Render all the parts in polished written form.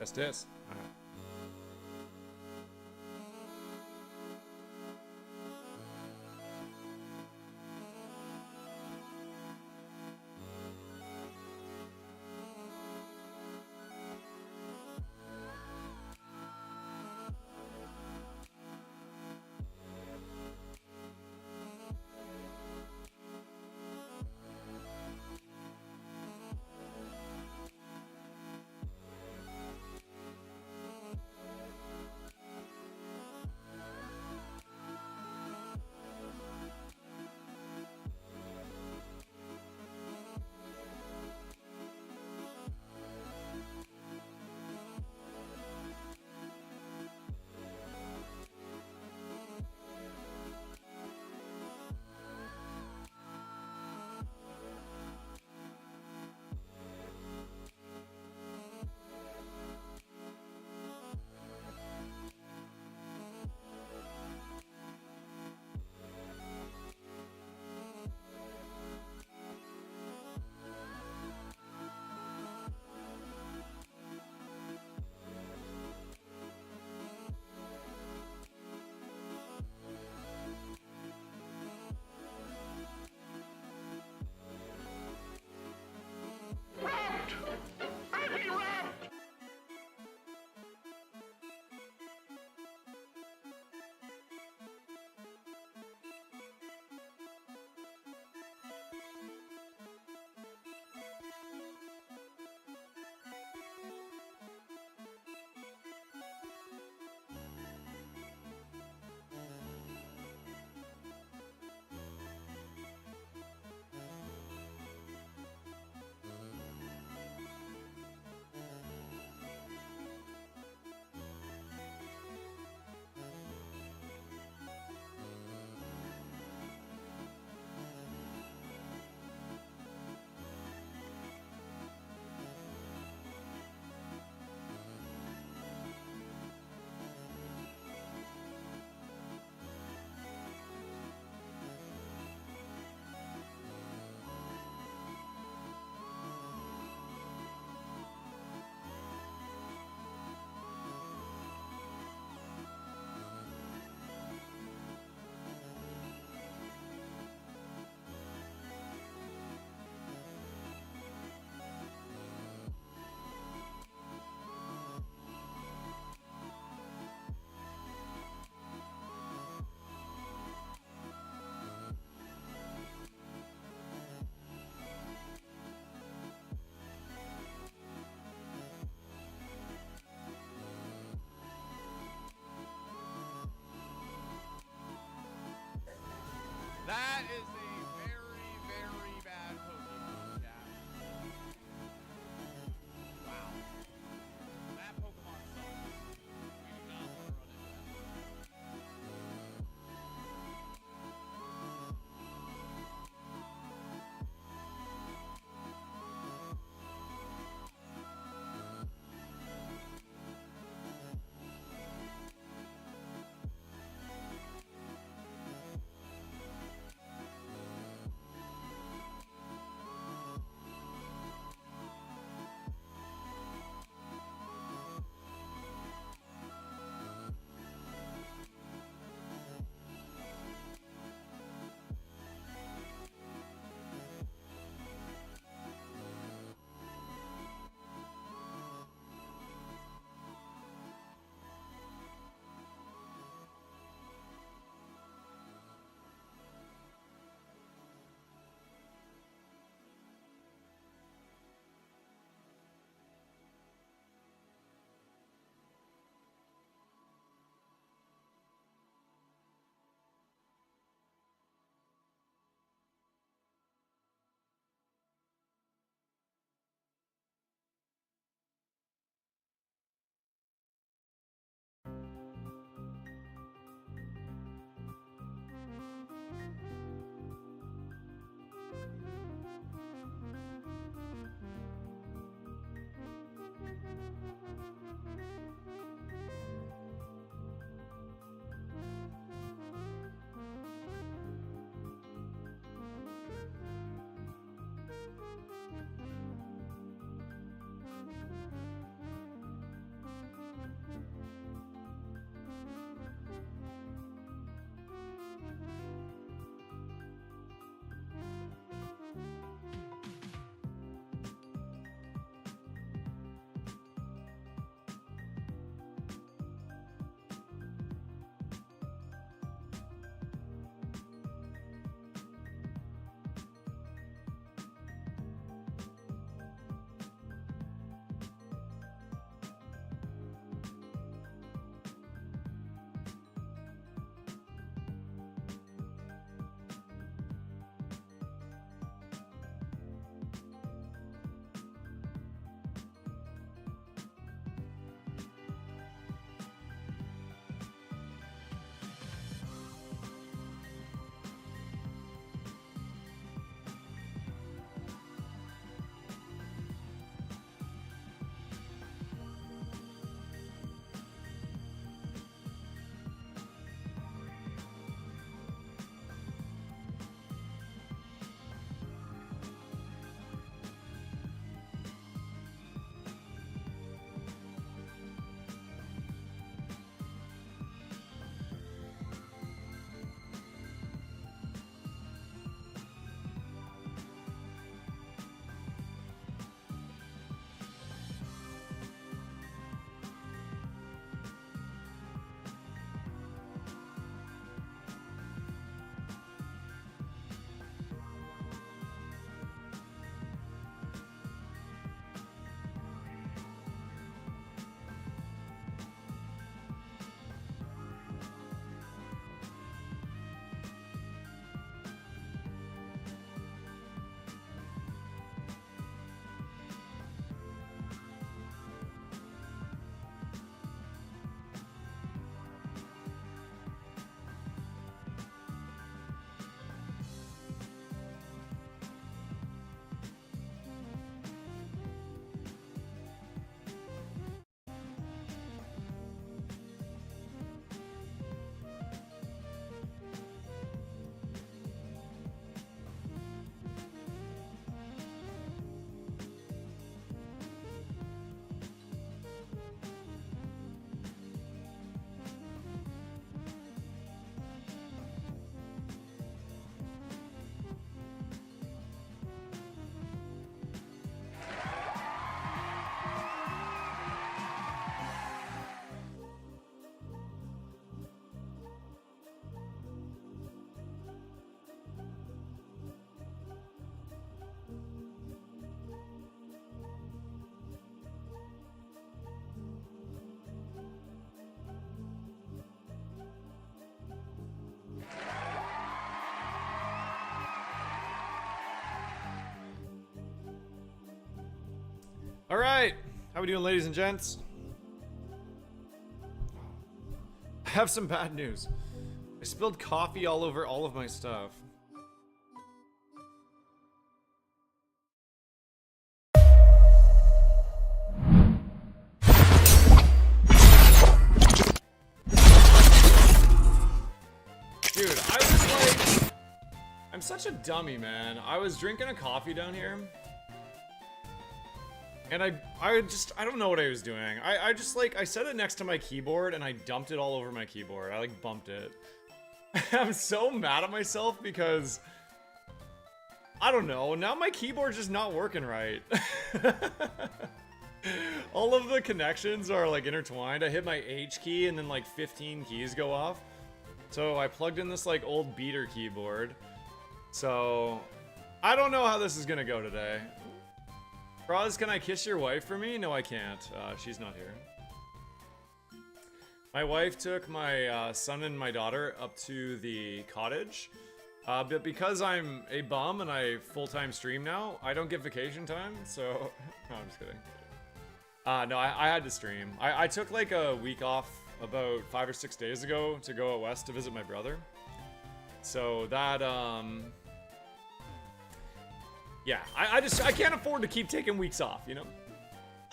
Just this. All right. All right, how we doing, ladies and gents? I have some bad news. I spilled coffee all over all of my stuff. Dude, I was like, I'm such a dummy, man. I was drinking a coffee down here. And I don't know what I was doing. I just like, I set it next to my keyboard and I dumped it all over my keyboard. I like bumped it. I'm so mad at myself because, I don't know, now my keyboard's just not working right. All of the connections are like intertwined. I hit my H key and then like 15 keys go off. So I plugged in this like old beater keyboard. So I don't know how this is gonna go today. Croz, can I kiss your wife for me? No, I can't. She's not here. My wife took my son and my daughter up to the cottage. But because I'm a bum and I full-time stream now, I don't get vacation time, so... No, I'm just kidding. No, I had to stream. I took like a week off about 5 or 6 days ago to go out west to visit my brother. So that, yeah, I can't afford to keep taking weeks off, you know?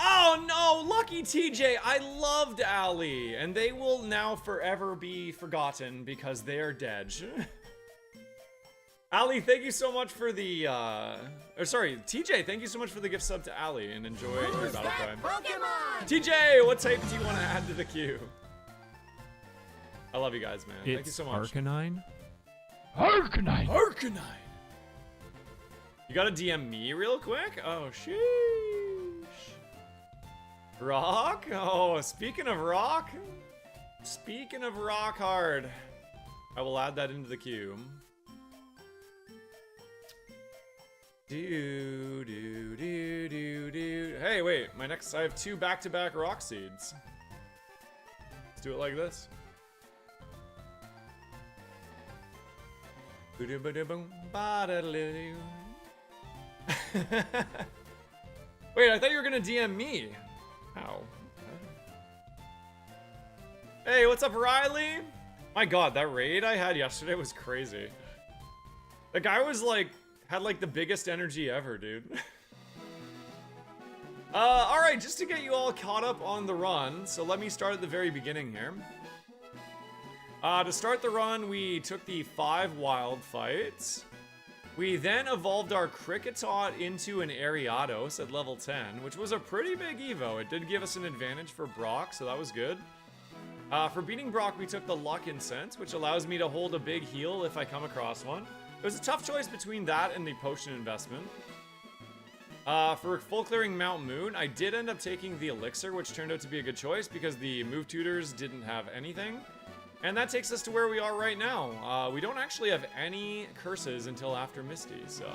Oh no, lucky TJ, I loved Ali, and they will now forever be forgotten because they are dead. Ali, thank you so much for the, or sorry, TJ, thank you so much for the gift sub to Ali, and enjoy your battle cry. Pokemon? TJ, what type do you want to add to the queue? I love you guys, man. Thank you so much. Arcanine? Arcanine! Arcanine! You gotta DM me real quick? Oh, sheesh. Rock? Oh, speaking of rock. Speaking of rock hard. I will add that into the queue. Do, do, do, do, do. Hey, wait. I have 2 back-to-back rock seeds. Let's do it like this. Wait, I thought you were gonna DM me. How? Hey, what's up, Riley? My god, that raid I had yesterday was crazy. The guy was like, had like the biggest energy ever, dude. Alright, just to get you all caught up on the run, so let me start at the very beginning here. To start the run, we took the 5 wild fights. We then evolved our Kricketot into an Ariados at level 10, which was a pretty big evo. It did give us an advantage for Brock, so that was good. For beating Brock, we took the Luck Incense, which allows me to hold a big heal if I come across one. It was a tough choice between that and the Potion Investment. For full clearing Mount Moon, I did end up taking the Elixir, which turned out to be a good choice because the move tutors didn't have anything. And that takes us to where we are right now. We don't actually have any curses until after Misty, so...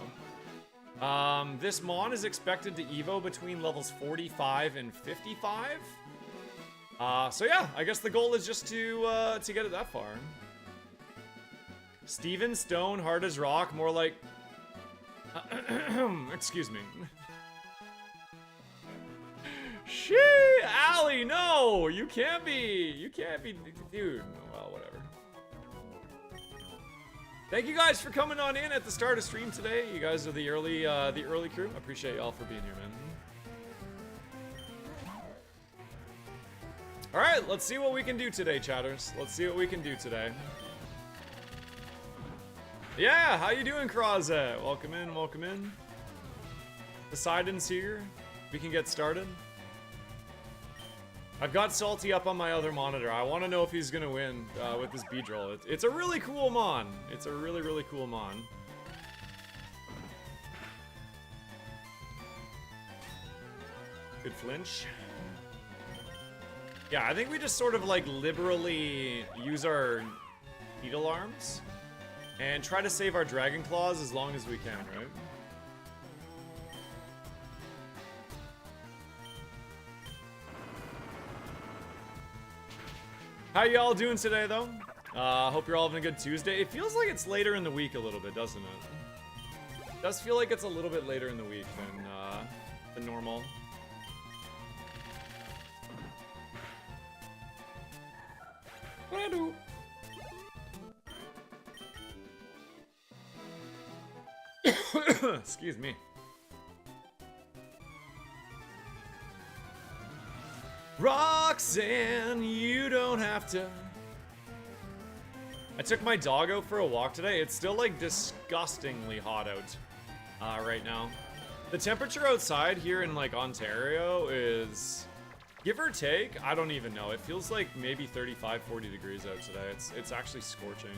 this Mon is expected to evo between levels 45 and 55. So yeah, I guess the goal is just to get it that far. Steven Stone, hard as rock, more like... Excuse me. Shit, Allie, no! You can't be, dude. Well, whatever. Thank you guys for coming on in at the start of stream today. You guys are the early crew. I appreciate y'all for being here, man. All right, let's see what we can do today, chatters. Let's see what we can do today. Yeah, how you doing, Crozet? Welcome in, welcome in. Poseidon's here. We can get started. I've got Salty up on my other monitor. I want to know if he's gonna win with this Beedrill. It's a really cool Mon. It's a really, really cool Mon. Good flinch. Yeah, I think we just sort of like liberally use our Beetle Arms and try to save our Dragon Claws as long as we can, right? How y'all doing today, though? Hope you're all having a good Tuesday. It feels like it's later in the week a little bit, doesn't it? It does feel like it's a little bit later in the week than normal. Rando. Excuse me. Roxanne, you don't have to. I took my dog out for a walk today. It's still like disgustingly hot out right now. The temperature outside here in like Ontario is, give or take, I don't even know. It feels like maybe 35, 40 degrees out today. It's actually scorching.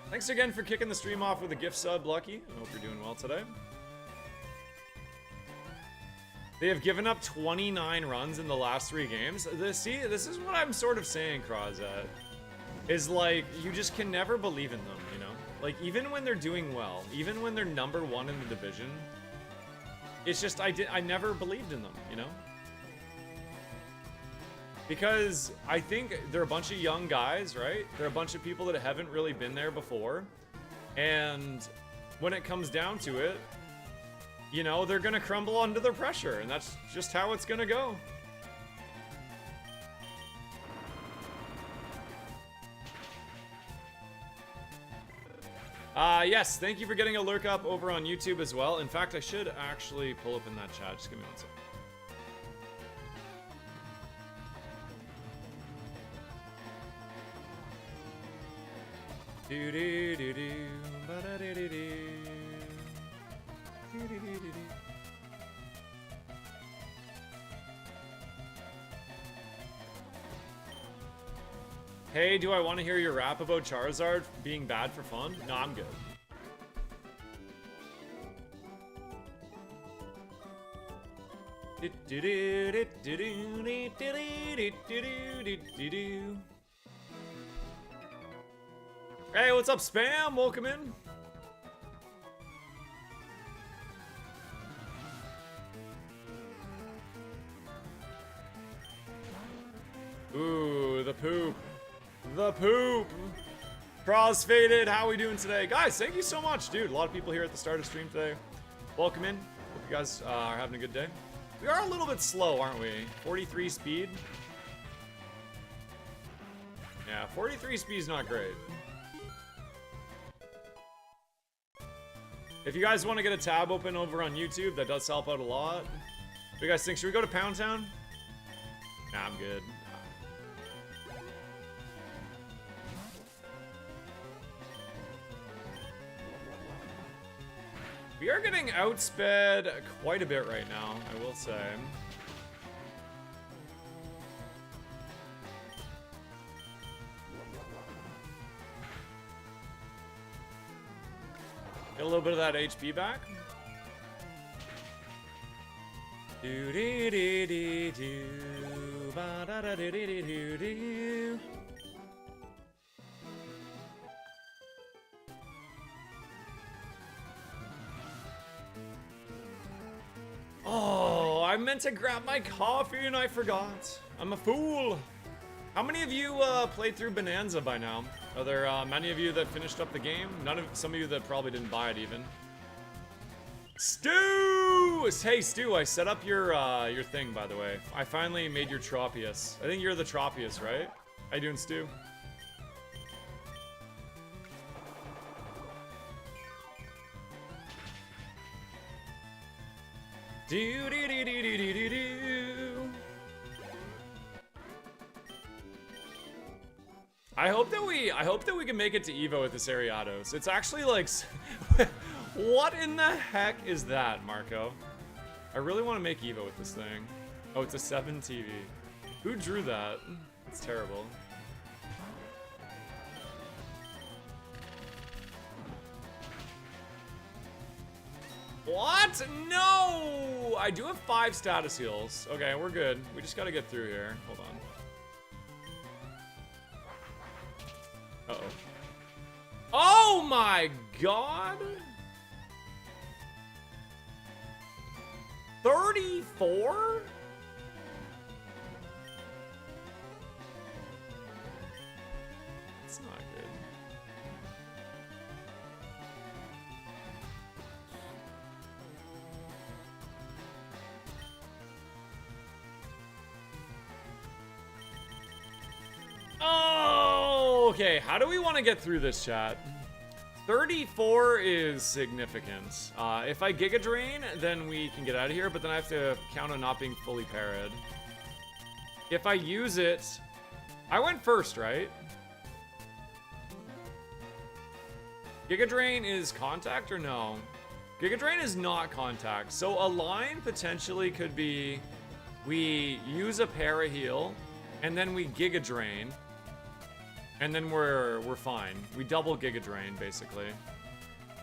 Thanks again for kicking the stream off with a gift sub, Lucky. I hope you're doing well today. They have given up 29 runs in the last 3 games. See, this is what I'm sort of saying, Crozwords. Is like, you just can never believe in them, you know? Like, even when they're doing well, even when they're #1 in the division, it's just, I never believed in them, you know? Because I think they're a bunch of young guys, right? They're a bunch of people that haven't really been there before. And when it comes down to it, you know, they're gonna crumble under the pressure, and that's just how it's gonna go. Yes, thank you for getting a lurk up over on YouTube as well. In fact, I should actually pull up in that chat. Just give me 1 second. Do do do do ba da do do do. Hey, do I want to hear your rap about Charizard being bad for fun? No, I'm good. Hey, what's up, Spam? Welcome in. Ooh, the poop. The poop. Crossfaded, how we doing today? Guys, thank you so much, dude. A lot of people here at the start of stream today. Welcome in. Hope you guys are having a good day. We are a little bit slow, aren't we? 43 speed. Yeah, 43 speed is not great. If you guys want to get a tab open over on YouTube, that does help out a lot. What do you guys think? Should we go to Pound Town? Nah, I'm good. We are getting outsped quite a bit right now, I will say. Get a little bit of that HP back. Do do do do do ba da da do do do do. Oh, I meant to grab my coffee and I forgot. I'm a fool. How many of you played through Bonanza by now? Are there many of you that finished up the game? Some of you that probably didn't buy it even. Stu! Hey Stu, I set up your thing, by the way. I finally made your Tropius. I think you're the Tropius, right? How you doing, Stu? Do do do do do do do do. I hope that we can make it to Evo with this Ariados. It's actually like, what in the heck is that, Marco? I really want to make Evo with this thing. Oh, it's a 7 TV. Who drew that? It's terrible. What? No! I do have 5 status heals. Okay, we're good. We just gotta get through here. Hold on. Uh-oh. Oh my god! 34? It's not good. Okay, how do we want to get through this, chat? 34 is significant. If I Giga Drain, then we can get out of here, but then I have to count on not being fully parried. If I use it... I went first, right? Giga Drain is contact or no? Giga Drain is not contact. So a line potentially could be we use a para-heal and then we Giga Drain. And then we're fine. We double Giga Drain, basically.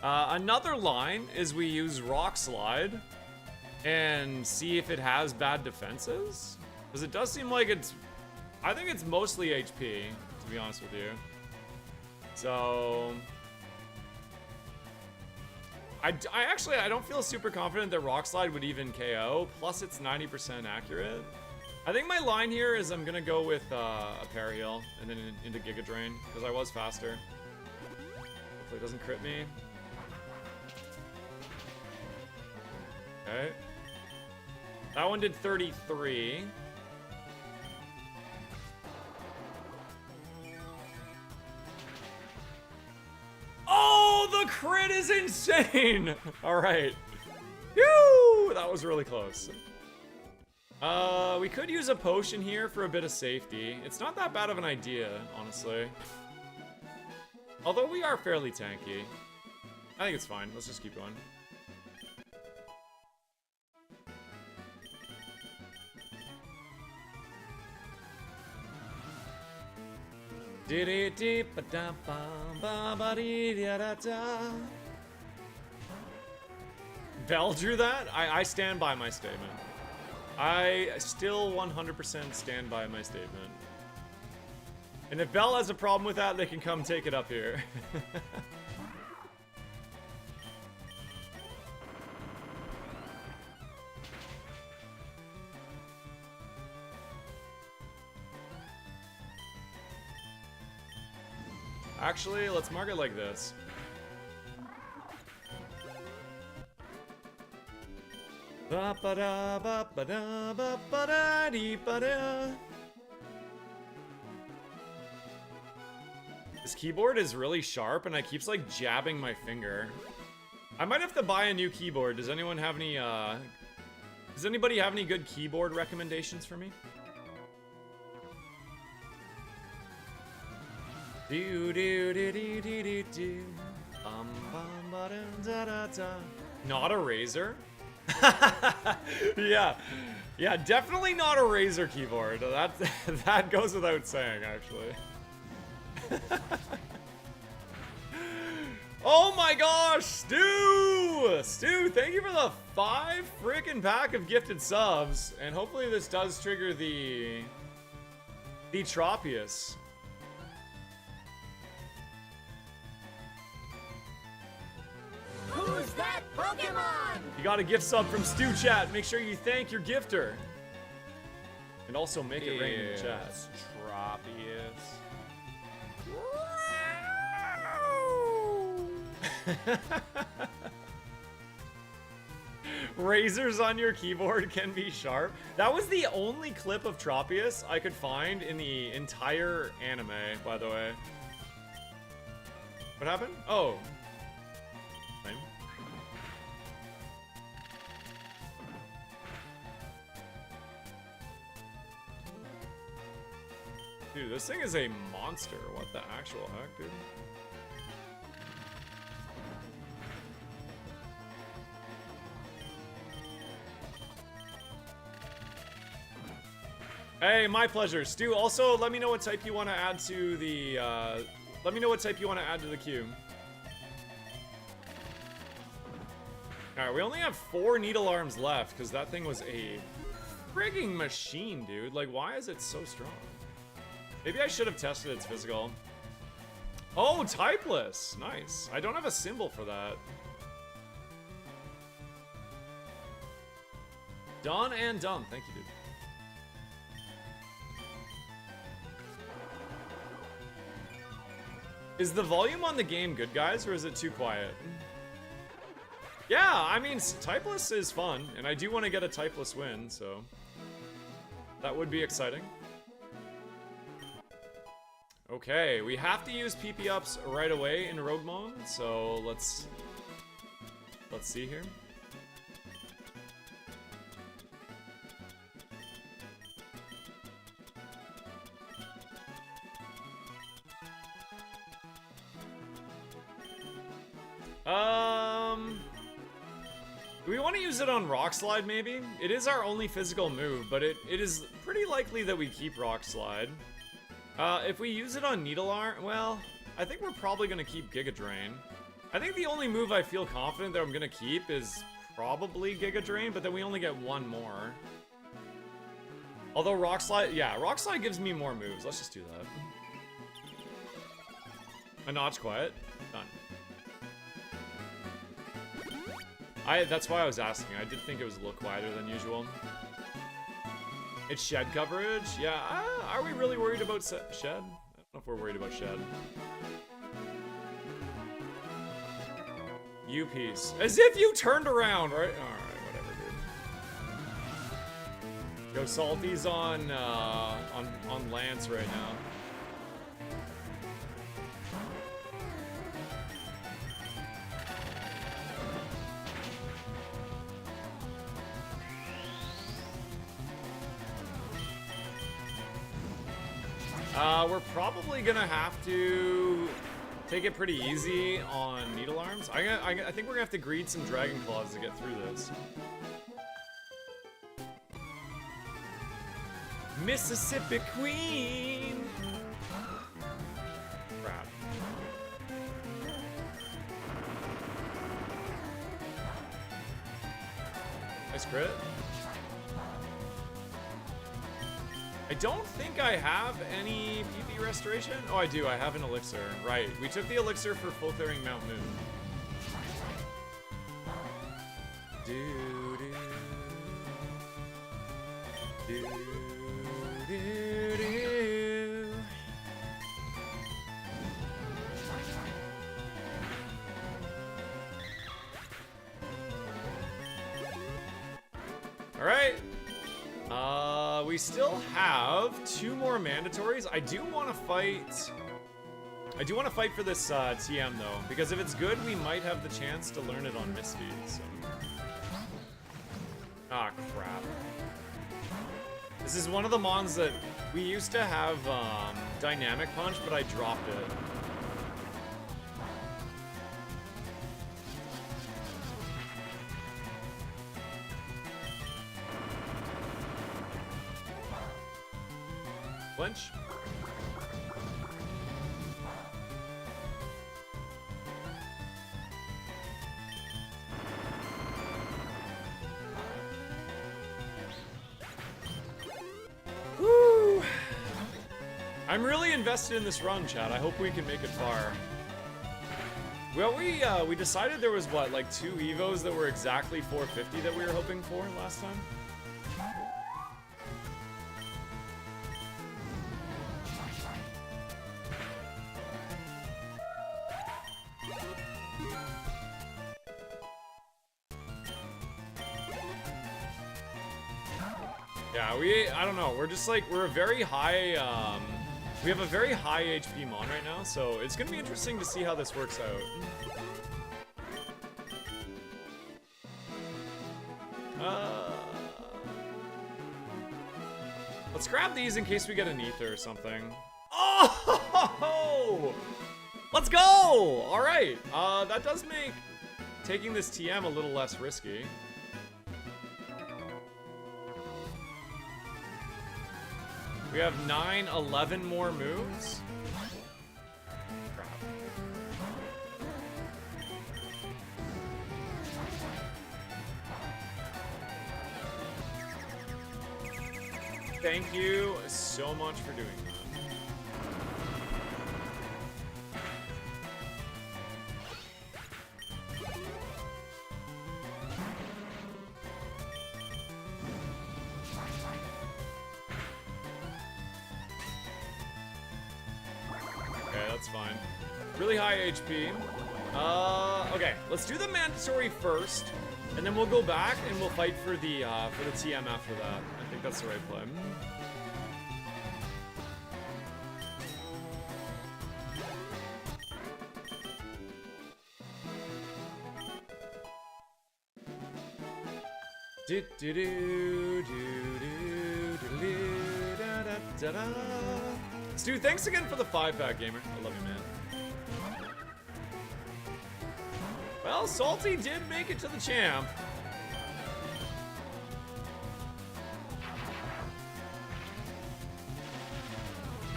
Another line is we use Rock Slide and see if it has bad defenses. Because it does seem like it's... I think it's mostly HP, to be honest with you. So... I don't feel super confident that Rock Slide would even KO. Plus, it's 90% accurate. I think my line here is I'm gonna go with a para-heal and then into Giga Drain, because I was faster. Hopefully it doesn't crit me. Okay. That one did 33. Oh, the crit is insane! Alright. Whew! That was really close. We could use a potion here for a bit of safety. It's not that bad of an idea, honestly. Although we are fairly tanky. I think it's fine. Let's just keep going. Bell drew that? I stand by my statement. I still 100% stand by my statement. And if Bell has a problem with that, they can come take it up here. Actually, let's mark it like this. This keyboard is really sharp and I keeps like jabbing my finger. I might have to buy a new keyboard. Does anyone have any does anybody have any good keyboard recommendations for me? Do do do do do do do. Not a Razer? Yeah, definitely not a Razer keyboard. That goes without saying, actually. Oh my gosh, Stu, thank you for the 5 freaking pack of gifted subs, and hopefully this does trigger the Tropius. Who's that Pokemon? You got a gift sub from Stu Chat. Make sure you thank your gifter. And also make it rain in the chat. Tropius. Razors on your keyboard can be sharp. That was the only clip of Tropius I could find in the entire anime, by the way. What happened? Oh. Fine. Dude, this thing is a monster. What the actual heck, dude? Hey, my pleasure. Stu, also let me know what type you want to add to the queue. Alright, we only have 4 needle arms left because that thing was a frigging machine, dude. Like, why is it so strong? Maybe I should have tested its physical. Oh, typeless. Nice. I don't have a symbol for that. Done and done. Thank you, dude. Is the volume on the game good, guys, or is it too quiet? Yeah, I mean, typeless is fun, and I do want to get a typeless win, so that would be exciting. Okay, we have to use PP ups right away in ROGUEMON, so let's see here. Do we want to use it on Rock Slide, maybe? It is our only physical move, but it is pretty likely that we keep Rock Slide. If we use it on Needle Arm, well, I think we're probably going to keep Giga Drain. I think the only move I feel confident that I'm going to keep is probably Giga Drain, but then we only get one more. Although Rock Slide, yeah, Rock Slide gives me more moves. Let's just do that. A Notch Quiet. Done. That's why I was asking. I did think it was a little quieter than usual. It's Shed coverage? Yeah, are we really worried about Shed? I don't know if we're worried about Shed. U-piece. As if you turned around, right? Alright, whatever, dude. Yo, Salty's on Lance right now. We're probably gonna have to take it pretty easy on Needle Arms. I think we're gonna have to greed some Dragon Claws to get through this. Mississippi Queen! Crap. Nice crit. I don't think I have any PP restoration. Oh, I do. I have an elixir. Right. We took the elixir for full clearing Mount Moon. Do do do do do. All right. We still have 2 more mandatories. I do want to fight for this TM though, because if it's good, we might have the chance to learn it on Misty. So. Ah, crap. This is one of the mons that we used to have Dynamic Punch, but I dropped it. Flinch. Woo! I'm really invested in this run, chat. I hope we can make it far. Well, we decided there was what, like 2 Evos that were exactly 450 that we were hoping for last time. Yeah, I don't know, we're just like, we're a very high, we have a very high HP mon right now, so it's gonna be interesting to see how this works out. Let's grab these in case we get an ether or something. Oh! Let's go! Alright, that does make taking this TM a little less risky. We have 11 more moves. Crap. Thank you so much for doing that. Fine. Really high HP. Okay, let's do the mandatory first, and then we'll go back and we'll fight for the TM after that. I think that's the right play. Do do do do do do do da da da da. Stu, thanks again for the 5-pack, gamer. I love you, man. Well, Salty did make it to the champ.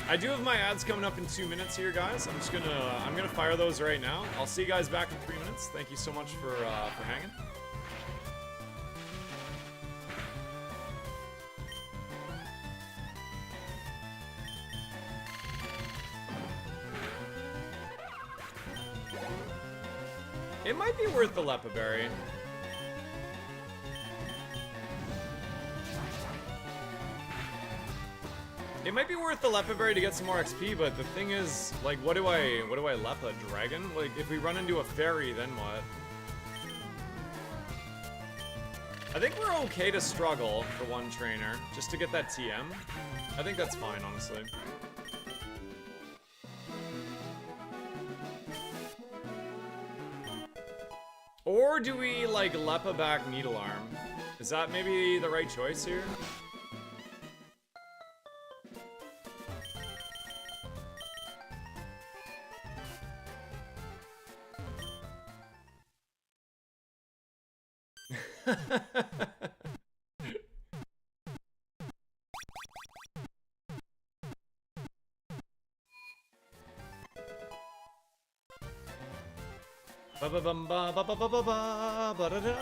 I do have my ads coming up in 2 minutes here, guys. I'm gonna fire those right now. I'll see you guys back in 3 minutes. Thank you so much for hanging. It might be worth the Lepa Berry. It might be worth the Lepa Berry to get some more XP, but the thing is, like, what do I Lepa? Dragon? Like, if we run into a fairy, then what? I think we're okay to struggle for one trainer, just to get that TM. I think that's fine, honestly. Or do we, like, Lepa back Needle Arm? Is that maybe the right choice here? Ba ba bum ba ba ba ba ba ba ba da da.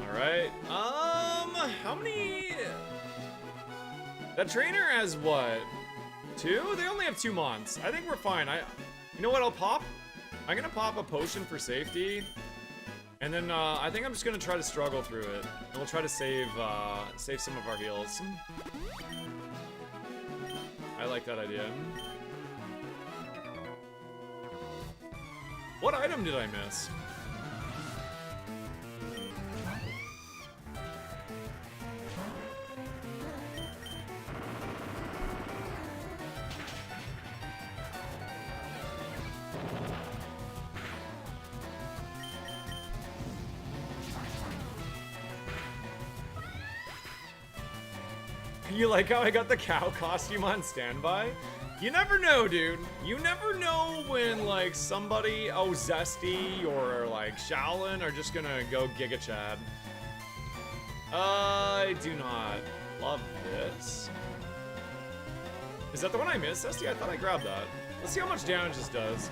All right. How many? That trainer has what? 2? They only have 2 months. I think we're fine. You know what? I'll pop. I'm gonna pop a potion for safety. And then I think I'm just gonna try to struggle through it. And we'll try to save some of our heals. I like that idea. What item did I miss? You like how I got the cow costume on standby? You never know, dude. You never know when, like, somebody, Zesty or, like, Shaolin are just gonna go Giga Chad. I do not love this. Is that the one I missed, Zesty? I thought I grabbed that. Let's see how much damage this does.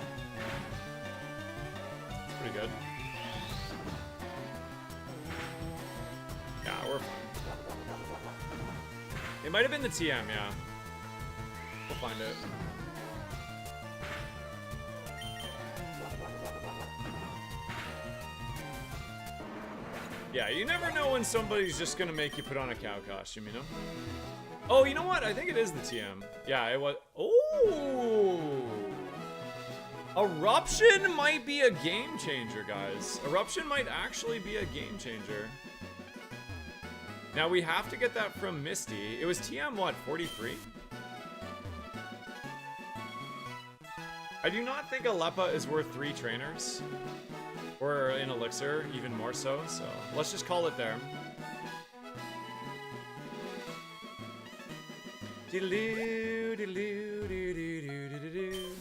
It's pretty good. Yeah, we're fine. It might have been the TM, yeah. We'll find it. Yeah, you never know when somebody's just gonna make you put on a cow costume, you know? Oh, you know what? I think it is the TM. Yeah, it was. Oh! Eruption might be a game changer, guys. Eruption might actually be a game changer. Now we have to get that from Misty. It was TM, what, 43? I do not think a Lepa is worth 3 trainers. Or an elixir, even more so. So let's just call it there. Diddle-oo, diddle-oo, doo-doo-doo, doo-doo-doo.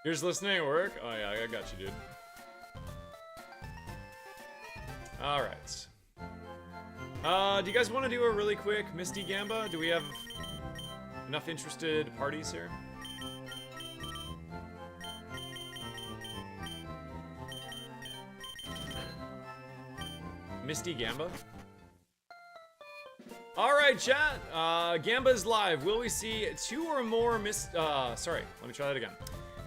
You're just listening at work? Oh yeah, I got you, dude. Alright. Do you guys want to do a really quick Misty Gamba? Do we have enough interested parties here? Misty Gamba? Alright, chat. Gamba is live. Will we see 2 or more sorry, let me try that again.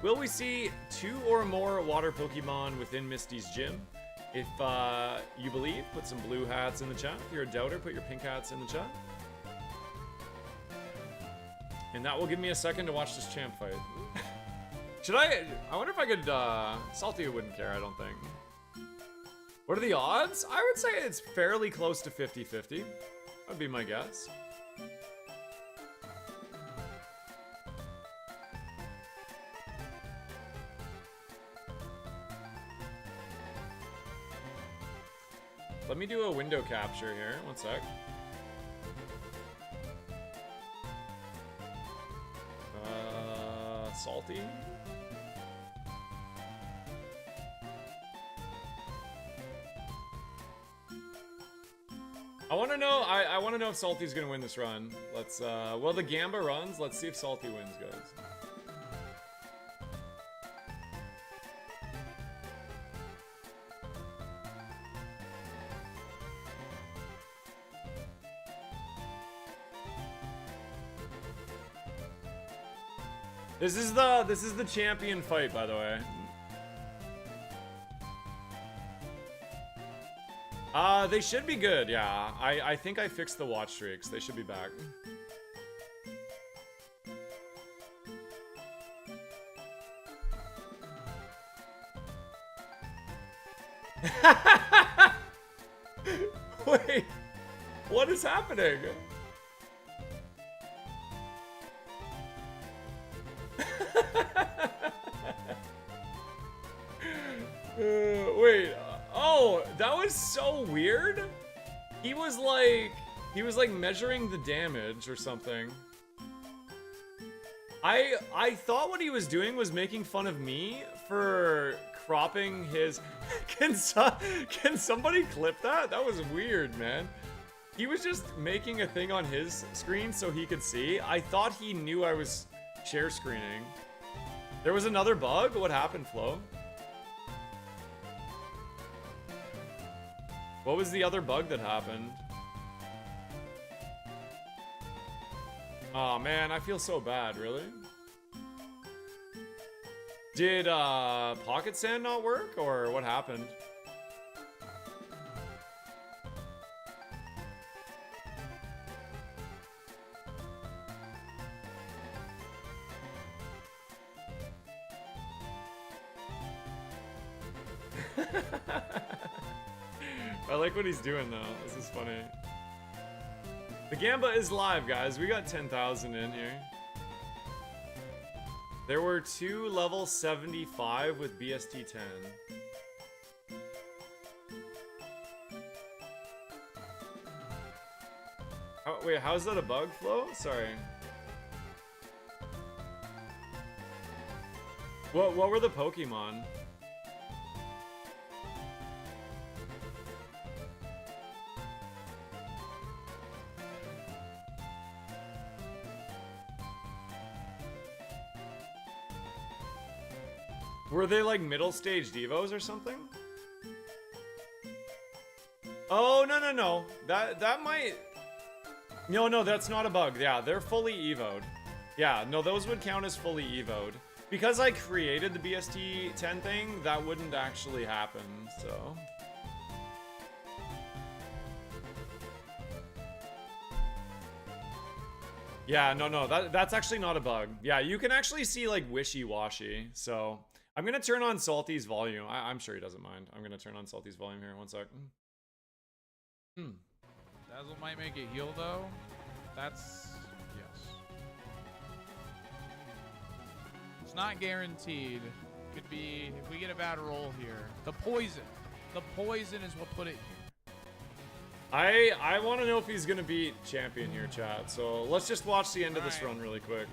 Will we see 2 or more water Pokemon within Misty's gym? If you believe, put some blue hats in the chat. If you're a doubter, put your pink hats in the chat. And that will give me a second to watch this champ fight. Should I wonder if I could, Salty wouldn't care, I don't think. What are the odds? I would say it's fairly close to 50-50. That would be my guess. Let me do a window capture here. One sec. Salty. I want to know. I want to know if Salty's gonna win this run. Let's. Well, the Gamba runs. Let's see if Salty wins, guys. This is the champion fight, by the way. They should be good, yeah. I think I fixed the watch streaks. They should be back. Wait, what is happening? Wait, oh, that was so weird. He was like measuring the damage or something. I thought what he was doing was making fun of me for cropping his. Can somebody clip that? That was weird, man. He was just making a thing on his screen so he could see. I thought he knew I was share screening. There was another bug? What happened, Flo? What was the other bug that happened? Oh man, I feel so bad, really? Did Pocket Sand not work, or what happened? I like what he's doing though. This is funny. The Gamba is live, guys. We got 10,000 in here. There were 2 level 75 with BST 10. Oh, wait, how's that a bug, Flo? Sorry. What were the Pokemon? Were they like middle stage Devos or something? Oh, no. That might... No, that's not a bug. Yeah, they're fully evoed. Yeah, no, those would count as fully evoed. Because I created the BST 10 thing, that wouldn't actually happen, so... Yeah, no, that's actually not a bug. Yeah, you can actually see like wishy-washy, so... I'm gonna turn on Salty's volume. I'm sure he doesn't mind. I'm gonna turn on Salty's volume here. 1 sec. Dazzle might make it heal though. That's yes. It's not guaranteed. Could be if we get a bad roll here. The poison is what put it here. I want to know if he's gonna beat champion here, chat. So let's just watch the end of this run really quick.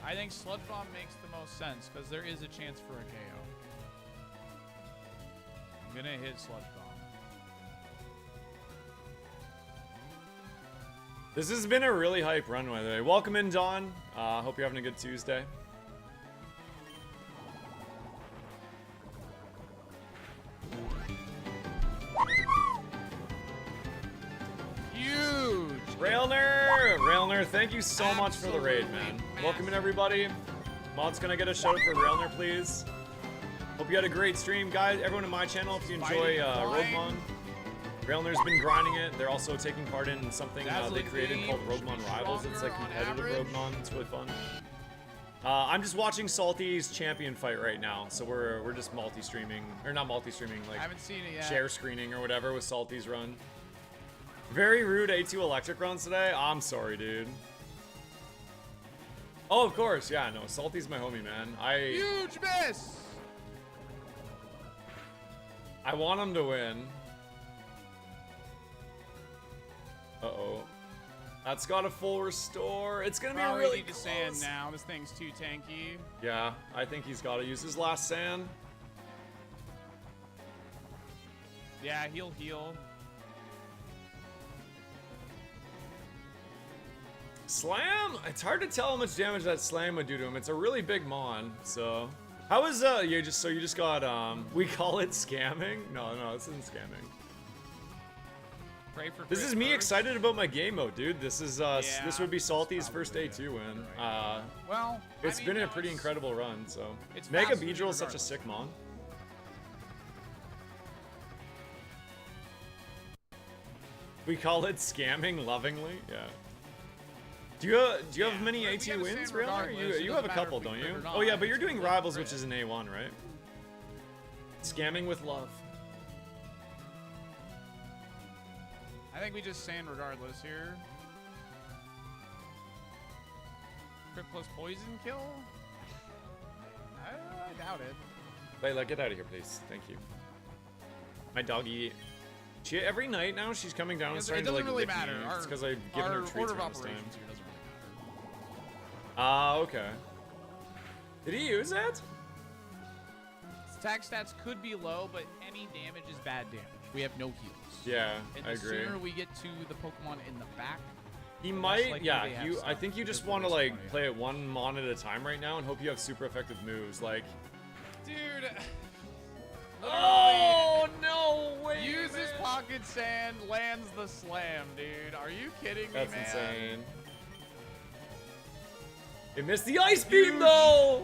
I think Sludge Bomb makes the most sense because there is a chance for a KO. I'm gonna hit Sludge Bomb. This has been a really hype run, by the way. Welcome in, Dawn. Hope you're having a good Tuesday. Huge! Railner, thank you so much for the raid, man. Welcome in, everybody. Mod's gonna get a shout out for Railner, please. Hope you had a great stream, guys. Everyone in my channel, if you enjoy ROGUEMON. Railner's been grinding it. They're also taking part in something they created called ROGUEMON Rivals. It's like competitive ROGUEMON. It's really fun. I'm just watching Salty's champion fight right now, so we're just multi-streaming, or not multi-streaming, like I haven't seen it yet. share screening or whatever with Salty's run. Very rude A2 electric runs today. I'm sorry, dude. Oh, of course, yeah, no, Salty's my homie, man. Huge miss. I want him to win. Uh-oh. That's got a full restore. It's gonna be really need to close. sand now. This thing's too tanky. Yeah, I think he's got to use his last sand. Yeah, he'll heal. Slam? It's hard to tell how much damage that slam would do to him. It's a really big mon, so. How is you just got we call it scamming? No, this isn't scamming. Pray for This Chris is me first. excited about my game mode, dude. This is this would be Salty's first A2 win. Well, It's I mean, been a no, pretty incredible run, so. it's Mega fast Beedrill is such a regardless. sick mon. We call it scamming lovingly, yeah. Do you have many we A2 gotta wins, stand really? regardless. It You doesn't have a matter couple, if we don't crit you? or not. Oh yeah, but you're doing It's Rivals, crit. which is an A1, right? Scamming with love. I think we just sand regardless here. Crit plus poison kill? I doubt it. Layla, get out of here, please. Thank you. My doggy. She every night now she's coming down and It starting to doesn't like really lick matter. me. It's because I've given her Our treats order of around this time. operations here doesn't really matter. Ah, okay. Did he use it? Attack stats could be low, but any damage is bad damage. We have no heals. Yeah, And I the agree. sooner we get to the Pokemon in the back, He less might, likely yeah. they have I stuff think you because just the want to waste like money. play it one mon at a time right now and hope you have super effective moves. Like, dude. oh no way! Uses pocket sand, lands the slam, dude. Are you kidding me, That's man? insane. It missed the ice beam though.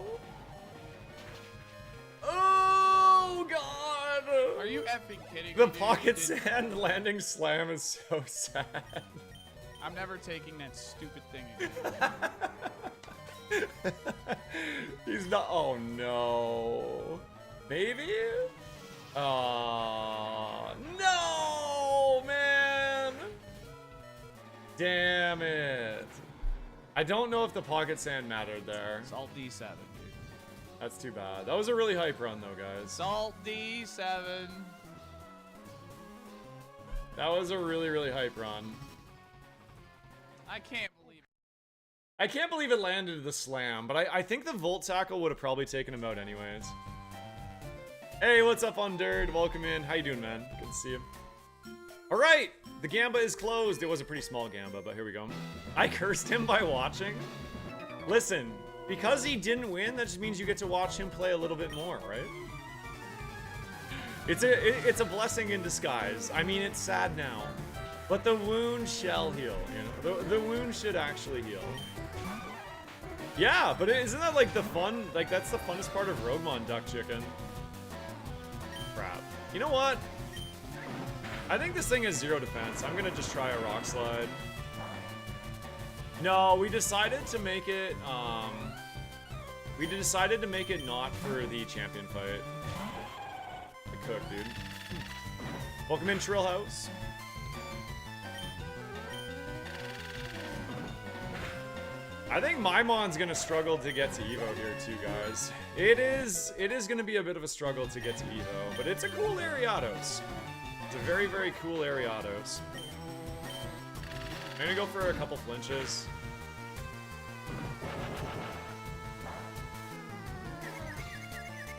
Oh god! Are you effing kidding The me, dude? pocket You did- sand landing slam is so sad. I'm never taking that stupid thing again. He's not. Oh no. Maybe? No, man. Damn it. I don't know if the pocket sand mattered there. Salt D7, dude. That's too bad. That was a really hype run though, guys. Salt D7. That was a really, really hype run. I can't believe it. I can't believe it landed the slam, but I think the Volt Tackle would have probably taken him out anyways. Hey, what's up, Undirt? Welcome in. How you doing, man? Good to see you. All right, the Gamba is closed. It was a pretty small Gamba, but here we go. I cursed him by watching. Listen, because he didn't win, that just means you get to watch him play a little bit more, right? It's a blessing in disguise. I mean, it's sad now, but the wound shall heal. You know, the wound should actually heal. Yeah, but isn't that like the fun? Like that's the funnest part of Roguemon Duck Chicken. Crap. You know what? I think this thing has 0 defense. I'm gonna just try a Rock Slide. No, we decided to make it. We decided to make it not for the champion fight. The cook, dude. Welcome in, Trill House. I think Maimon's gonna struggle to get to Evo here too, guys. It is gonna be a bit of a struggle to get to Evo, but it's a cool Ariados. It's a very, very cool Ariados. I'm gonna go for a couple flinches.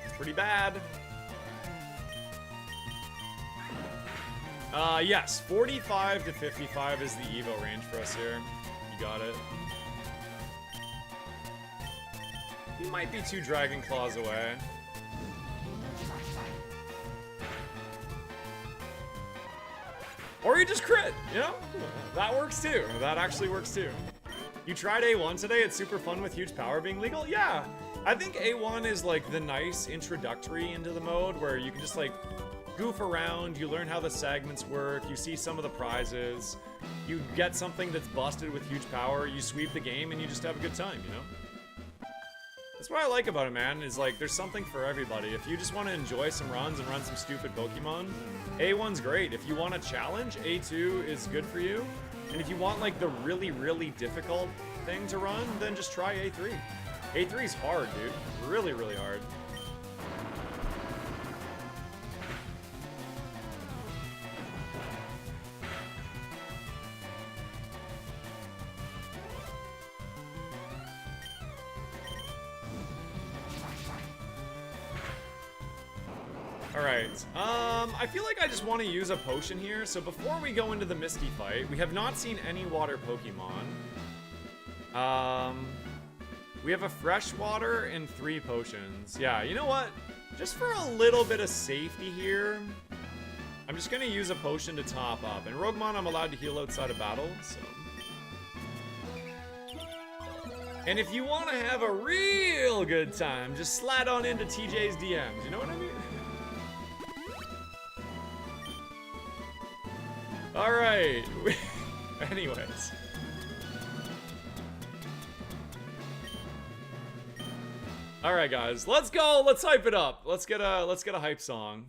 It's pretty bad. Yes, 45 to 55 is the Evo range for us here. You got it. He might be 2 Dragon Claws away. Or you just crit, you know? That works too. That actually works too. You tried A1 today? It's super fun with huge power being legal? Yeah. I think A1 is like the nice introductory into the mode where you can just like goof around, you learn how the segments work, you see some of the prizes, you get something that's busted with huge power, you sweep the game, and you just have a good time, you know? That's what I like about it, man, is like there's something for everybody. If you just want to enjoy some runs and run some stupid Pokemon, A1's great. If you want a challenge, A2 is good for you. And if you want like the really, really difficult thing to run, then just try A3. A3's hard, dude. Really, really hard. Alright, I feel like I just want to use a potion here, so before we go into the Misty fight, we have not seen any water Pokemon. We have a freshwater and 3 potions. Yeah, you know what? Just for a little bit of safety here, I'm just gonna use a potion to top up. And Roguemon, I'm allowed to heal outside of battle, so... And if you want to have a real good time, just slide on into TJ's DMs, you know what I mean? Alright. Anyways. Alright guys, let's go, let's hype it up. Let's get a hype song.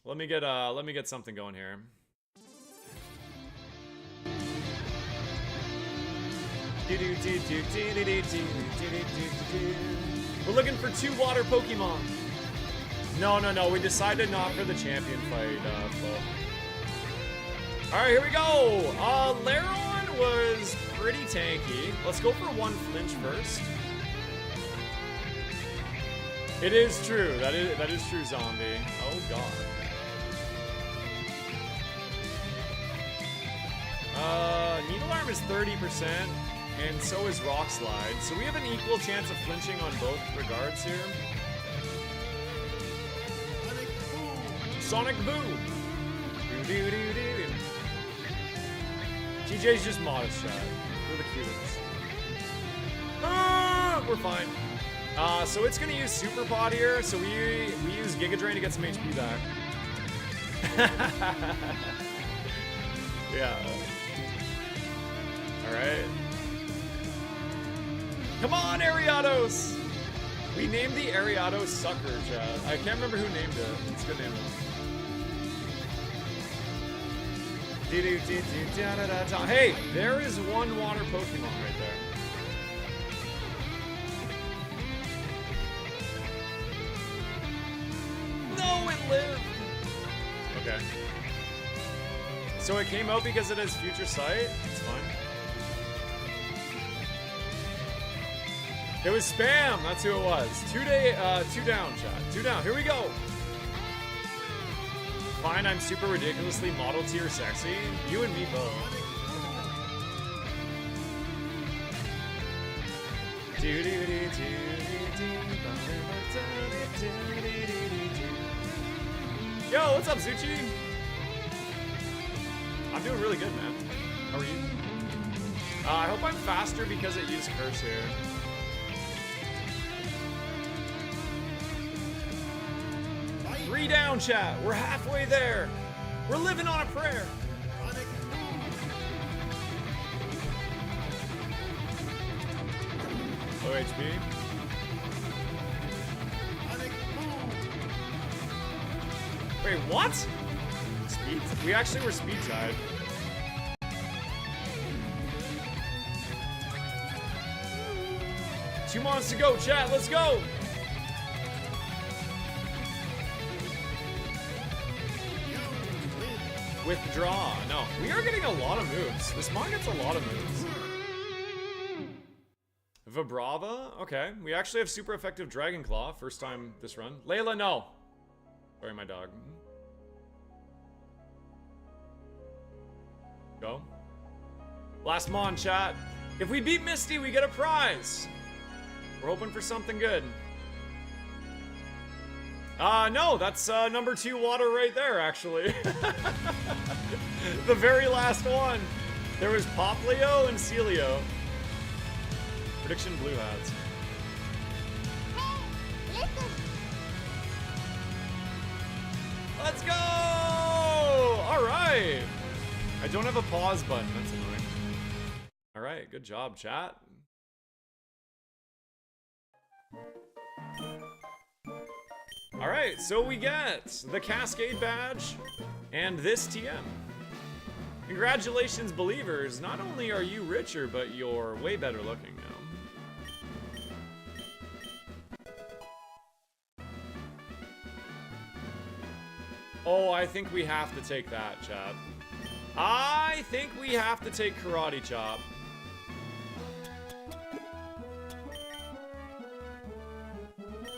Let me get something going here. We're looking for 2 water Pokemon. No, we decided not for the champion fight, Flo. Alright, here we go! Laron was pretty tanky. Let's go for 1 flinch first. It is true. That is true, zombie. Oh god. Needle Arm is 30%, and so is Rock Slide. So we have an equal chance of flinching on both regards here. Sonic Boom! Doo-doo-doo-doo. TJ's just modest shot. We're the cutest. We're fine. So it's gonna use Super Pod here, so we use Giga Drain to get some HP back. Yeah. Alright. Come on, Ariados! We named the Ariados Sucker, Chad. I can't remember who named it. It's a good name though. Hey, there is 1 water Pokemon right there. No, it lived! Okay. So it came out because it has Future Sight? It's fine. It was spam! That's who it was. 2 down, chat. 2 down. Here we go! Fine, I'm super ridiculously model tier sexy. You and me both. Yo, what's up, Zuchi? I'm doing really good, man. How are you? I hope I'm faster because it used Curse here. Three down, chat. We're halfway there. We're living on a prayer. Low HP. Wait, what? Speed? We actually were speed tied. Two months to go, chat. Let's go. Withdraw. No, we are getting a lot of moves. This mon gets a lot of moves. Vibrava. Okay, we actually have super effective Dragon Claw. First time this run. Layla, no. Sorry, my dog. Go. Last mon, chat. If we beat Misty, we get a prize. We're hoping for something good. No, that's number 2 water right there, actually. The very last one. There was Poplio and Celio. Prediction blue hats. Let's go! Alright. I don't have a pause button, that's annoying. Alright, good job, chat. Alright, so we get the Cascade Badge and this TM. Congratulations, believers. Not only are you richer, but you're way better looking now. Oh, I think we have to take that, chat. I think we have to take Karate Chop.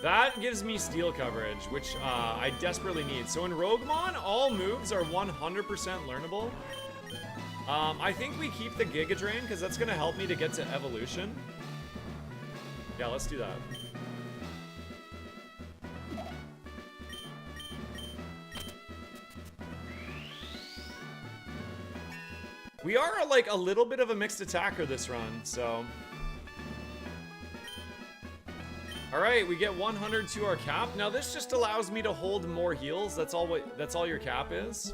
That gives me steel coverage, which I desperately need. So in Roguemon, all moves are 100% learnable. I think we keep the Giga Drain because that's going to help me to get to evolution. Yeah, let's do that. We are like a little bit of a mixed attacker this run, so. All right, we get 100 to our cap. Now this just allows me to hold more heals. That's all your cap is.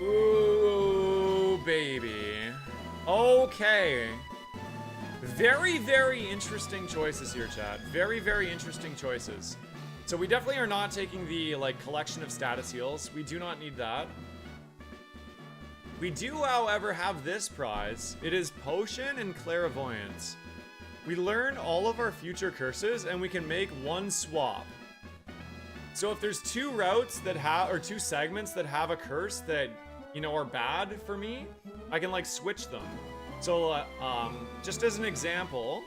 Ooh, baby. Okay. Very, very interesting choices here, chat. Very, very interesting choices. So we definitely are not taking the like collection of status heals. We do not need that. We do, however, have this prize. It is Potion and Clairvoyance. We learn all of our future curses, and we can make one swap. So if there's two routes that have, or two segments that have a curse that, you know, are bad for me, I can like switch them. So just as an example,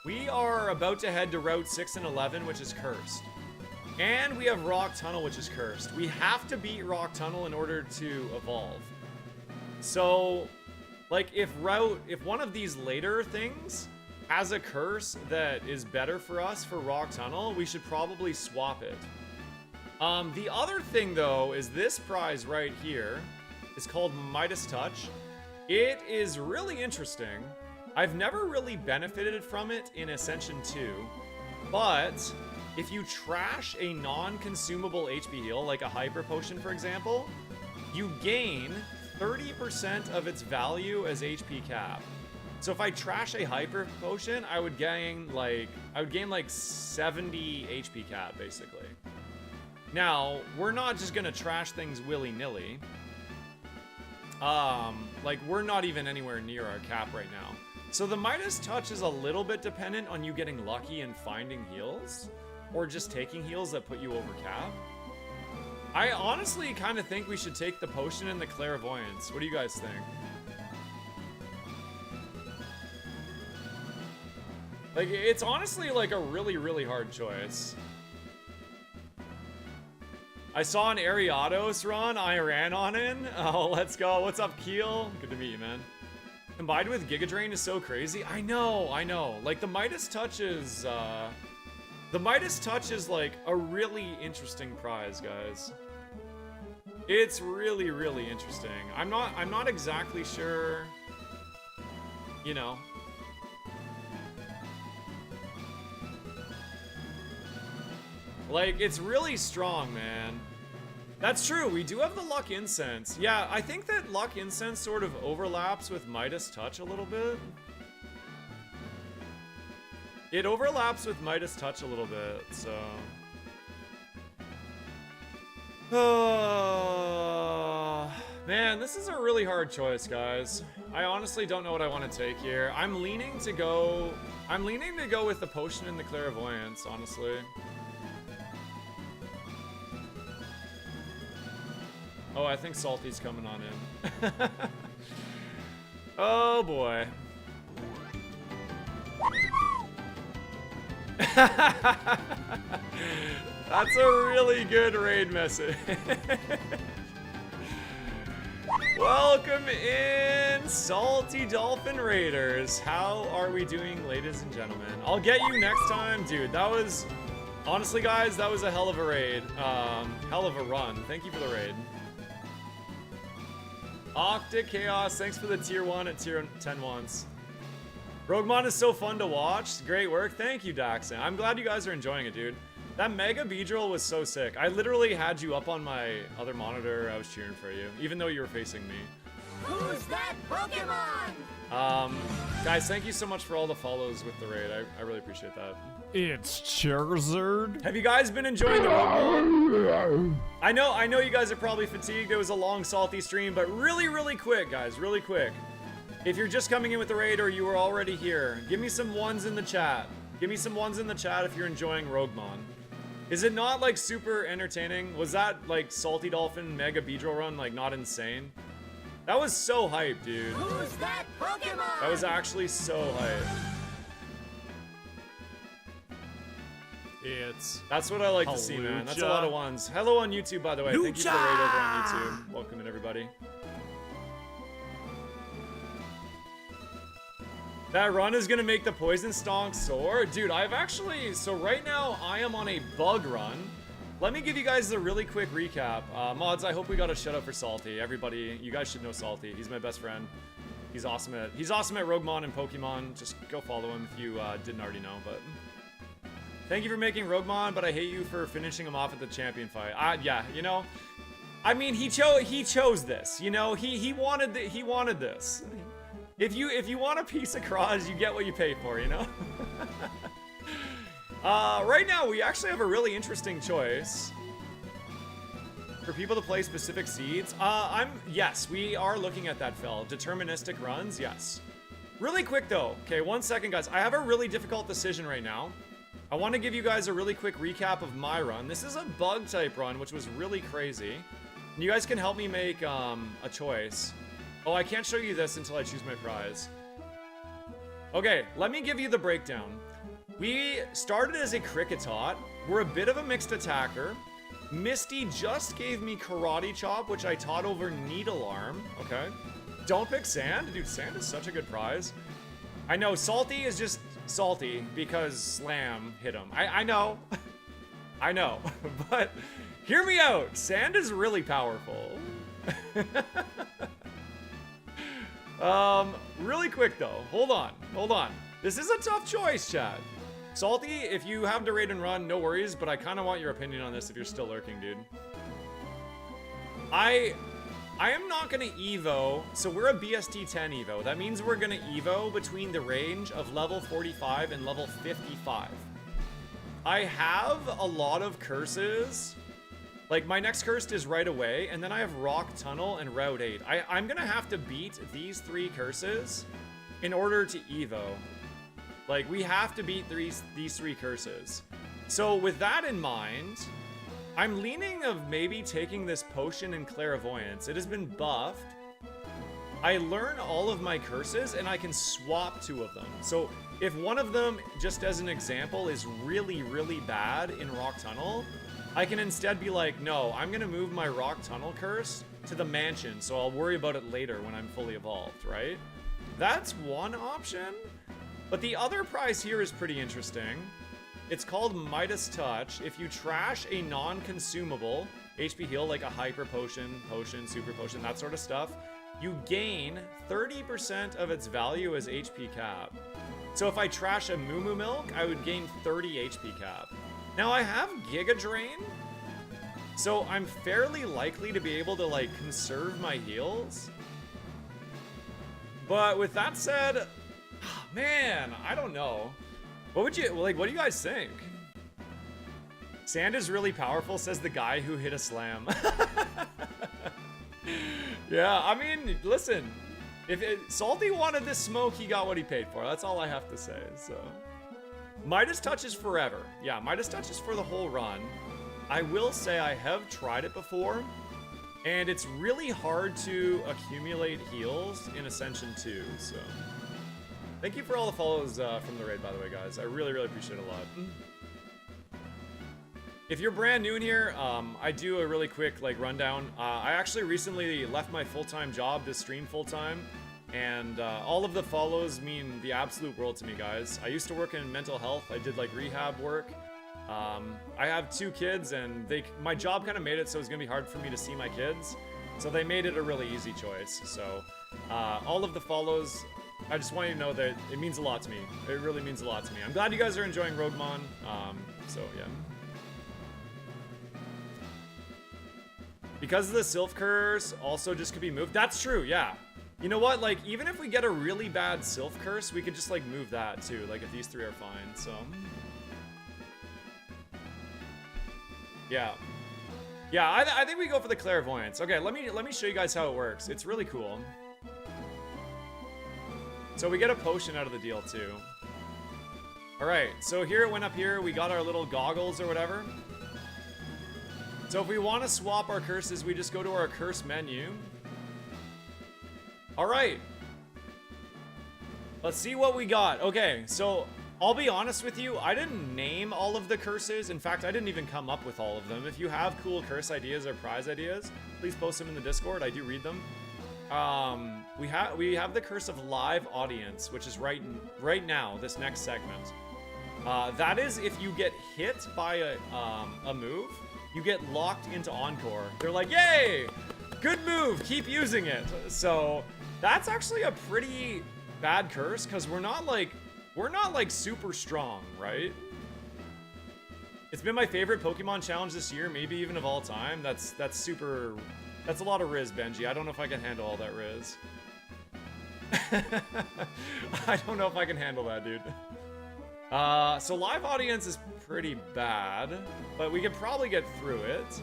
we are about to head to Route 6 and 11, which is cursed. And we have Rock Tunnel, which is cursed. We have to beat Rock Tunnel in order to evolve. So, like, if one of these later things has a curse that is better for us for Rock Tunnel, we should probably swap it. The other thing, though, is this prize right here is called Midas Touch. It is really interesting. I've never really benefited from it in Ascension 2, but if you trash a non-consumable HP heal, like a Hyper Potion, for example, you gain 30% of its value as HP cap. So if I trash a Hyper Potion, I would gain like 70 HP cap, basically. Now, we're not just gonna trash things willy-nilly. Like, we're not even anywhere near our cap right now. So the Midas Touch is a little bit dependent on you getting lucky and finding heals, or just taking heals that put you over cap. I honestly kind of think we should take the Potion and the Clairvoyance. What do you guys think? Like, it's honestly like a really, really hard choice. I saw an Ariados run, I ran on it. Oh, let's go. What's up, Keel? Good to meet you, man. Combined with Giga Drain is so crazy. I know. Like, the Midas Touch is, like a really interesting prize, guys. It's really, really interesting. I'm not exactly sure, you know. Like, it's really strong, man. That's true, we do have the Luck Incense. Yeah, I think that Luck Incense sort of overlaps with Midas Touch a little bit. It overlaps with Midas Touch a little bit, so... Man, this is a really hard choice, guys. I honestly don't know what I want to take here. I'm leaning to go with the Potion and the Clairvoyance, honestly. Oh, I think Salty's coming on in. Oh boy. That's a really good raid message. Welcome in, Salty Dolphin Raiders. How are we doing, ladies and gentlemen? I'll get you next time. Dude, that was... Honestly, guys, that was a hell of a raid. Hell of a run. Thank you for the raid. Octa Chaos, thanks for the tier 1 at tier 10 once. Roguemon is so fun to watch. Great work. Thank you, Daxon. I'm glad you guys are enjoying it, dude. That Mega Beedrill was so sick. I literally had you up on my other monitor. I was cheering for you, even though you were facing me. Who's that Pokemon? Guys, thank you so much for all the follows with the raid. I really appreciate that. It's Charizard. Have you guys been enjoying the Roguemon? I know you guys are probably fatigued. It was a long, salty stream, but really quick, guys, really quick. If you're just coming in with the raid or you were already here, give me some ones in the chat. Give me some ones in the chat if you're enjoying Roguemon. Is it not like super entertaining? Was that like Salty Dolphin Mega Beedrill run like not insane? That was so hype, dude. Who's that Pokemon? That was actually so hype. That's what I like to see, man. That's a lot of ones. Hello on YouTube, by the way. Thank you for the raid over on YouTube. Welcome in, everybody. That run is gonna make the Poison Stonk soar. Dude, I've actually, so right now I am on a bug run. Let me give you guys a really quick recap. Mods, I hope we got a shout out for Salty. Everybody, you guys should know Salty. He's my best friend. He's awesome at Roguemon and Pokemon. Just go follow him if you didn't already know, but thank you for making Roguemon, but I hate you for finishing him off at the champion fight. Yeah, you know, I mean, he chose this, you know, he wanted this. If you want a piece of Croz, you get what you pay for, you know? Right now, we actually have a really interesting choice for people to play specific seeds. Yes, we are looking at that, Phil. Deterministic runs, yes. Really quick, though. Okay, 1 second, guys. I have a really difficult decision right now. I want to give you guys a really quick recap of my run. This is a bug-type run, which was really crazy. And you guys can help me make a choice. Oh, I can't show you this until I choose my prize. Okay, let me give you the breakdown. We started as a Kricketot. We're a bit of a mixed attacker. Misty just gave me Karate Chop, which I taught over Needle Arm. Okay. Don't pick Sand. Dude, Sand is such a good prize. I know, Salty is just salty because Slam hit him. I know. I know. But hear me out. Sand is really powerful. Really quick though. Hold on. This is a tough choice, Chad. Salty, if you have to raid and run, no worries, but I kind of want your opinion on this if you're still lurking, dude. I am not gonna Evo, so we're a BST 10 Evo. That means we're gonna Evo between the range of level 45 and level 55. I have a lot of curses. Like, my next curse is right away, and then I have Rock Tunnel and Route 8. I'm gonna have to beat these 3 curses in order to Evo. Like, we have to beat these 3 curses. So, with that in mind, I'm leaning of maybe taking this potion in Clairvoyance. It has been buffed. I learn all of my curses, and I can swap 2 of them. So, if one of them, just as an example, is really, really bad in Rock Tunnel, I can instead be like, no, I'm gonna move my Rock Tunnel curse to the mansion, so I'll worry about it later when I'm fully evolved, right? That's one option, but the other prize here is pretty interesting. It's called Midas Touch. If you trash a non-consumable HP heal, like a Hyper Potion, Super Potion, that sort of stuff, you gain 30% of its value as HP cap. So if I trash a Moo Moo Milk, I would gain 30 HP cap. Now I have Giga Drain, so I'm fairly likely to be able to like conserve my heals. But with that said, man, I don't know. What do you guys think? Sand is really powerful, says the guy who hit a slam. Yeah, I mean, listen, if Salty wanted this smoke, he got what he paid for. That's all I have to say, so. Midas Touch is forever. Yeah, Midas Touch is for the whole run. I will say I have tried it before, and it's really hard to accumulate heals in Ascension 2, so. Thank you for all the follows from the raid, by the way, guys. I really, really appreciate it a lot. If you're brand new in here, I do a really quick like rundown. I actually recently left my full-time job to stream full-time. And all of the follows mean the absolute world to me, guys. I used to work in mental health. I did like rehab work. I have 2 kids, and my job kind of made it so it's gonna be hard for me to see my kids. So they made it a really easy choice. So all of the follows, I just want you to know that it means a lot to me. It really means a lot to me. I'm glad you guys are enjoying Roguemon. So yeah. Because of the Sylph Curse also just could be moved. That's true, yeah. You know what? Like, even if we get a really bad Sylph Curse, we could just, like, move that, too. Like, if these three are fine, so... Yeah. Yeah, I think we go for the Clairvoyance. Okay, let me show you guys how it works. It's really cool. So we get a potion out of the deal, too. Alright, so here it went up here. We got our little goggles or whatever. So if we want to swap our curses, we just go to our curse menu. Alright. Let's see what we got. Okay, so I'll be honest with you, I didn't name all of the curses. In fact, I didn't even come up with all of them. If you have cool curse ideas or prize ideas, please post them in the Discord. I do read them. We have the curse of live audience, which is right now, this next segment. That is if you get hit by a move, you get locked into Encore. They're like, yay! Good move, keep using it. So that's actually a pretty bad curse, because we're not like super strong, right? It's been my favorite Pokemon challenge this year, maybe even of all time. That's a lot of Riz, Benji. I don't know if I can handle all that Riz. I don't know if I can handle that, dude. So live audience is pretty bad, but we could probably get through it.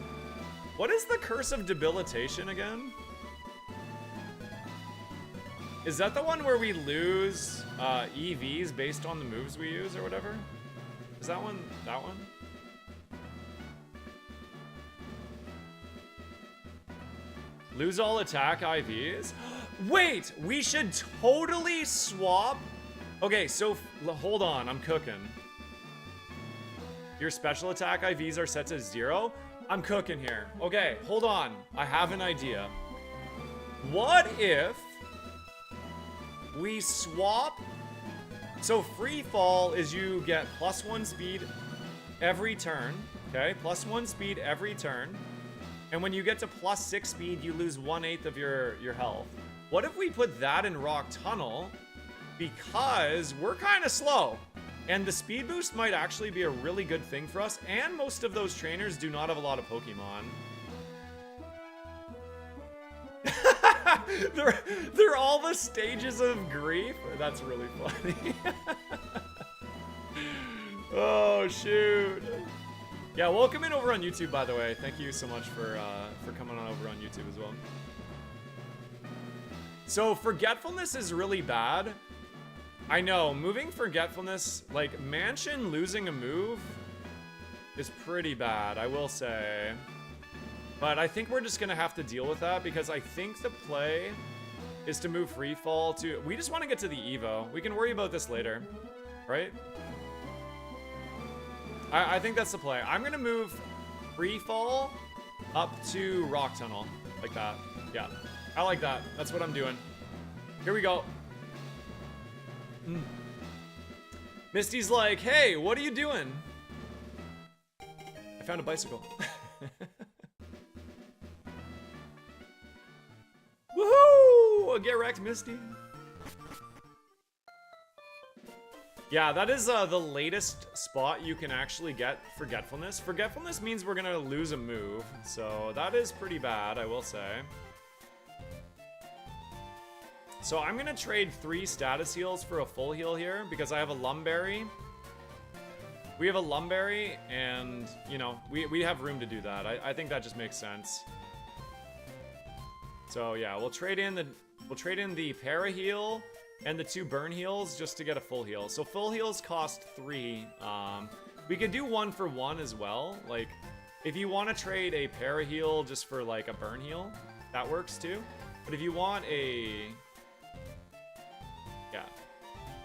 What is the curse of debilitation again? Is that the one where we lose EVs based on the moves we use or whatever? Is that one? That one? Lose all attack IVs? Wait, we should totally swap. Okay, so hold on, I'm cooking. Your special attack IVs are set to 0? I'm cooking here. Okay, hold on. I have an idea. What if we swap? So free fall is you get +1 speed every turn. Okay, +1 speed every turn. And when you get to +6 speed, you lose 1/8 of your health. What if we put that in Rock Tunnel? Because we're kind of slow. And the speed boost might actually be a really good thing for us. And most of those trainers do not have a lot of Pokemon. they're all the stages of grief. That's really funny. Oh, shoot. Yeah, welcome in over on YouTube, by the way. Thank you so much for coming on over on YouTube as well. So forgetfulness is really bad. I know, moving forgetfulness, like Mansion losing a move is pretty bad, I will say. But I think we're just gonna have to deal with that because I think the play is to move free fall to, we just want to get to the Evo. We can worry about this later, right? I think that's the play. I'm gonna move free fall up to Rock Tunnel, like that. Yeah, I like that. That's what I'm doing. Here we go. Misty's like, hey, what are you doing? I found a bicycle. Woohoo! Get wrecked, Misty. Yeah, that is the latest spot you can actually get Forgetfulness. Forgetfulness means we're gonna lose a move, so that is pretty bad, I will say. So I'm gonna trade 3 status heals for a full heal here because I have a Lumberry. We have a Lumberry, and you know we have room to do that. I think that just makes sense. So yeah, we'll trade in the Para heal and the 2 burn heals just to get a full heal. So full heals cost 3. We could do 1 for 1 as well. Like if you want to trade a Para heal just for like a burn heal, that works too. But if you want a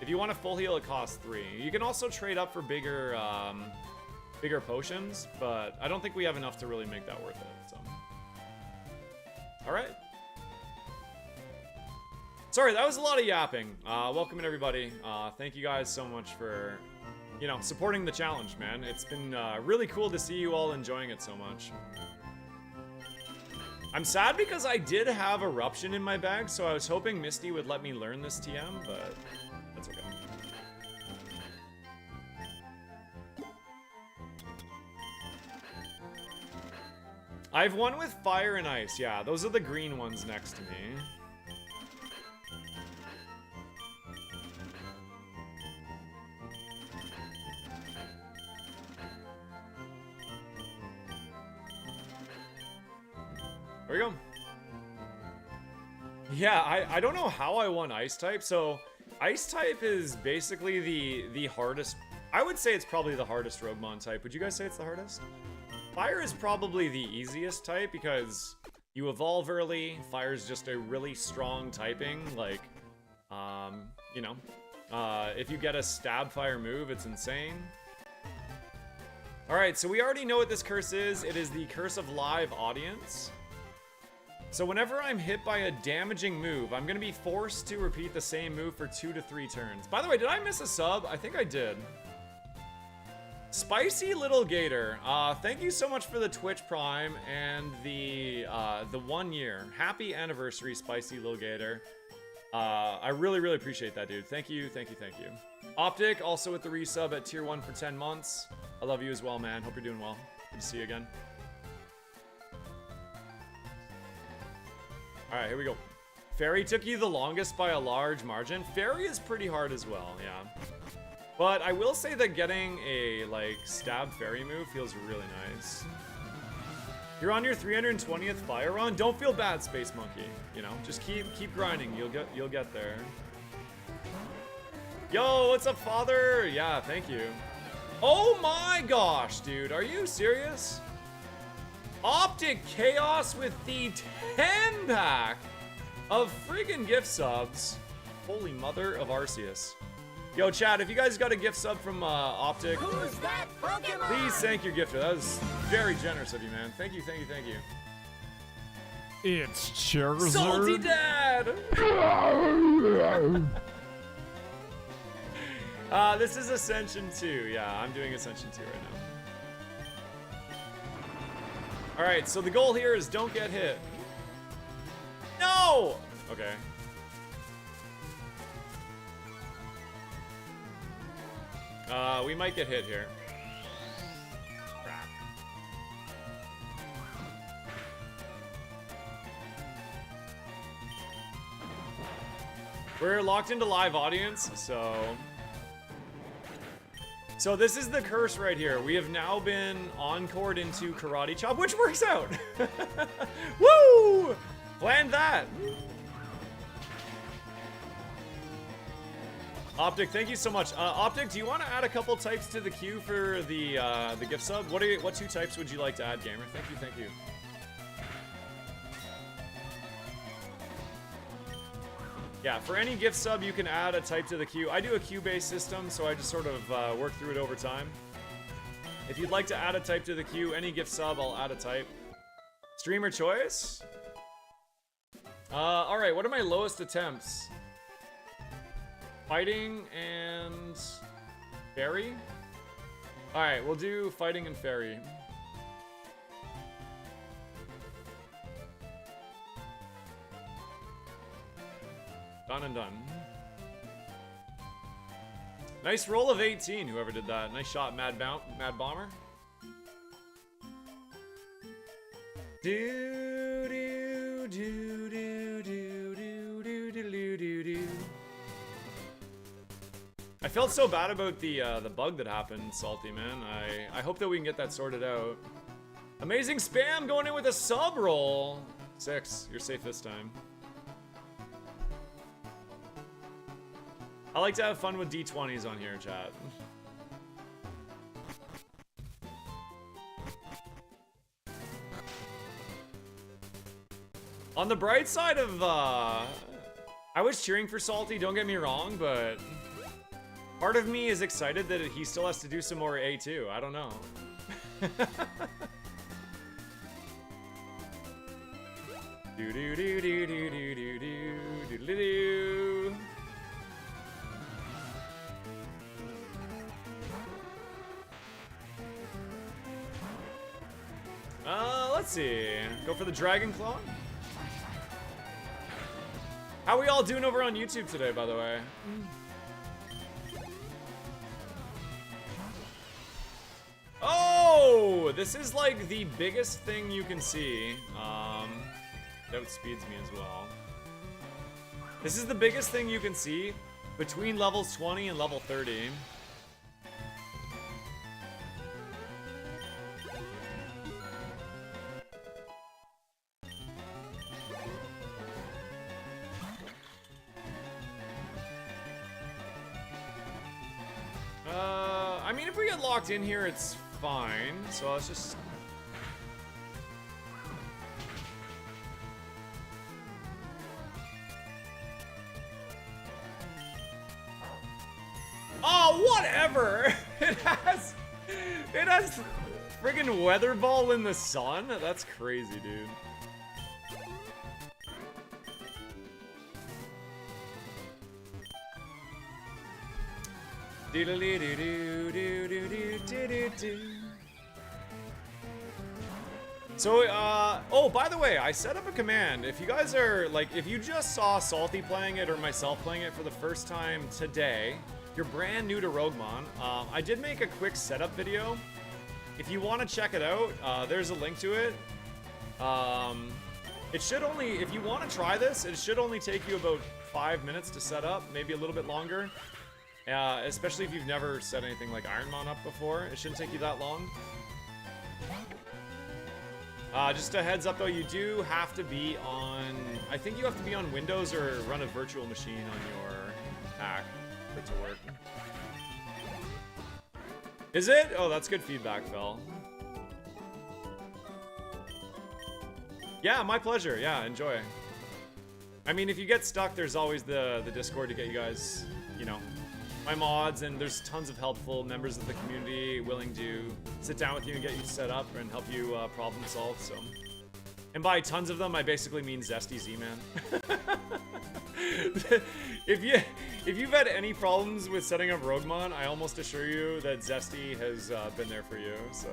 if you want a full heal, it costs 3. You can also trade up for bigger potions, but I don't think we have enough to really make that worth it, so. Alright. Sorry, that was a lot of yapping. Welcome in, everybody. Thank you guys so much for, you know, supporting the challenge, man. It's been really cool to see you all enjoying it so much. I'm sad because I did have Eruption in my bag, so I was hoping Misty would let me learn this TM, but that's okay. I've won with Fire and Ice. Yeah, those are the green ones next to me. There we go. Yeah, I don't know how I won Ice type. So Ice type is basically the hardest. I would say it's probably the hardest Roguemon type. Would you guys say it's the hardest? Fire is probably the easiest type because you evolve early. Fire is just a really strong typing. Like, you know, if you get a stab fire move, it's insane. All right, so we already know what this curse is. It is the Curse of Live Audience. So whenever I'm hit by a damaging move, I'm gonna be forced to repeat the same move for 2 to 3 turns. By the way, did I miss a sub? I think I did. Spicy Little Gator, thank you so much for the Twitch Prime and the 1 year. Happy anniversary, Spicy Little Gator. I really, really appreciate that, dude. Thank you, thank you, thank you. Optic, also with the resub at tier 1 for 10 months. I love you as well, man. Hope you're doing well. Good to see you again. All right, here we go. Fairy took you the longest by a large margin. Fairy is pretty hard as well, yeah. But I will say that getting a, like, stab fairy move feels really nice. You're on your 320th fire run. Don't feel bad, Space Monkey. You know, just keep grinding. You'll get there. Yo, what's up, father? Yeah, thank you. Oh my gosh, dude. Are you serious? Optic Chaos with the 10-pack of friggin' gift subs. Holy mother of Arceus. Yo, chat, if you guys got a gift sub from Optic, Who's that Pokemon? please thank your gifter. That was very generous of you, man. Thank you, thank you, thank you. It's Charizard. Salty Dad! This is Ascension 2. Yeah, I'm doing Ascension 2 right now. Alright, so the goal here is don't get hit. No! Okay. We might get hit here. Crap. We're locked into live audience, so this is the curse right here. We have now been encored into Karate Chop, which works out. Woo! Planned that. Optic, thank you so much. Optic, do you want to add a couple types to the queue for the gift sub? What 2 types would you like to add, gamer? Thank you, thank you. Yeah, for any gift sub, you can add a type to the queue. I do a queue-based system, so I just sort of work through it over time. If you'd like to add a type to the queue, any gift sub, I'll add a type. Streamer choice? Alright, what are my lowest attempts? Fighting and fairy? Alright, we'll do fighting and fairy. Done and done. Nice roll of 18, whoever did that. Nice shot, Mad Bomber. Do do do do do do do do do do. I felt so bad about the bug that happened, Salty man. I hope that we can get that sorted out. Amazing spam going in with a sub roll. 6, you're safe this time. I like to have fun with D20s on here, chat. On the bright side of, I was cheering for Salty, don't get me wrong, but part of me is excited that he still has to do some more A2. I don't know. Do do do do do do do do do do. Let's see. Go for the Dragon Claw. How are we all doing over on YouTube today, by the way? Oh, this is like the biggest thing you can see. That outspeeds me as well. This is the biggest thing you can see between levels 20 and level 30. mean, if we get locked in here, it's fine. So let's just... Oh, whatever! It has friggin' weather ball in the sun? That's crazy, dude. So, oh, by the way, I set up a command. If you guys are, like, if you just saw Salty playing it or myself playing it for the first time today, you're brand new to Roguemon, I did make a quick setup video. If you want to check it out, there's a link to it. It should only, if you want to try this, it should only take you about 5 minutes to set up, maybe a little bit longer. Especially if you've never set anything like Ironmon up before. It shouldn't take you that long. Just a heads up though, you do have to be on, I think you have to be on Windows or run a virtual machine on your Mac for it to work. Is it? Oh, that's good feedback, Phil. Yeah, my pleasure. Yeah, enjoy. I mean, if you get stuck, there's always the Discord to get you guys, you know, my mods, and there's tons of helpful members of the community willing to sit down with you and get you set up and help you problem solve. So, and by tons of them, I basically mean Zesty Z-Man. If you've had any problems with setting up Roguemon, I almost assure you that Zesty has been there for you. So,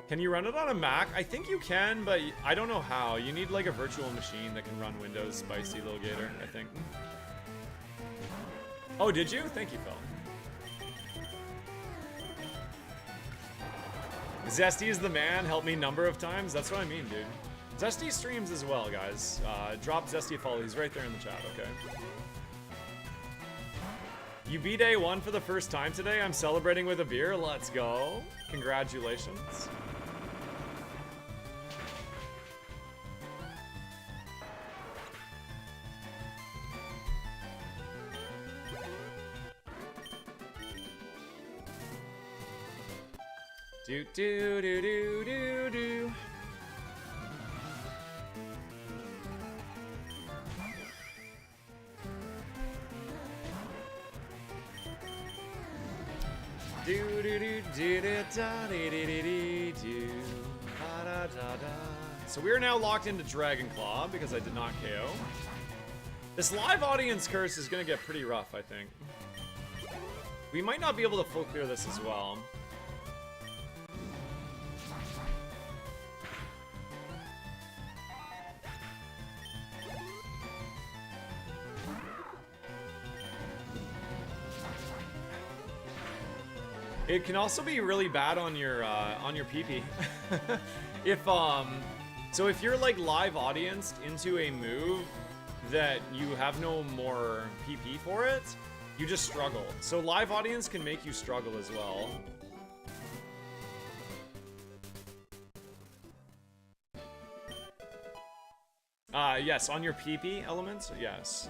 can you run it on a Mac? I think you can, but I don't know how. You need like a virtual machine that can run Windows, spicy little gator, I think. Oh, did you? Thank you, Phil. Zesty is the man. Helped me number of times. That's what I mean, dude. Zesty streams as well, guys. Drop Zesty a follow. He's right there in the chat, okay? You beat A1 for the first time today. I'm celebrating with a beer. Let's go. Congratulations. Do do do do do do. Do do do do do da dee dee dee dee do da da da da. So we are now locked into Dragonclaw because I did not KO. This live audience curse is gonna get pretty rough, I think. We might not be able to full clear this as well. It can also be really bad on your PP. So if you're like live audienced into a move that you have no more PP for it, you just struggle. So live audience can make you struggle as well. Yes, on your PP elements, yes.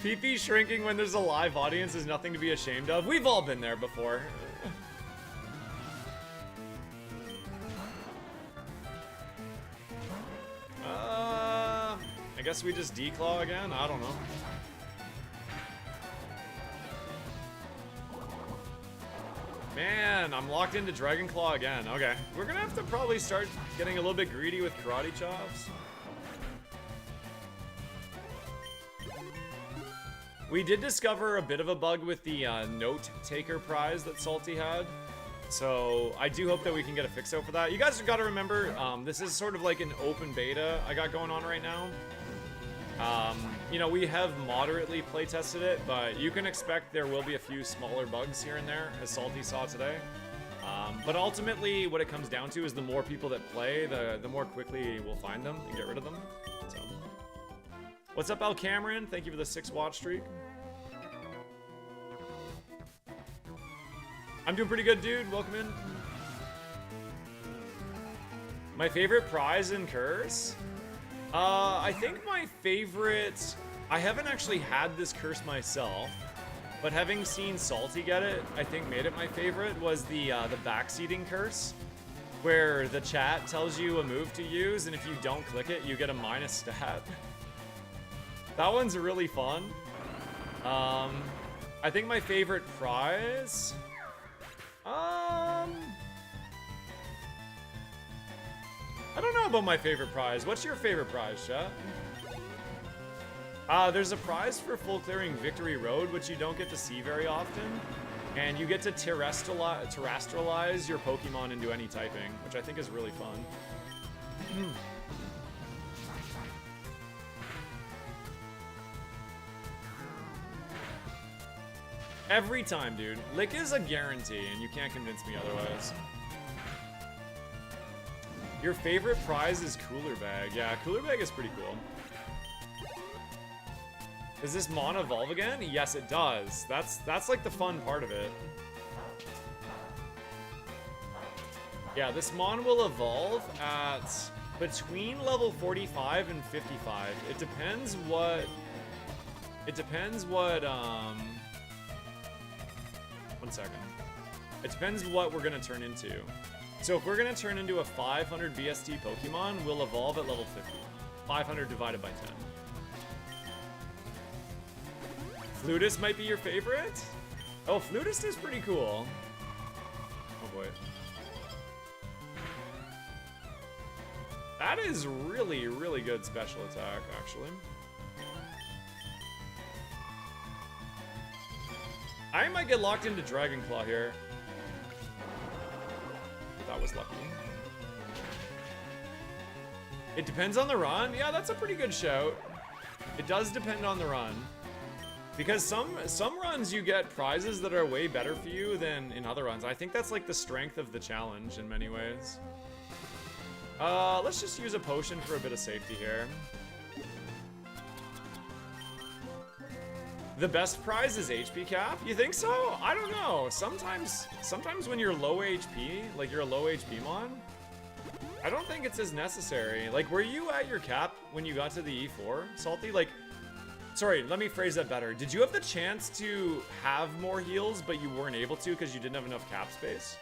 PP shrinking when there's a live audience is nothing to be ashamed of. We've all been there before. I guess we just declaw again? I don't know. Man, I'm locked into Dragonclaw again. Okay, we're gonna have to probably start getting a little bit greedy with karate chops. We did discover a bit of a bug with the note taker prize that Salty had. So I do hope that we can get a fix out for that. You guys have got to remember, this is sort of like an open beta I got going on right now. You know, we have moderately play tested it, but you can expect there will be a few smaller bugs here and there, as Salty saw today. But ultimately, what it comes down to is the more people that play, the more quickly we'll find them and get rid of them. So, what's up, Al Cameron? Thank you for the 6 watch streak. I'm doing pretty good, dude. Welcome in. My favorite prize and curse? I think my favorite... I haven't actually had this curse myself, but having seen Salty get it, I think made it my favorite, was the backseating curse, where the chat tells you a move to use, and if you don't click it, you get a minus stat. That one's really fun. I think my favorite prize... I don't know about my favorite prize. What's your favorite prize, chat? There's a prize for full clearing Victory Road, which you don't get to see very often. And you get to terrestrialize your Pokemon into any typing, which I think is really fun. Every time, dude. Lick is a guarantee, and you can't convince me otherwise. Your favorite prize is Cooler Bag. Yeah, Cooler Bag is pretty cool. Does this Mon evolve again? Yes, it does. That's like the fun part of it. Yeah, this Mon will evolve at between level 45 and 55. It depends what... One second. It depends what we're gonna turn into. So if we're gonna turn into a 500 BST Pokemon, we'll evolve at level 50. 500 divided by 10. Flutist might be your favorite? Oh, Flutist is pretty cool. Oh boy. That is really, really good special attack, actually. I might get locked into Dragon Claw here. That was lucky. It depends on the run. Yeah, that's a pretty good shout. It does depend on the run. Because some runs you get prizes that are way better for you than in other runs. I think that's like the strength of the challenge in many ways. Let's just use a potion for a bit of safety here. The best prize is HP cap? You think so? I don't know. Sometimes when you're low HP, like you're a low HP mon, I don't think it's as necessary. Like, were you at your cap when you got to the E4, Salty? Like, sorry, let me phrase that better. Did you have the chance to have more heals, but you weren't able to because you didn't have enough cap space?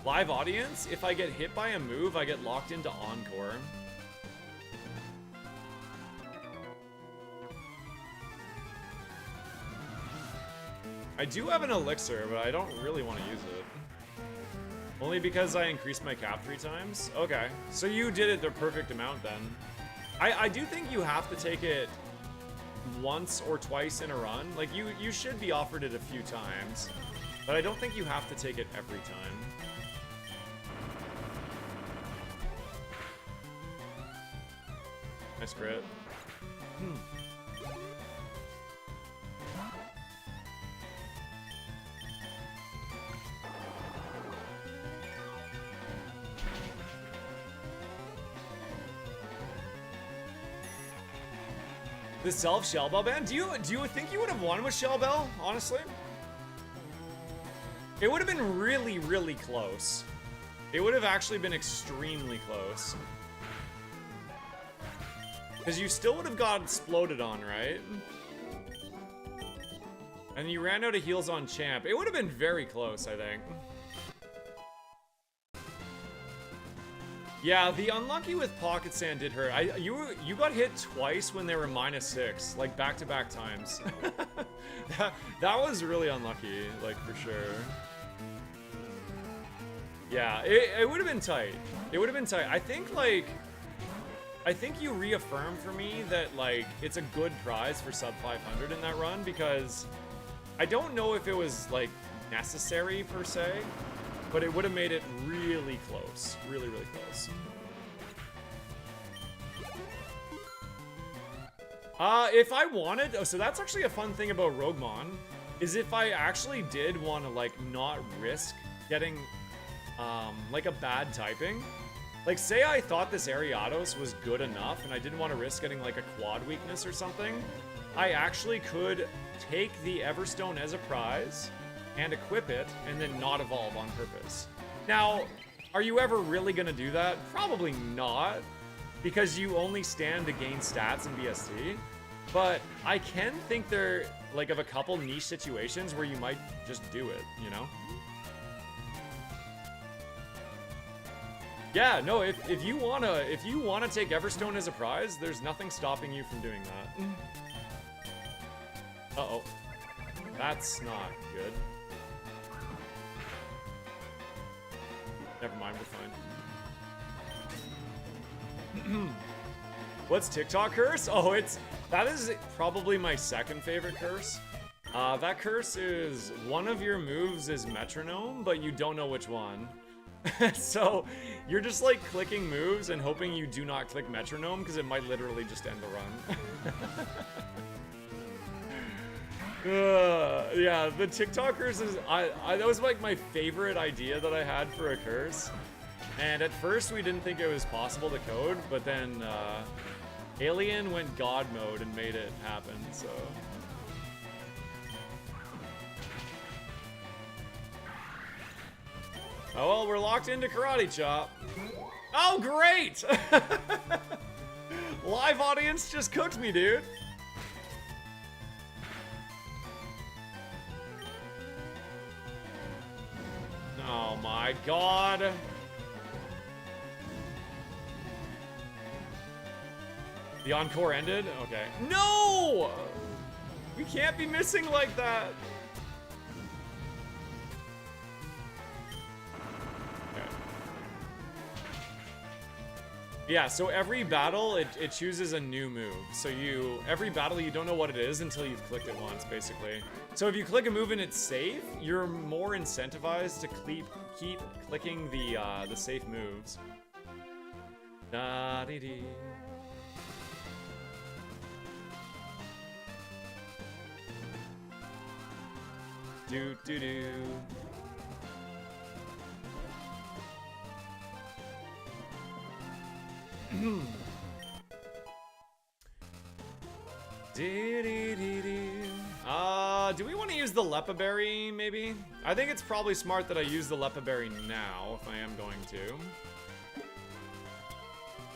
Live audience, if I get hit by a move, I get locked into Encore. I do have an elixir, but I don't really want to use it. Only because I increased my cap 3 times? Okay, so you did it the perfect amount then. I do think you have to take it once or twice in a run. Like, you should be offered it a few times, but I don't think you have to take it every time. Nice crit. The self Shell Bell ban? Do you think you would have won with Shell Bell, honestly? It would have been really, really close. It would have actually been extremely close. Because you still would have got exploded on, right? And you ran out of heals on Champ. It would have been very close, I think. Yeah, the unlucky with Pocket Sand did hurt. You got hit twice when they were -6, like back-to-back times. that was really unlucky, like for sure. Yeah, it would have been tight. It would have been tight. I think you reaffirmed for me that like it's a good prize for sub 500 in that run, because I don't know if it was like necessary per se, but it would have made it really close. Really, really close. If I wanted... Oh, so that's actually a fun thing about Roguemon, is if I actually did want to, like, not risk getting, like, a bad typing. Like, say I thought this Ariados was good enough, and I didn't want to risk getting, like, a quad weakness or something. I actually could take the Everstone as a prize and equip it and then not evolve on purpose. Now, are you ever really gonna do that? Probably not, because you only stand to gain stats in BST. But I can think there, like, of a couple niche situations where you might just do it, you know? Yeah, no, if you wanna take Everstone as a prize, there's nothing stopping you from doing that. Uh-oh. That's not good. Never mind, we're fine. What's TikTok curse? Oh, that is probably my second favorite curse. That curse is one of your moves is metronome, but you don't know which one. So you're just like clicking moves and hoping you do not click metronome because it might literally just end the run. Yeah, the TikTok curse is that was like my favorite idea that I had for a curse. And at first we didn't think it was possible to code, but then Alien went God mode and made it happen, so. Oh well, we're locked into Karate Chop. Oh, great! Live audience just cooked me, dude. Oh my god. The encore ended? Okay. No! We can't be missing like that. Okay. Yeah, so every battle, it chooses a new move. So every battle, you don't know what it is until you've clicked it once, basically. So if you click a move and it's safe, you're more incentivized to keep clicking the safe moves. Da-dee-dee. Do do do. Do we want to use the Lepa Berry, maybe? I think it's probably smart that I use the Lepa Berry now, if I am going to.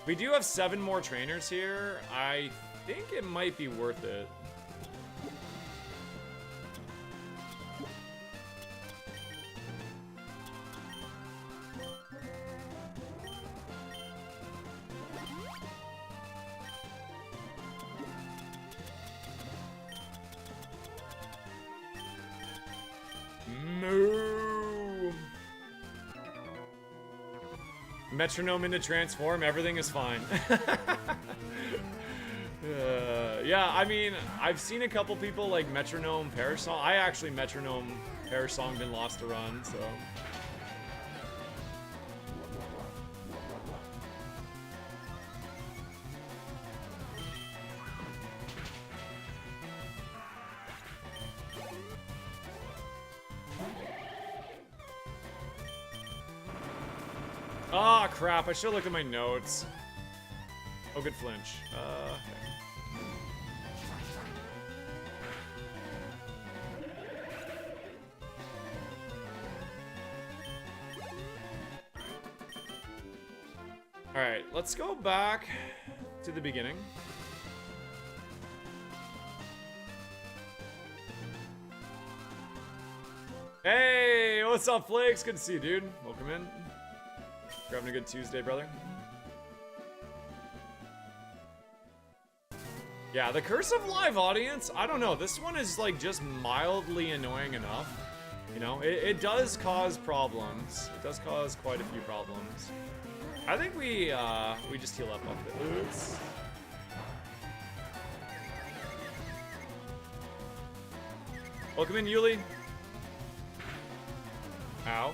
We do have 7 more trainers here. I think it might be worth it. Metronome into transform, everything is fine. Yeah, I mean, I've seen a couple people like metronome parasong. I actually metronome parasonged and lost a run, so. Ah, crap, I should look at my notes. Oh, good flinch. Okay. Alright, let's go back to the beginning. Hey, what's up, Flakes? Good to see you, dude. Welcome in. You're having a good Tuesday, brother. Yeah, the Curse of Live Audience, I don't know. This one is like just mildly annoying enough. You know, it does cause problems. It does cause quite a few problems. I think we just heal up a bit. Oops. Welcome in, Yuli. Ow.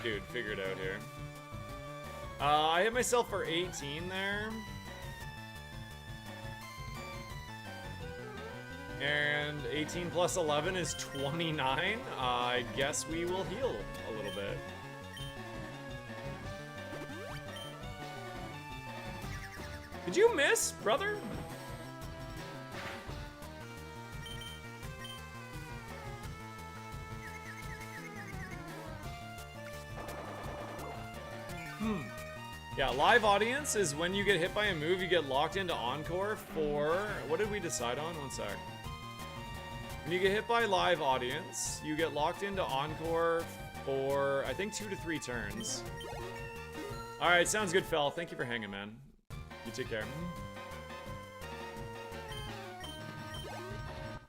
Dude, figure it out here. I hit myself for 18 there. And 18 plus 11 is 29. I guess we will heal a little bit. Did you miss, brother? Yeah, live audience is when you get hit by a move, you get locked into Encore for... What did we decide on? One sec. When you get hit by live audience, you get locked into Encore for, I think, 2 to 3 turns. Alright, sounds good, Fel. Thank you for hanging, man. You take care.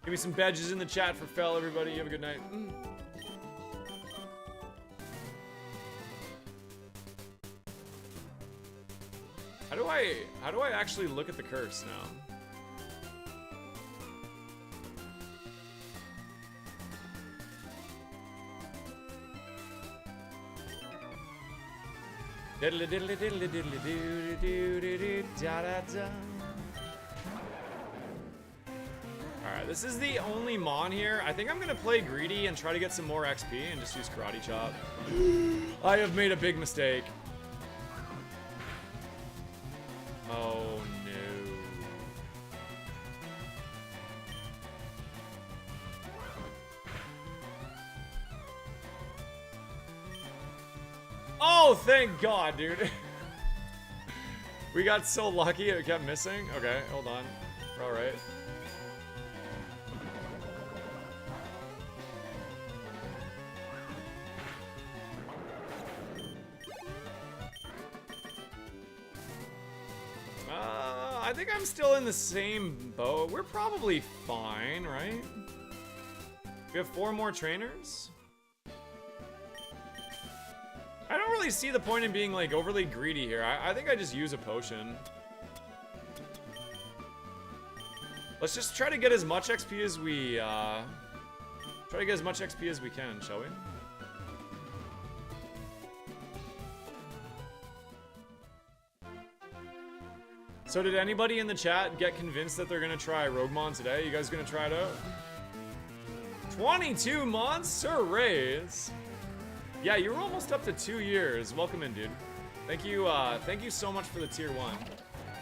Give me some badges in the chat for Fel, everybody. You have a good night. How do I actually look at the curse now? Diddly diddly diddly diddly doo doo doo doo da da da. Alright, this is the only Mon here. I think I'm gonna play greedy and try to get some more XP and just use Karate Chop. I have made a big mistake. Oh no. Oh, thank God, dude. We got so lucky it kept missing. Okay, hold on. We're all right. I think I'm still in the same boat. We're probably fine, right? We have 4 more trainers. I don't really see the point in being like overly greedy here. I think I just use a potion. Let's just try to get as much XP as we can, shall we? So did anybody in the chat get convinced that they're gonna try Roguemon today? You guys gonna try it out? 22 months? Sir Rays. Yeah, you were almost up to 2 years. Welcome in, dude. Thank you so much for the tier 1.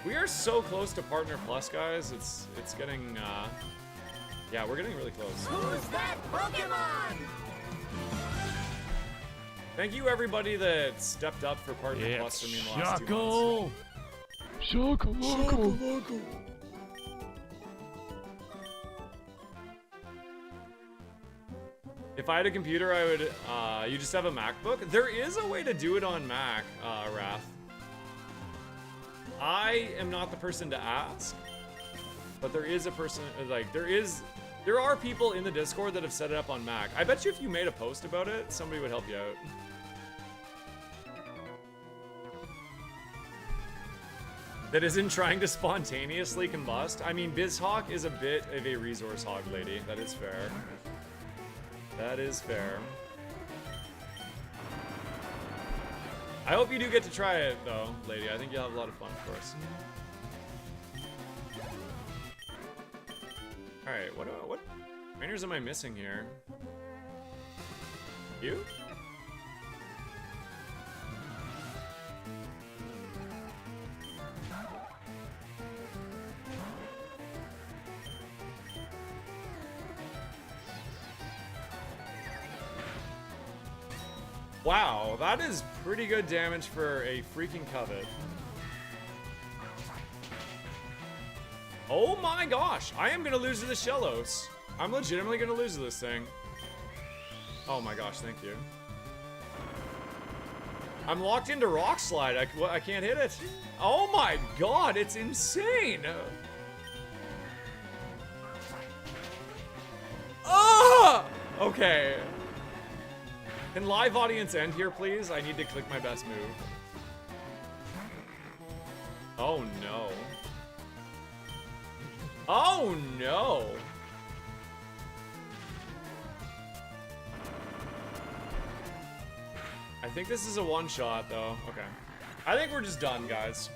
We are so close to Partner Plus, guys. It's getting, yeah, we're getting really close. Who's that Pokemon? Thank you, everybody that stepped up for Partner Plus for me in the last 2 months. Shakalaka. If I had a computer, I would, you just have a MacBook? There is a way to do it on Mac, Wrath. I am not the person to ask, but there is a person, like, there are people in the Discord that have set it up on Mac. I bet you if you made a post about it, somebody would help you out. That isn't trying to spontaneously combust. I mean, BizHawk is a bit of a resource hog, lady. That is fair. That is fair. I hope you do get to try it, though, lady. I think you'll have a lot of fun, of course. Alright, what trainers am I missing here? You? Wow, that is pretty good damage for a freaking Covet. Oh my gosh, I am gonna lose to the Shellos. I'm legitimately gonna lose to this thing. Oh my gosh, thank you. I'm locked into Rock Slide. I can't hit it. Oh my god, it's insane. Ah! Okay. Can live audience end here, please? I need to click my best move. Oh no. Oh no. I think this is a one-shot, though. Okay. I think we're just done, guys.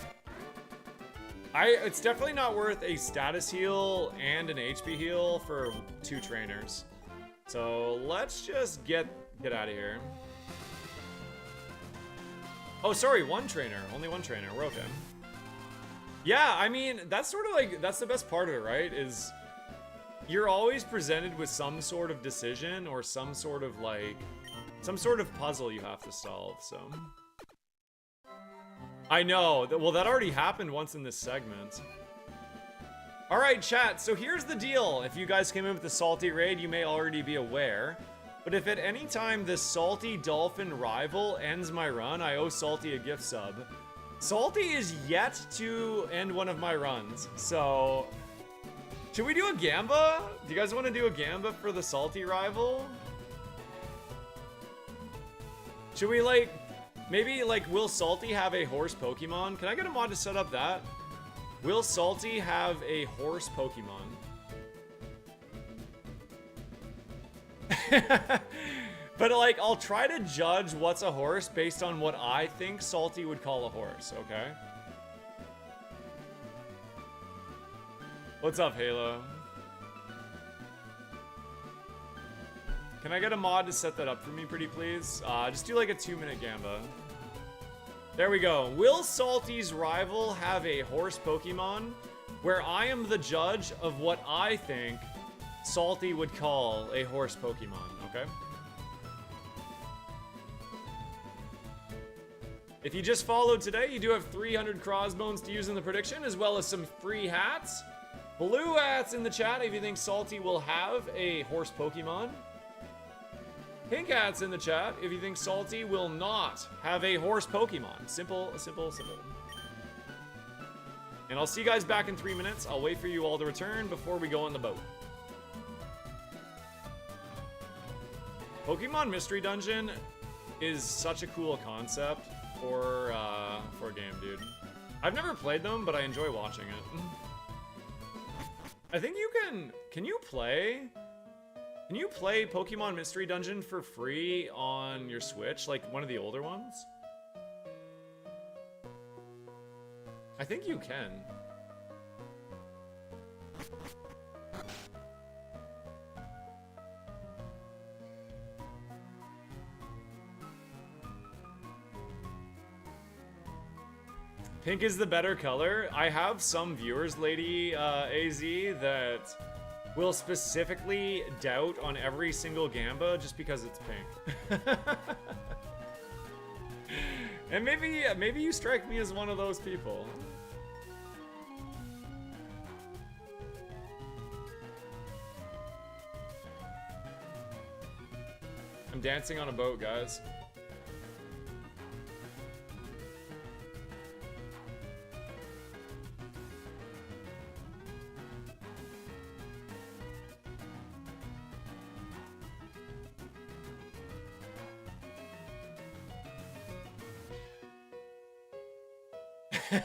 It's definitely not worth a status heal and an HP heal for 2 trainers. So let's just get out of here. Oh, sorry, 1 trainer. Only 1 trainer. We're okay. Yeah, I mean, that's sort of like, that's the best part of it, right? Is you're always presented with some sort of decision or some sort of like, some sort of puzzle you have to solve, so. I know, well that already happened once in this segment. Alright chat, so here's the deal. If you guys came in with the Salty raid, you may already be aware. But if at any time this Salty Dolphin rival ends my run, I owe Salty a gift sub. Salty is yet to end one of my runs, so... Should we do a Gamba? Do you guys want to do a Gamba for the Salty rival? Should we, like, maybe, like, will Salty have a horse Pokemon? Can I get a mod to set up that? Will Salty have a horse Pokemon? But, like, I'll try to judge what's a horse based on what I think Salty would call a horse, okay? What's up, Halo? Can I get a mod to set that up for me, pretty please? Just do, like, a 2-minute Gamba. There we go. Will Salty's rival have a horse Pokemon? Where I am the judge of what I think Salty would call a horse Pokemon, okay? If you just followed today, you do have 300 Crossbones to use in the prediction, as well as some free hats. Blue hats in the chat if you think Salty will have a horse Pokemon. Pink hats in the chat if you think Salty will not have a horse Pokemon. Simple, simple, simple. And I'll see you guys back in 3 minutes. I'll wait for you all to return before we go on the boat. Pokemon Mystery Dungeon is such a cool concept for a game, dude. I've never played them, but I enjoy watching it. I think you can you play Pokemon Mystery Dungeon for free on your Switch, like one of the older ones? I think you can. Pink is the better color. I have some viewers, Lady AZ, that will specifically doubt on every single Gamba just because it's pink. And maybe you strike me as one of those people. I'm dancing on a boat, guys.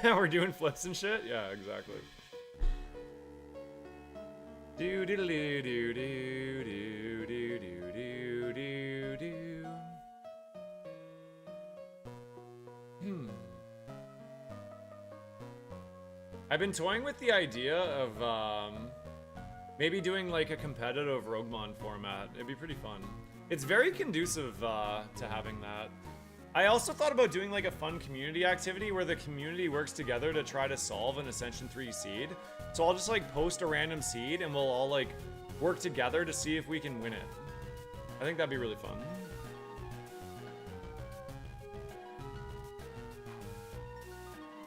We're doing flips and shit? Yeah, exactly. Do do do do do do do do do do. I've been toying with the idea of maybe doing like a competitive Roguemon format. It'd be pretty fun. It's very conducive to having that. I also thought about doing like a fun community activity where the community works together to try to solve an Ascension 3 seed. So I'll just like post a random seed and we'll all like work together to see if we can win it. I think that'd be really fun.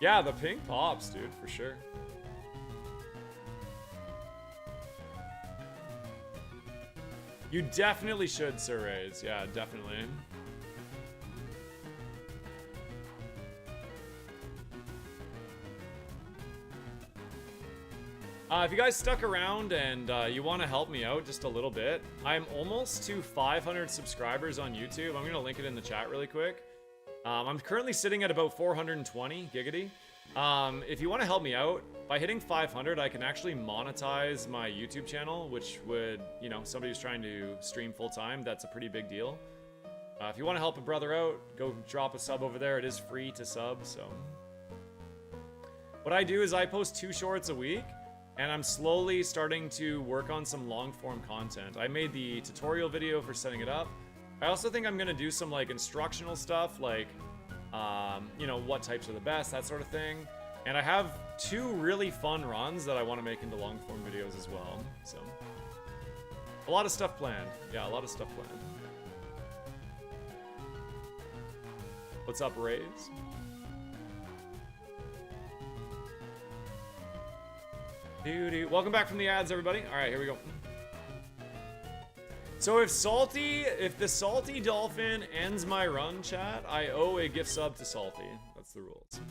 Yeah, the pink pops, dude, for sure. You definitely should, Sir Rays. Yeah, definitely. If you guys stuck around and you want to help me out just a little bit, I'm almost to 500 subscribers on YouTube. I'm going to link it in the chat really quick. I'm currently sitting at about 420 giggity. If you want to help me out, by hitting 500, I can actually monetize my YouTube channel, which would, you know, somebody who's trying to stream full-time, that's a pretty big deal. If you want to help a brother out, go drop a sub over there. It is free to sub, so. What I do is I post 2 shorts a week, and I'm slowly starting to work on some long-form content. I made the tutorial video for setting it up. I also think I'm gonna do some like instructional stuff, like, you know, what types are the best, that sort of thing. And I have 2 really fun runs that I want to make into long form videos as well. So a lot of stuff planned. Yeah, a lot of stuff planned. What's up, Rays? Welcome back from the ads, everybody. All right, here we go. So if the Salty Dolphin ends my run, chat, I owe a gift sub to Salty. That's the rules.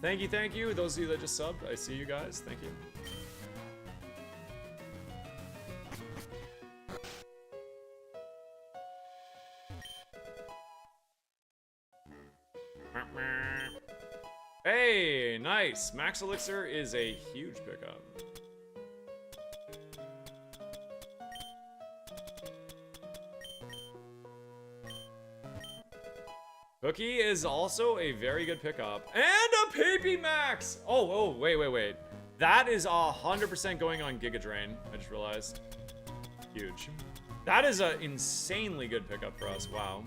Thank you. Those of you that just subbed, I see you guys. Thank you. Hey, nice. Max Elixir is a huge pickup. Cookie is also a very good pickup. And a PP Max! Oh, wait. That is 100% going on Giga Drain. I just realized. Huge. That is an insanely good pickup for us. Wow.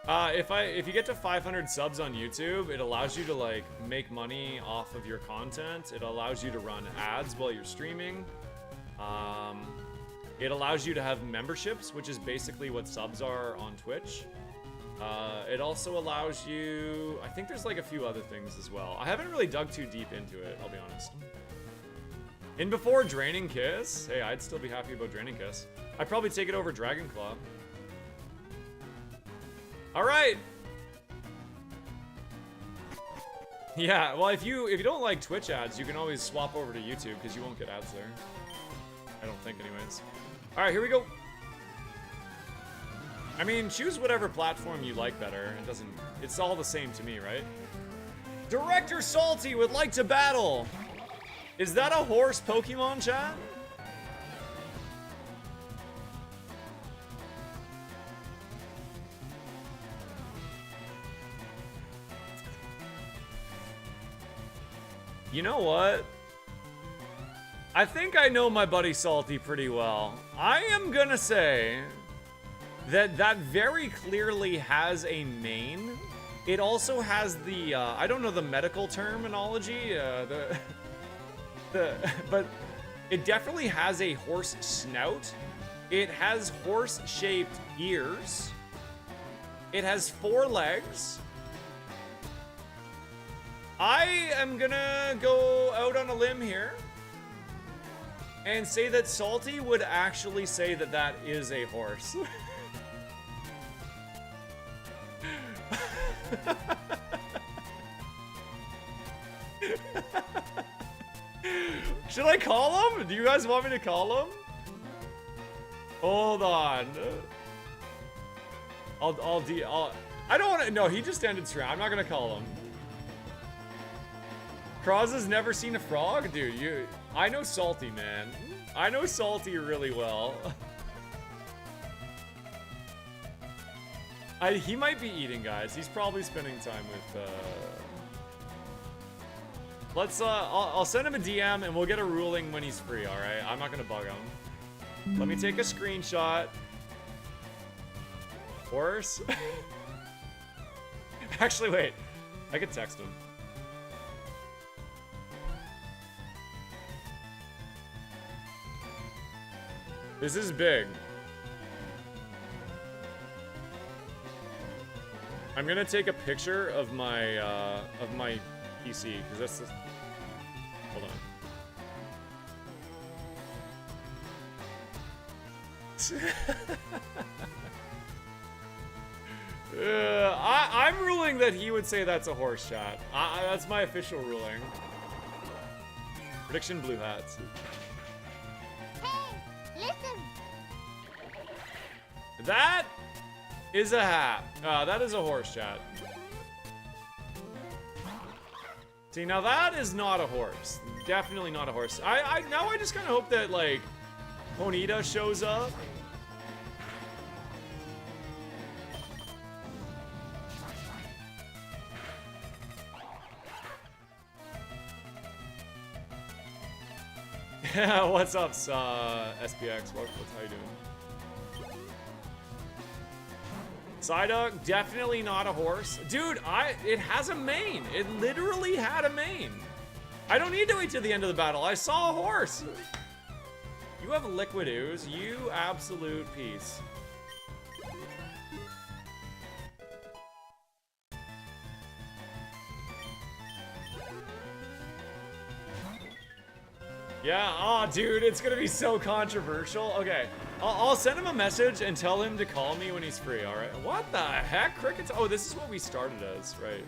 If you get to 500 subs on YouTube, it allows you to like make money off of your content. It allows you to run ads while you're streaming. It allows you to have memberships, which is basically what subs are on Twitch. It also allows you, I think there's like a few other things as well. I haven't really dug too deep into it, I'll be honest. In before Draining Kiss, hey, I'd still be happy about Draining Kiss. I'd probably take it over Dragon Claw. All right. Yeah, well, if you don't like Twitch ads, you can always swap over to YouTube because you won't get ads there. I don't think, anyways. All right, here we go. I mean, choose whatever platform you like better. It's all the same to me, right? Director Salty would like to battle. Is that a horse Pokemon, chat? You know what? I think I know my buddy Salty pretty well. I am gonna say that very clearly has a mane. It also has the, I don't know the medical terminology, but it definitely has a horse snout. It has horse-shaped ears. It has 4 legs. I am gonna go out on a limb here and say that Salty would actually say that that is a horse. Should I call him? Do you guys want me to call him? Hold on. I don't want to. No, he just ended stream. I'm not gonna call him. Croz has never seen a frog? Dude, I know Salty, man. I know Salty really well. He might be eating, guys. He's probably spending time with, I'll send him a DM and we'll get a ruling when he's free, alright? I'm not gonna bug him. Let me take a screenshot. Horse? Actually, wait. I could text him. This is big. I'm gonna take a picture of my PC because that's the. Hold on. I'm ruling that he would say that's a horse shot. That's my official ruling. Prediction: blue hats. Listen. That is a hat. That is a horse, chat. See, now that is not a horse. Definitely not a horse. Now I just kind of hope that, like, Ponyta shows up. What's up, SPX? What's how you doing? Psyduck, definitely not a horse. Dude, it has a mane. It literally had a mane. I don't need to wait till the end of the battle. I saw a horse. You have liquid ooze, you absolute piece. Yeah, oh dude, it's gonna be so controversial. Okay, I'll send him a message and tell him to call me when he's free, alright? What the heck, crickets? Oh, this is what we started as, right?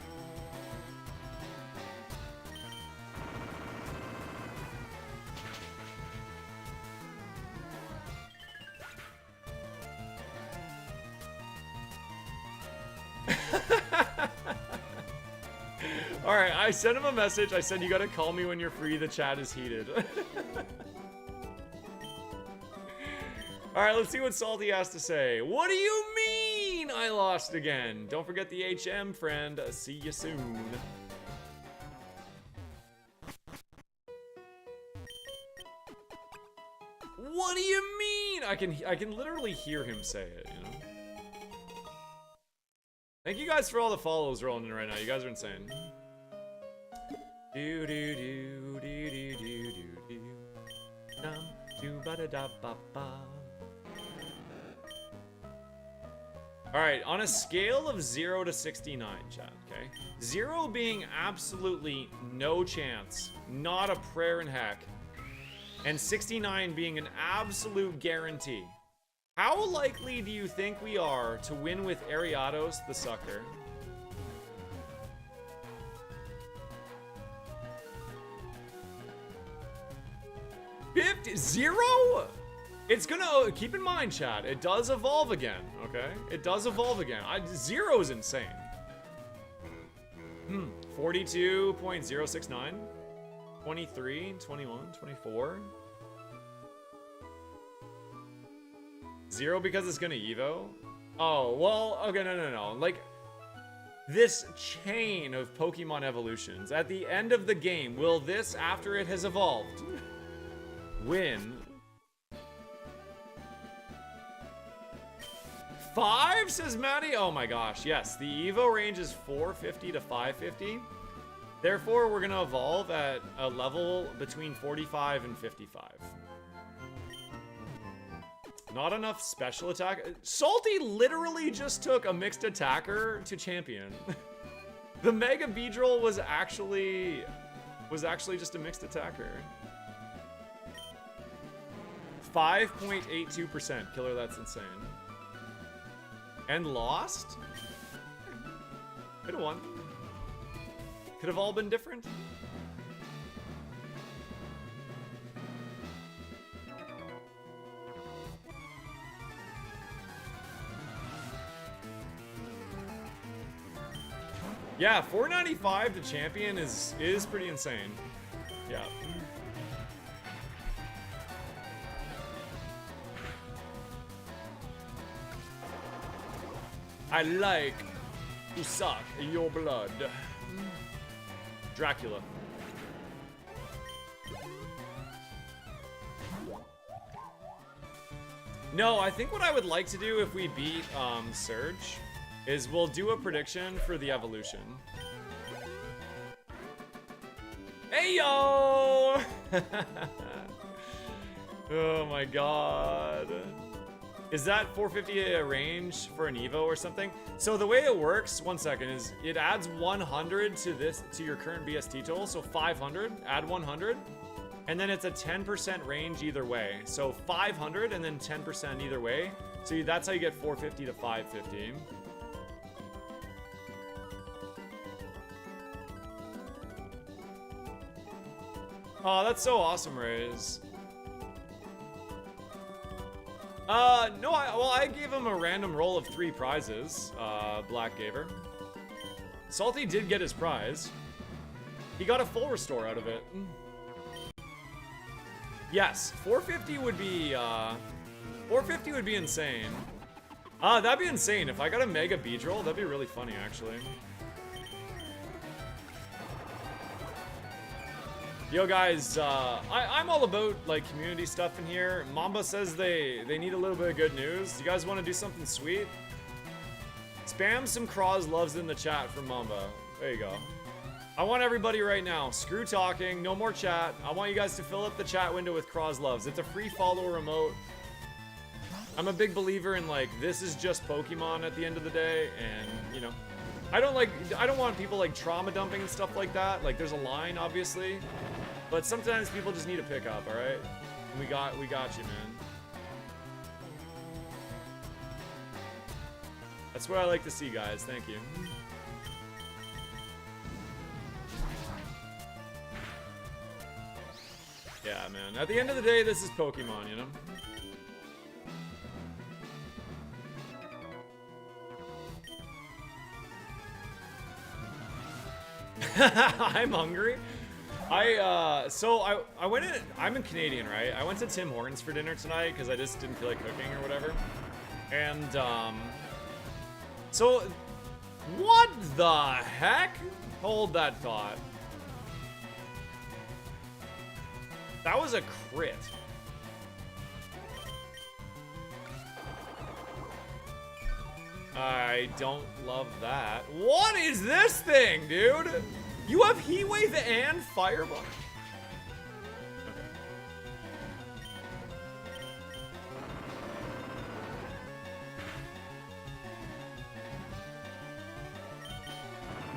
Alright, I sent him a message. I said, you gotta call me when you're free. The chat is heated. Alright, let's see what Salty has to say. What do you mean I lost again? Don't forget the HM, friend. See you soon. What do you mean? I can literally hear him say it, you know? Thank you guys for all the follows rolling in right now. You guys are insane. Do do do do do do do do. Do ba da da ba ba. All right, on a scale of 0 to 69, chat. Okay, 0 being absolutely no chance, not a prayer in heck, and 69 being an absolute guarantee. How likely do you think we are to win with Ariados the Sucker? 50? 0? It's gonna, keep in mind, chat, it does evolve again, okay? It does evolve again. 0 is insane. 42.069, 23, 21, 24. 0 because it's gonna evo? Oh, well, okay, no. Like, this chain of Pokemon evolutions, at the end of the game, will this, after it has evolved, win? 5, says Maddie? Oh my gosh, yes. The Evo range is 450 to 550. Therefore, we're gonna evolve at a level between 45 and 55. Not enough special attack. Salty literally just took a mixed attacker to champion. The Mega Beedrill was actually just a mixed attacker. 5.82% killer, that's insane. And lost? Could have won. Could have all been different. Yeah, 495 to champion is pretty insane. Yeah. I like to suck your blood. Dracula. No, I think what I would like to do if we beat Surge is we'll do a prediction for the evolution. Hey yo! Oh my god. Is that 450 a range for an Evo or something? So the way it works, one second, is it adds 100 to your current BST total, so 500, add 100, and then it's a 10% range either way. So 500 and then 10% either way. So that's how you get 450 to 550. Oh, that's so awesome, Raze. No, I gave him a random roll of 3 prizes, Black gave her. Salty did get his prize. He got a full restore out of it. Yes, 450 would be, 450 would be insane. That'd be insane. If I got a Mega Beedrill, that'd be really funny, actually. Yo guys, I'm all about like community stuff in here. Mamba says they need a little bit of good news. You guys want to do something sweet? Spam some Croz loves in the chat from Mamba. There you go. I want everybody right now, screw talking, no more chat. I want you guys to fill up the chat window with Croz loves. It's a free follower emote. I'm a big believer in like, this is just Pokemon at the end of the day, and you know, I don't want people like trauma dumping and stuff like that. Like there's a line, obviously, but sometimes people just need a pickup, all right? We got you, man. That's what I like to see, guys. Thank you. Yeah, man. At the end of the day, this is Pokemon, you know? I'm hungry. I went in, I'm a Canadian, right? I went to Tim Hortons for dinner tonight because I just didn't feel like cooking or whatever. And, so, what the heck? Hold that thought. That was a crit. I don't love that. What is this thing, dude? You have Heat Wave and Fireball? Okay.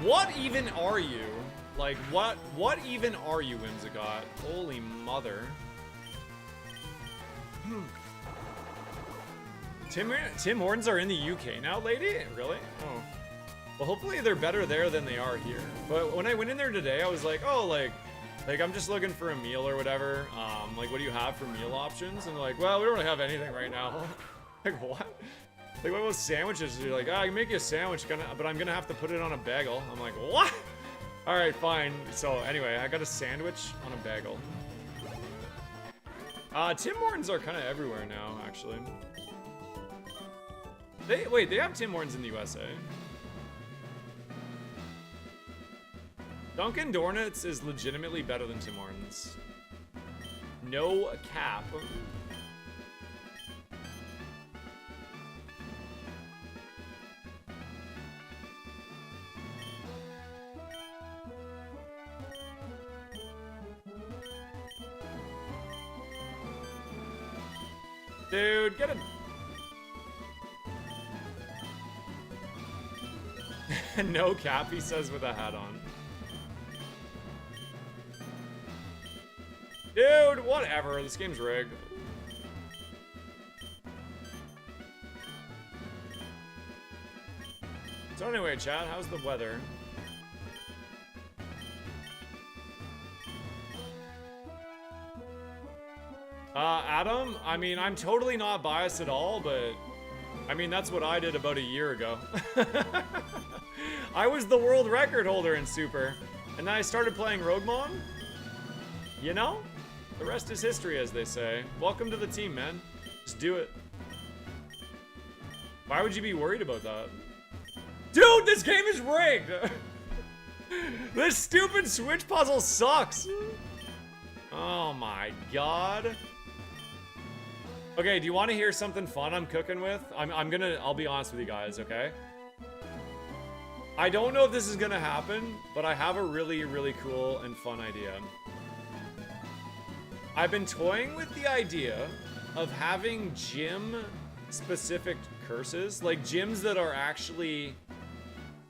What even are you? Like, what even are you, Whimsicott? Holy mother. Tim Hortons are in the UK now, lady? Really? Oh. Well, hopefully they're better there than they are here. But when I went in there today, I was like, oh, like I'm just looking for a meal or whatever. Like, what do you have for meal options? And they're like, well, we don't really have anything right now. Like, what? Like, what about sandwiches? You're like, I can make you a sandwich, but I'm gonna have to put it on a bagel. I'm like, what? All right, fine. So anyway, I got a sandwich on a bagel. Tim Hortons are kind of everywhere now, actually. They have Tim Hortons in the USA. Dunkin' Donuts is legitimately better than Tim Hortons. No cap. Dude, get him. No cap, he says with a hat on. Dude, whatever. This game's rigged. So anyway, chat, how's the weather? Adam, I mean, I'm totally not biased at all, but I mean, that's what I did about a year ago. I was the world record holder in Super, and then I started playing ROGUEMON. You know? The rest is history, as they say. Welcome to the team, man. Just do it. Why would you be worried about that? Dude, this game is rigged! This stupid Switch puzzle sucks! Oh my god. Okay, do you want to hear something fun I'm cooking with? I'll be honest with you guys, okay? I don't know if this is gonna happen, but I have a really, really cool and fun idea. I've been toying with the idea of having gym-specific curses, like gyms that are actually...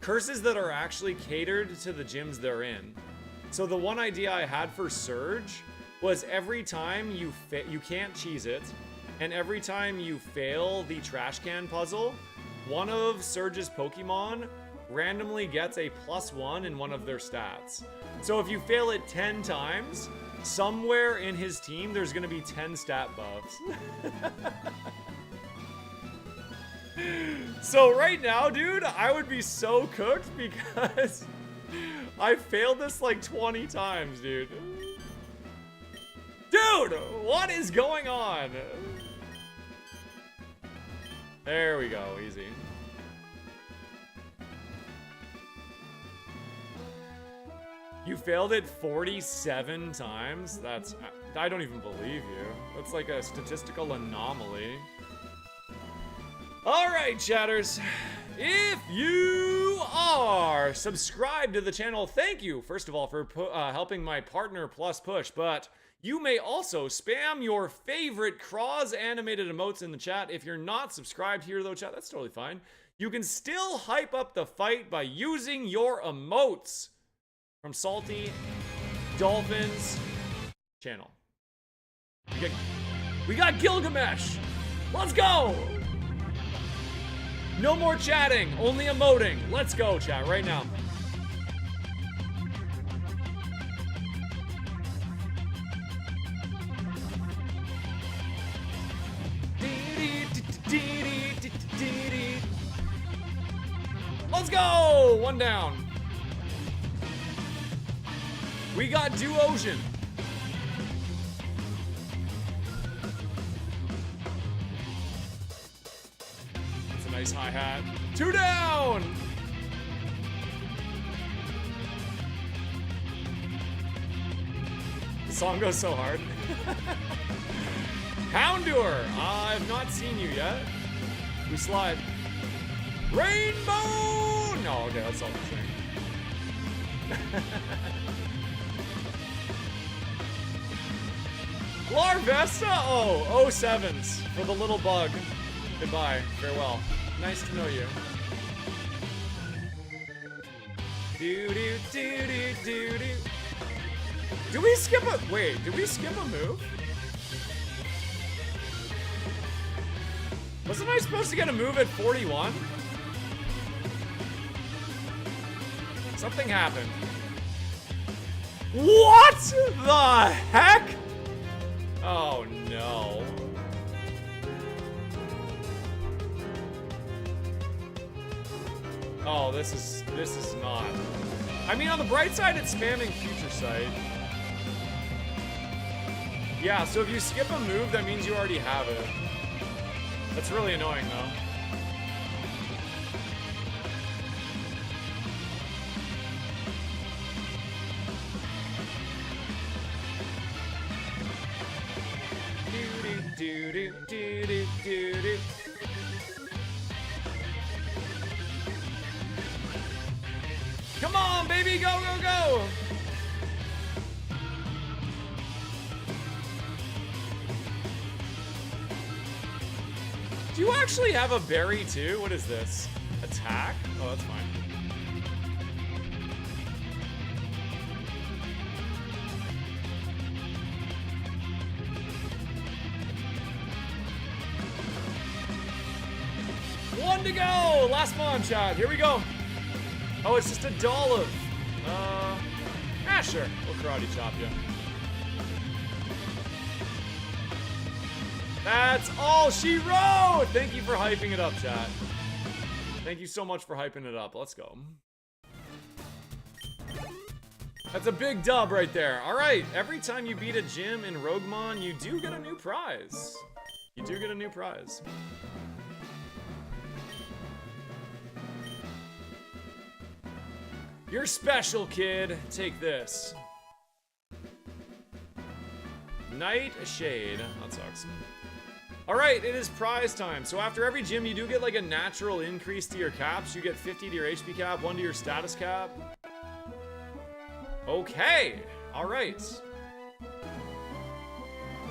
curses that are actually catered to the gyms they're in. So the one idea I had for Surge was every time you can't cheese it, and every time you fail the trash can puzzle, one of Surge's Pokemon randomly gets a +1 in one of their stats. So if you fail it 10 times, somewhere in his team there's gonna be 10 stat buffs. So right now, dude, I would be so cooked because I failed this like 20 times, dude. Dude, what is going on? There we go, easy. You failed it 47 times? That's... I don't even believe you. That's like a statistical anomaly. Alright, chatters. If you are subscribed to the channel, thank you, first of all, for helping my partner plus push, but you may also spam your favorite Croz animated emotes in the chat. If you're not subscribed here, though, chat, that's totally fine. You can still hype up the fight by using your emotes from Salty Dolphins channel. We got Gilgamesh. Let's go. No more chatting, only emoting. Let's go, chat, right now. Let's go! One down. We got Duocean. That's a nice hi-hat. 2 down! The song goes so hard. Houndour! I've not seen you yet. We slide. Rainbow! No, okay, that's all I'm saying. Larvesta! Oh, 07s for the little bug. Goodbye. Farewell. Nice to know you. Do. Do we skip a... Wait, did we skip a move? Wasn't I supposed to get a move at 41? Something happened. What the heck? Oh no. Oh, this is not. I mean, on the bright side, it's spamming Future Sight. Yeah, so if you skip a move, that means you already have it. That's really annoying, though. Do. Come on, baby, go, go, go! Do you actually have a berry too? What is this? Attack? Oh, that's fine. One to go! Last mon shot. Here we go. Oh, it's just a doll of... sure. We'll karate chop you. That's all she wrote! Thank you for hyping it up, chat. Thank you so much for hyping it up. Let's go. That's a big dub right there. All right, every time you beat a gym in ROGUEMON, you do get a new prize. You do get a new prize. You're special, kid. Take this. Nightshade. That sucks. Alright, it is prize time. So after every gym, you do get like a natural increase to your caps. You get 50 to your HP cap, 1 to your status cap. Okay. Alright.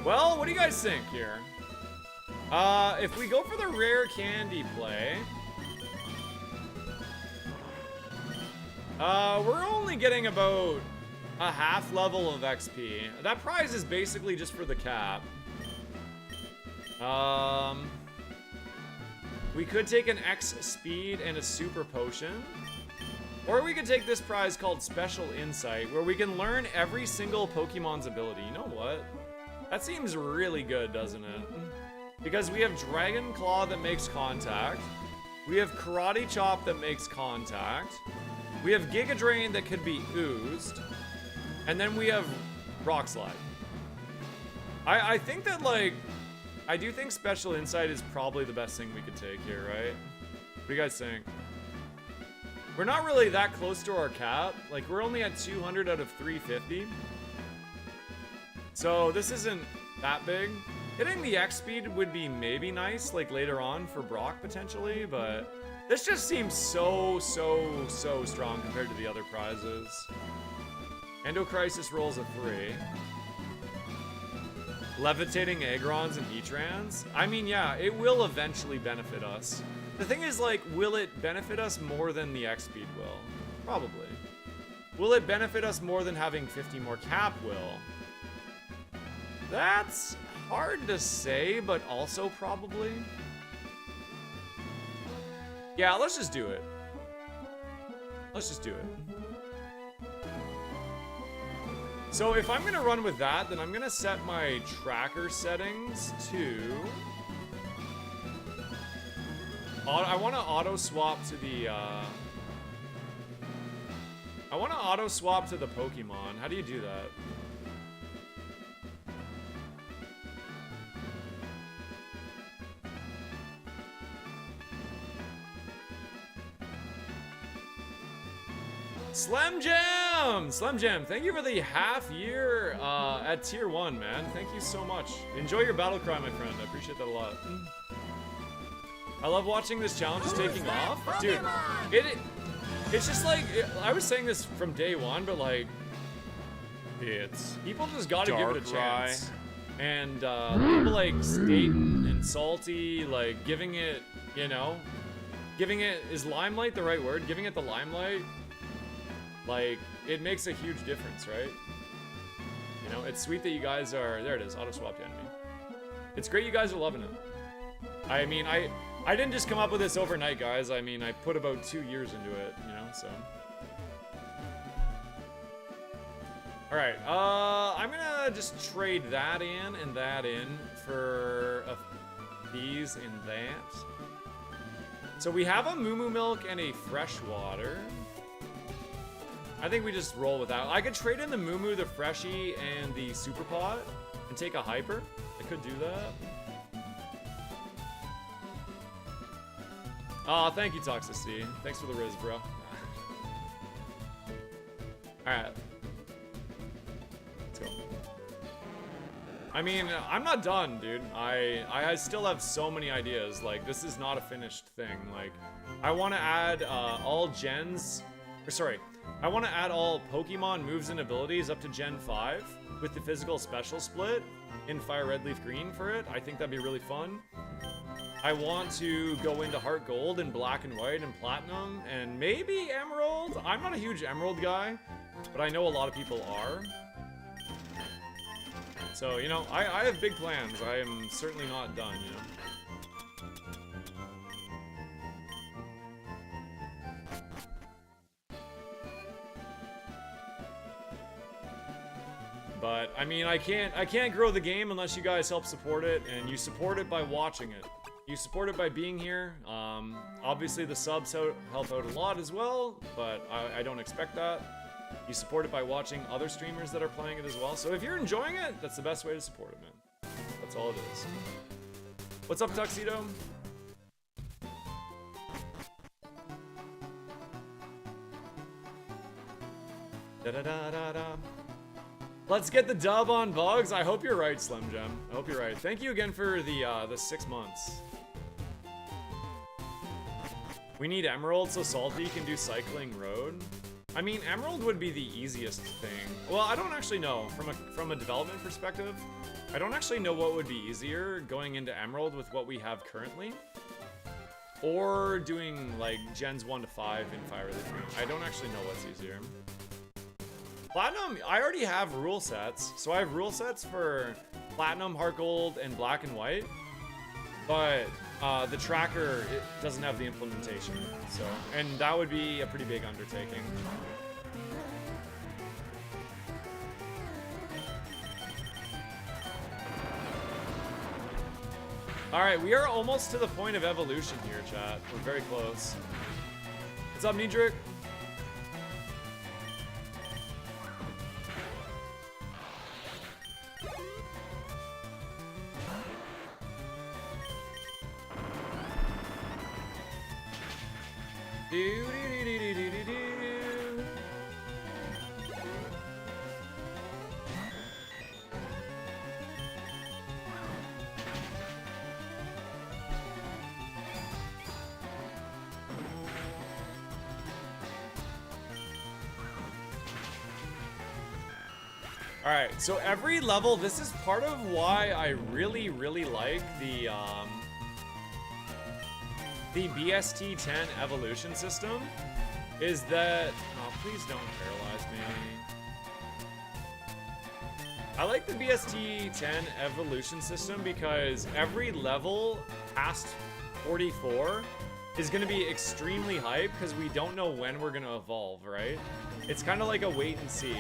Well, what do you guys think here? If we go for the rare candy play... we're only getting about a half level of XP. That prize is basically just for the cap. We could take an X speed and a super potion. Or we could take this prize called Special Insight, where we can learn every single Pokemon's ability. You know what? That seems really good, doesn't it? Because we have Dragon Claw that makes contact. We have Karate Chop that makes contact. We have Giga Drain that could be oozed. And then we have Rock Slide. I think that, like, I do think Special Insight is probably the best thing we could take here, right? What do you guys think? We're not really that close to our cap. Like, we're only at 200 out of 350. So this isn't that big. Hitting the X speed would be maybe nice, like later on for Brock potentially, but this just seems so strong compared to the other prizes. Endocrisis rolls a 3. Levitating Agrons and Heatrans. I mean, yeah, it will eventually benefit us. The thing is, like, will it benefit us more than the X speed will? Probably. Will it benefit us more than having 50 more cap will? That's hard to say, but also probably. Yeah, let's just do it. Let's just do it. So if I'm gonna run with that, then I'm gonna set my tracker settings to... I want to auto swap to the, I want to auto swap to the Pokemon. How do you do that? Slim Jam! Slim Jam, thank you for the half year at tier 1, man. Thank you so much. Enjoy your battle cry, my friend. I appreciate that a lot. I love watching this challenge is taking off. Dude, it's just like, I was saying this from day one, but like, it's, people just gotta give it a chance. And people like Staten and Salty, like giving it, you know, giving it, is limelight the right word? Giving it the limelight, like, it makes a huge difference, right? You know, it's sweet that you guys are, there it is, auto swap to enemy. It's great you guys are loving it. I mean, I didn't just come up with this overnight, guys. I mean, I put about 2 years into it, you know, so. All right, I'm gonna just trade that in and that in for these and that. So we have a Moo Moo Milk and a Freshwater. I think we just roll with that. I could trade in the Moo Moo, the Freshie, and the Super Pot and take a Hyper. I could do that. Aw, thank you, Toxicity. Thanks for the Riz, bro. Alright. Let's go. I mean, I'm not done, dude. I still have so many ideas. Like, this is not a finished thing. Like, I want to add all gens... Or, sorry. I want to add all Pokemon moves and abilities up to Gen 5 with the physical special split in Fire Red Leaf Green for it. I think that'd be really fun. I want to go into Heart Gold and Black and White and Platinum and maybe Emerald. I'm not a huge Emerald guy, but I know a lot of people are. So, you know, I have big plans. I am certainly not done, you know. But, I mean, I can't grow the game unless you guys help support it, and you support it by watching it. You support it by being here. Obviously the subs help out a lot as well, but I don't expect that. You support it by watching other streamers that are playing it as well. So if you're enjoying it, that's the best way to support it, man. That's all it is. What's up, Tuxedo? Da-da-da-da-da. Let's get the dub on Bugs. I hope you're right, Slim Jim. I hope you're right. Thank you again for the 6 months. We need Emerald so Salty can do Cycling Road. I mean, Emerald would be the easiest thing. Well, I don't actually know. From a development perspective, I don't actually know what would be easier, going into Emerald with what we have currently, or doing like Gens 1 to 5 in Fire Red Leaf Green. I don't actually know what's easier. Platinum, I already have rule sets. So I have rule sets for Platinum, Heart Gold, and Black and White. But the tracker, it doesn't have the implementation. So, and that would be a pretty big undertaking. Alright, we are almost to the point of evolution here, chat. We're very close. What's up, Niedrick? Alright, so every level, this is part of why I really, really like the BST-10 evolution system, is that... Oh, please don't paralyze me. I like the BST-10 evolution system because every level past 44 is going to be extremely hype because we don't know when we're going to evolve, right? It's kind of like a wait and see.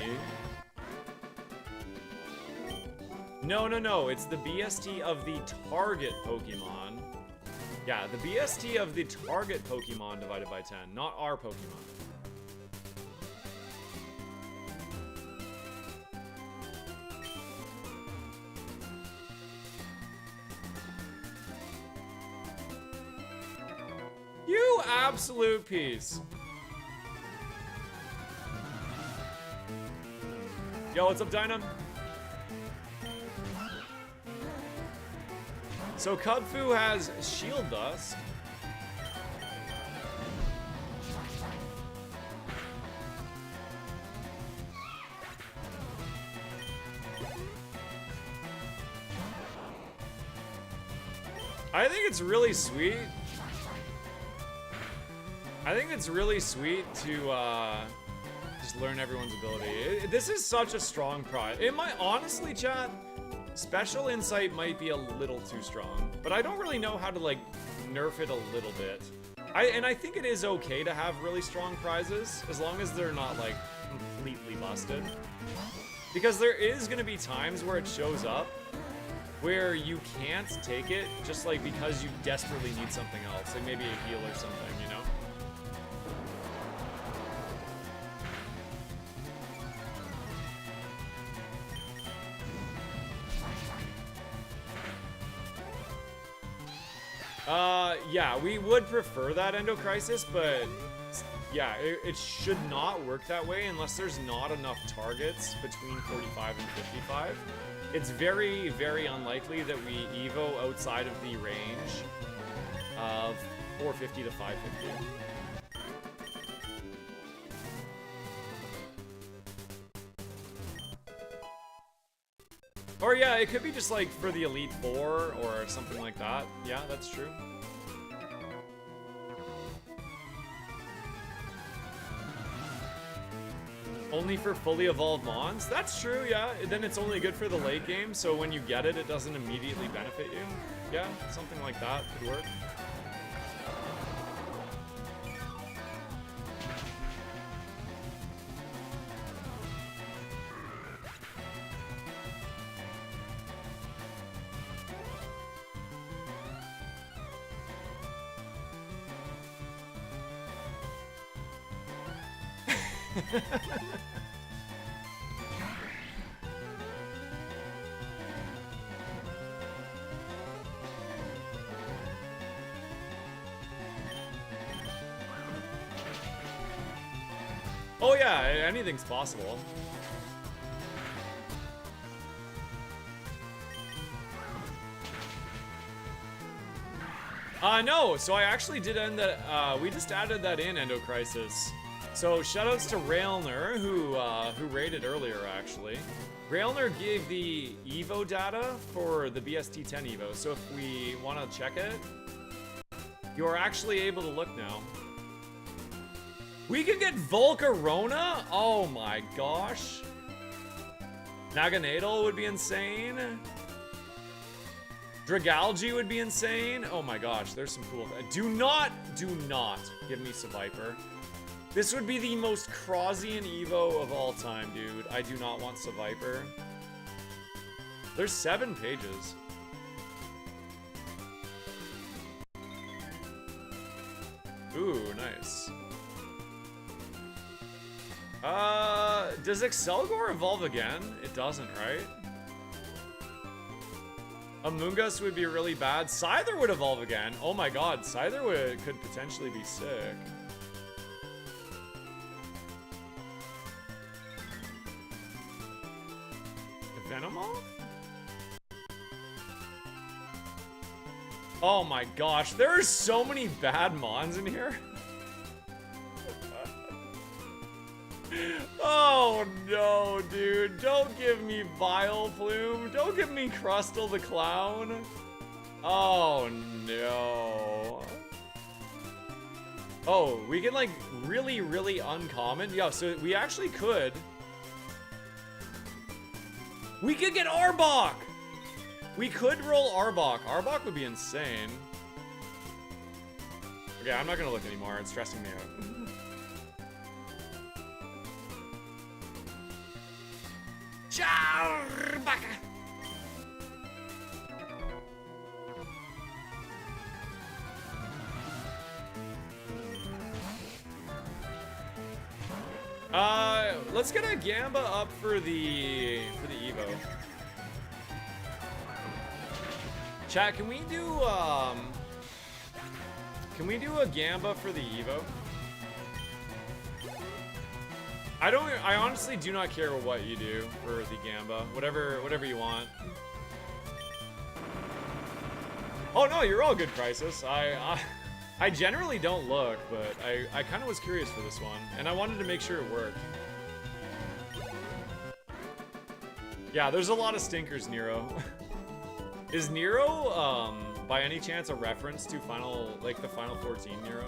No, no, no, it's the BST of the target Pokemon. Yeah, the BST of the target Pokemon divided by 10, not our Pokemon. You absolute piece. Yo, what's up, Dyna? So Kudfu has Shield Dust. I think it's really sweet. I think it's really sweet to just learn everyone's ability. This is such a strong prize. It might, honestly, chat, Special Insight might be a little too strong, but I don't really know how to, like, nerf it a little bit. I think it is okay to have really strong prizes, as long as they're not, like, completely busted. Because there is going to be times where it shows up where you can't take it just, like, because you desperately need something else, like maybe a heal or something, you know? Yeah, we would prefer that Endocrisis, but yeah, it should not work that way unless there's not enough targets between 45 and 55. It's very, very unlikely that we Evo outside of the range of 450 to 550. Or yeah, it could be just like for the Elite Four or something like that. Yeah, that's true. Only for fully evolved Mons? That's true, yeah. Then it's only good for the late game, so when you get it, it doesn't immediately benefit you. Yeah, something like that could work. Oh yeah, anything's possible. No, so I actually did end that, we just added that in Endocrisis. So shoutouts to Railner, who raided earlier, actually. Railner gave the Evo data for the BST-10 Evo, so if we want to check it, you're actually able to look now. We can get Volcarona? Oh my gosh. Naganadel would be insane. Dragalge would be insane. Oh my gosh, there's some cool... Do not give me Seviper. This would be the most Crozzian Evo of all time, dude. I do not want Seviper. There's 7 pages. Ooh, nice. Does Excelgor evolve again? It doesn't, right? Amoonguss would be really bad. Scyther would evolve again. Oh my god, Scyther could potentially be sick. Venomoth? Oh my gosh, there are so many bad Mons in here. Oh no, dude. Dude, don't give me Vileplume. Don't give me Crustle the Clown. Oh, no. Oh, we can, like, really, really uncommon? Yeah, so we actually could. We could get Arbok! We could roll Arbok. Arbok would be insane. Okay, I'm not gonna look anymore. It's stressing me out. Charbaka! Let's get a Gamba up for the Evo. Chat, can we do a Gamba for the Evo? I honestly do not care what you do for the Gamba. Whatever you want. Oh no, you're all good, Crisis. I generally don't look, but I kind of was curious for this one, and I wanted to make sure it worked. Yeah, there's a lot of stinkers, Nero. Is Nero, by any chance, a reference to the Final 14 Nero?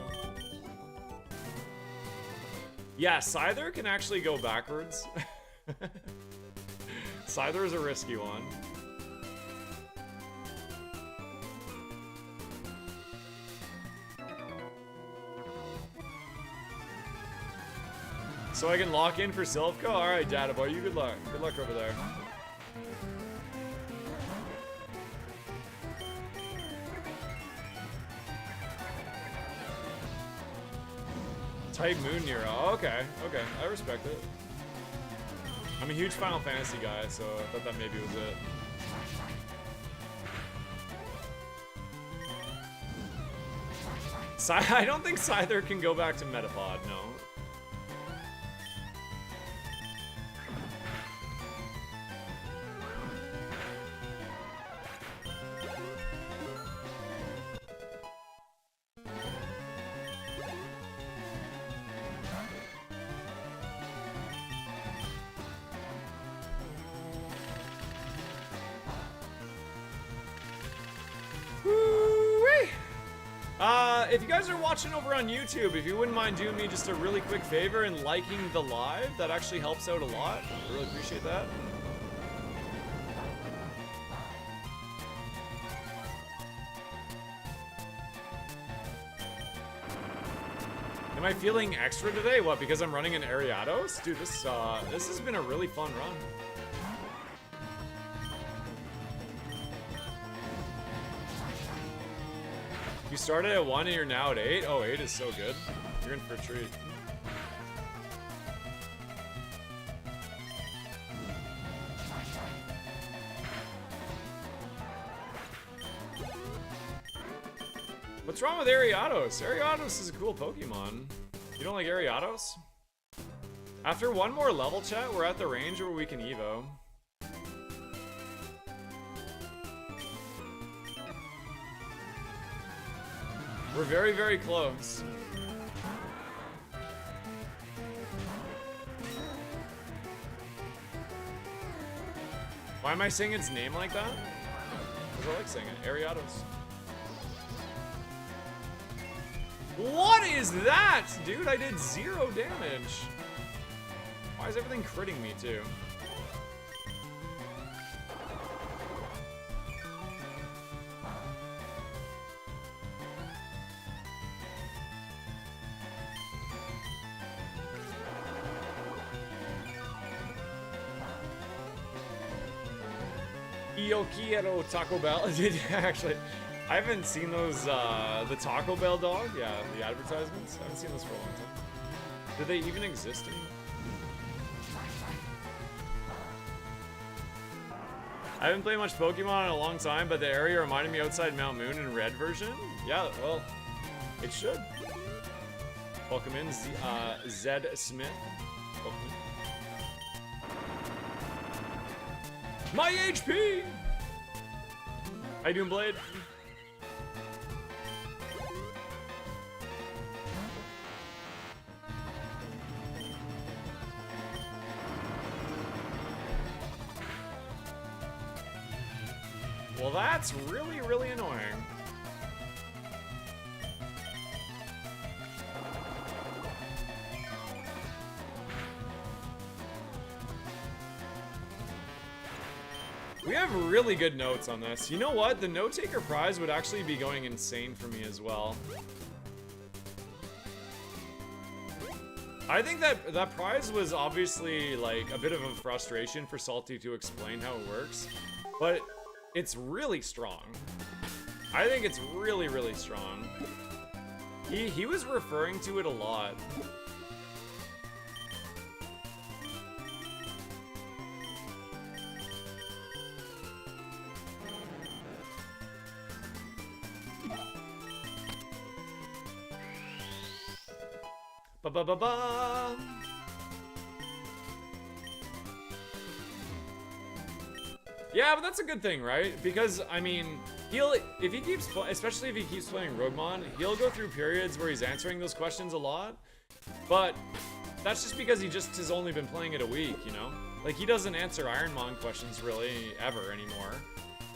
Yeah, Scyther can actually go backwards. Scyther is a risky one. So I can lock in for Silph? Alright, Data Boy, you good luck. Good luck over there. Type Moon Nero. Oh, okay, I respect it. I'm a huge Final Fantasy guy, so I thought that maybe was it. I don't think Scyther can go back to Metapod, no. If you guys are watching over on YouTube, if you wouldn't mind doing me just a really quick favor and liking the live, that actually helps out a lot. I really appreciate that. Am I feeling extra today? What, because I'm running an Ariados? Dude, this has been a really fun run. You started at 1 and you're now at 8? Oh, 8 is so good. You're in for a treat. What's wrong with Ariados? Ariados is a cool Pokemon. You don't like Ariados? After one more level, chat, we're at the range where we can Evo. We're very, very close. Why am I saying its name like that? Because I like saying it. Ariados. What is that? Dude, I did 0 damage. Why is everything critting me too? Yo quiero Taco Bell. Dude, actually, I haven't seen those, the Taco Bell dog. Yeah, the advertisements. I haven't seen those for a long time. Do they even exist anymore? I haven't played much Pokemon in a long time, but the area reminded me outside Mount Moon in red version. Yeah, well, it should. Welcome in, Zed Smith. Welcome in. My HP! How you doing, Blade? Well, that's really, really annoying. We have really good notes on this. You know what? The note taker prize would actually be going insane for me as well. I think that prize was obviously like a bit of a frustration for Salty to explain how it works, but it's really strong. I think it's really, really strong. He was referring to it a lot. Ba-ba-ba-ba! Yeah, but that's a good thing, right? Because, I mean, if he keeps, especially if he keeps playing Roguemon, he'll go through periods where he's answering those questions a lot, but that's just because he just has only been playing it a week, you know? Like, he doesn't answer Ironmon questions really ever anymore.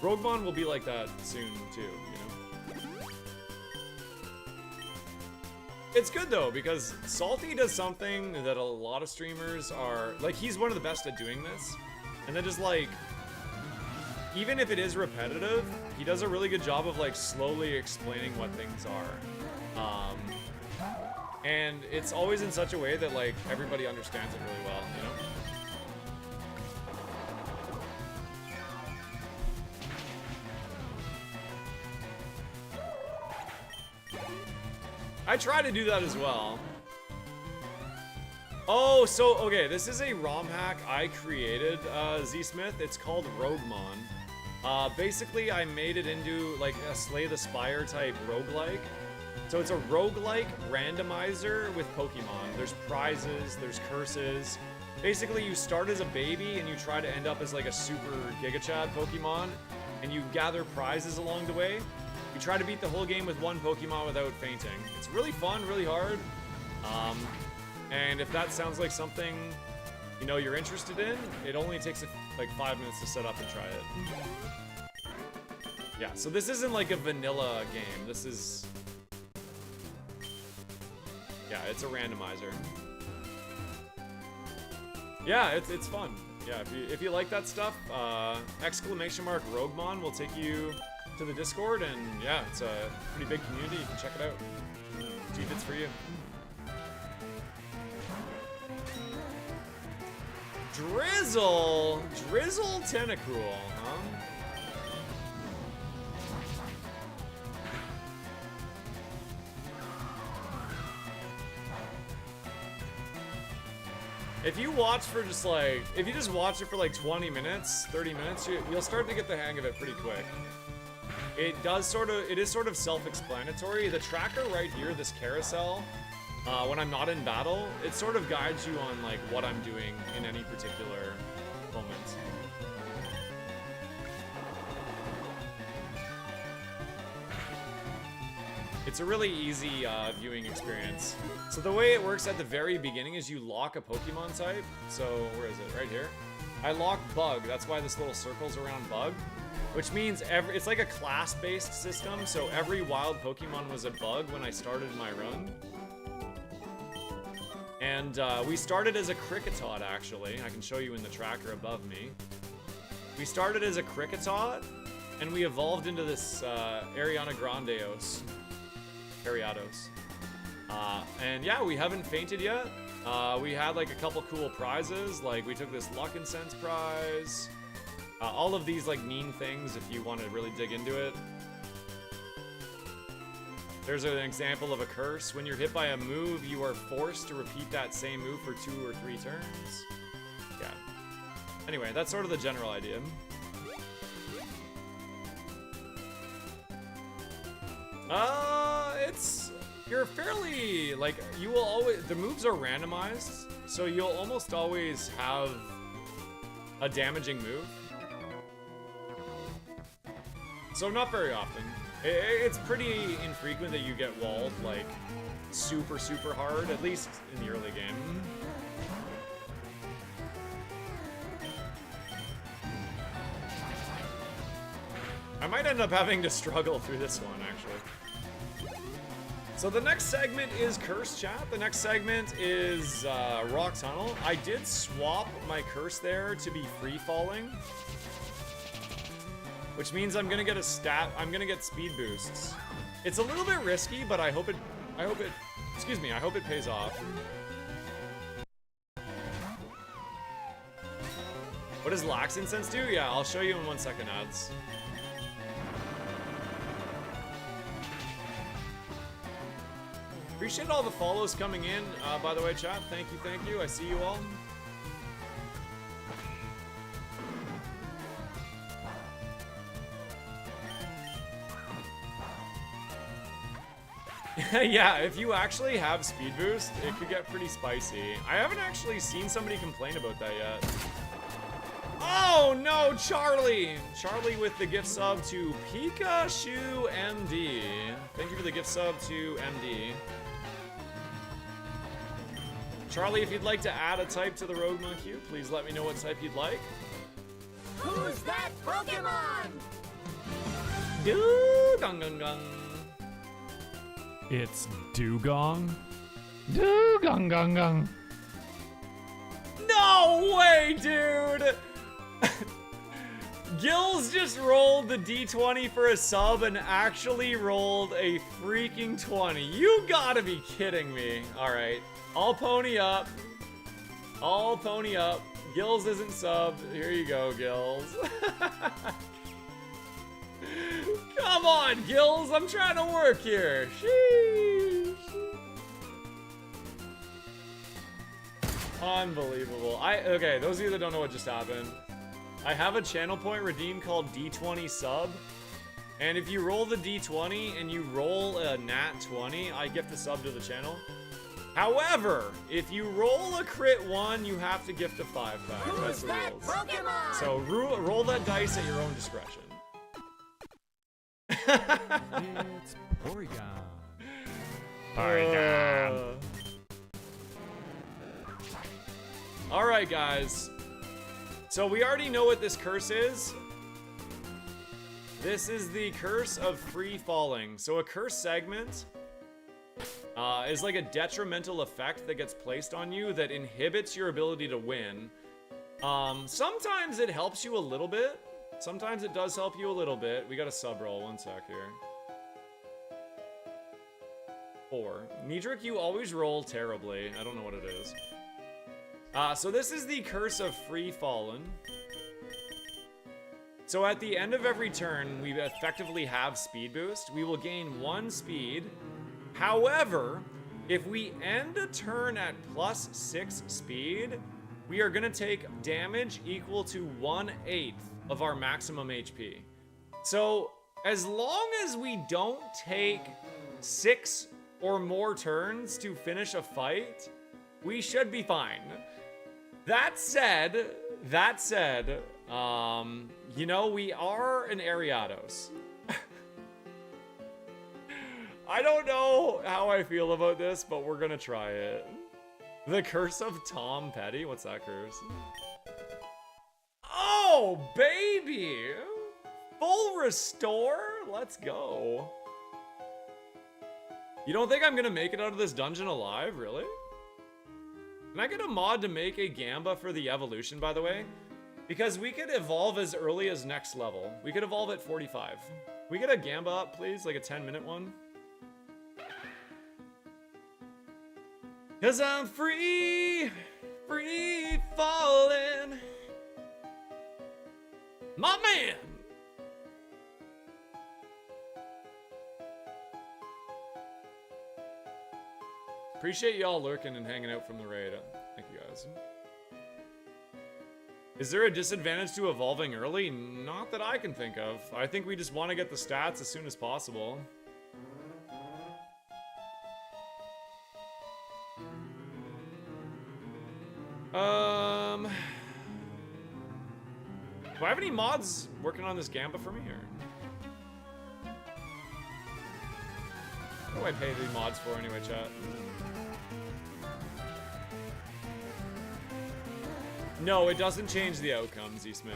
Roguemon will be like that soon, too, you know? It's good though, because Salty does something that a lot of streamers are, like, he's one of the best at doing this. And then just like, even if it is repetitive, he does a really good job of like slowly explaining what things are. And it's always in such a way that like everybody understands it really well, you know? I try to do that as well. Oh, so, okay, this is a ROM hack I created, Z-Smith. It's called Roguemon. Basically, I made it into, like, a Slay the Spire type roguelike. So it's a roguelike randomizer with Pokemon. There's prizes, there's curses. Basically, you start as a baby and you try to end up as, like, a super Giga Chad Pokemon. And you gather prizes along the way. You try to beat the whole game with one Pokemon without fainting. It's really fun, really hard. And if that sounds like something, you know, you're interested in, it only takes like 5 minutes to set up and try it. Yeah, so this isn't like a vanilla game. This is... Yeah, it's a randomizer. Yeah, it's fun. Yeah, if you like that stuff, !Roguemon will take you to the Discord, and yeah, it's a pretty big community. You can check it out. See if it's for you. Drizzle Tentacool, huh? If you watch for just like, if you just watch it for like 20 minutes, 30 minutes, you'll start to get the hang of it pretty quick. It is sort of self-explanatory. The tracker right here, this carousel, when I'm not in battle, it sort of guides you on like what I'm doing in any particular moment. It's a really easy viewing experience. So the way it works at the very beginning is you lock a Pokemon type. So where is it? Right here. I lock Bug. That's why this little circle's around Bug. Which means it's like a class-based system, so every wild Pokemon was a bug when I started my run. And we started as a Kricketot, actually. I can show you in the tracker above me. We started as a Kricketot, and we evolved into this Ariana Grandeos. Ariados. And yeah, we haven't fainted yet. We had like a couple cool prizes, like we took this Luck Incense prize. All of these like mean things if you want to really dig into it. There's an example of a curse. When you're hit by a move, you are forced to repeat that same move for 2 or 3 turns. Yeah. Anyway, that's sort of the general idea. You're fairly, like, you will always, the moves are randomized, so you'll almost always have a damaging move. So not very often. It's pretty infrequent that you get walled, like, super, super hard, at least in the early game. I might end up having to struggle through this one, actually. So the next segment is Curse, chat. The next segment is Rock Tunnel. I did swap my curse there to be free falling, which means I'm gonna get speed boosts. It's a little bit risky, but I hope it pays off. What does Lax Incense do? Yeah, I'll show you in 1 second, ads. Appreciate all the follows coming in, by the way, chat. Thank you. I see you all. Yeah, if you actually have speed boost, it could get pretty spicy. I haven't actually seen somebody complain about that yet. Oh no, Charlie! Charlie with the gift sub to Pikachu MD. Thank you for the gift sub to MD. Charlie, if you'd like to add a type to the Roguemon queue, please let me know what type you'd like. Who's that Pokemon? Doo-gung-gung-gung. It's Dugong. Dugong-gung-gung. No way, dude! Gills just rolled the D20 for a sub and actually rolled a freaking 20. You gotta be kidding me. Alright, I'll pony up. Gills isn't subbed. Here you go, Gills. Come on, Gills, I'm trying to work here. Sheesh. Unbelievable. Okay, those of you that don't know what just happened, I have a channel point redeem called D20 sub, and if you roll the D20 and you roll a nat 20, I gift a sub to the channel. However, if you roll a crit 1, you have to gift a 5-pack. That's the rules. Pokemon? So roll that dice at your own discretion. It's Porygon. Porygon. Alright, guys. So we already know what this curse is. This is the curse of free falling. So a curse segment is like a detrimental effect that gets placed on you that inhibits your ability to win. Sometimes it helps you a little bit. Sometimes it does help you a little bit. We got a sub roll. 1 sec here. 4. Niedric, you always roll terribly. I don't know what it is. So this is the curse of free fallen. So at the end of every turn, we effectively have speed boost. We will gain 1 speed. However, if we end a turn at +6 speed, we are gonna take damage equal to 1/8 of our maximum HP. So as long as we don't take 6 or more turns to finish a fight, we should be fine. That said, you know, we are an Ariados. I don't know how I feel about this, but we're gonna try it. The Curse of Tom Petty? What's that curse? Oh, baby! Full restore? Let's go. You don't think I'm gonna make it out of this dungeon alive, really? Can I get a mod to make a Gamba for the evolution, by the way? Because we could evolve as early as next level. We could evolve at 45. We get a Gamba up, please? Like a 10-minute one? Cause I'm free falling. My man! Appreciate y'all lurking and hanging out from the raid. Thank you guys. Is there a disadvantage to evolving early? Not that I can think of. I think we just want to get the stats as soon as possible. Do I have any mods working on this Gamba for me, or? What do I pay the mods for anyway, chat? No, it doesn't change the outcome, Z Smith.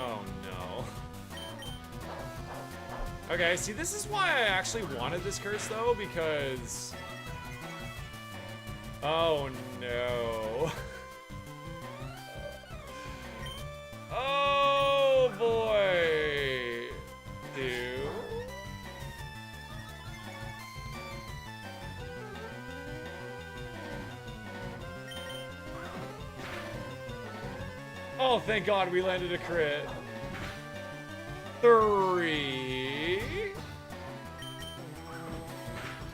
Oh no. Okay, see, this is why I actually wanted this curse, though, because... Oh, no. Oh, boy. Dude. Oh, thank God we landed a crit. 3.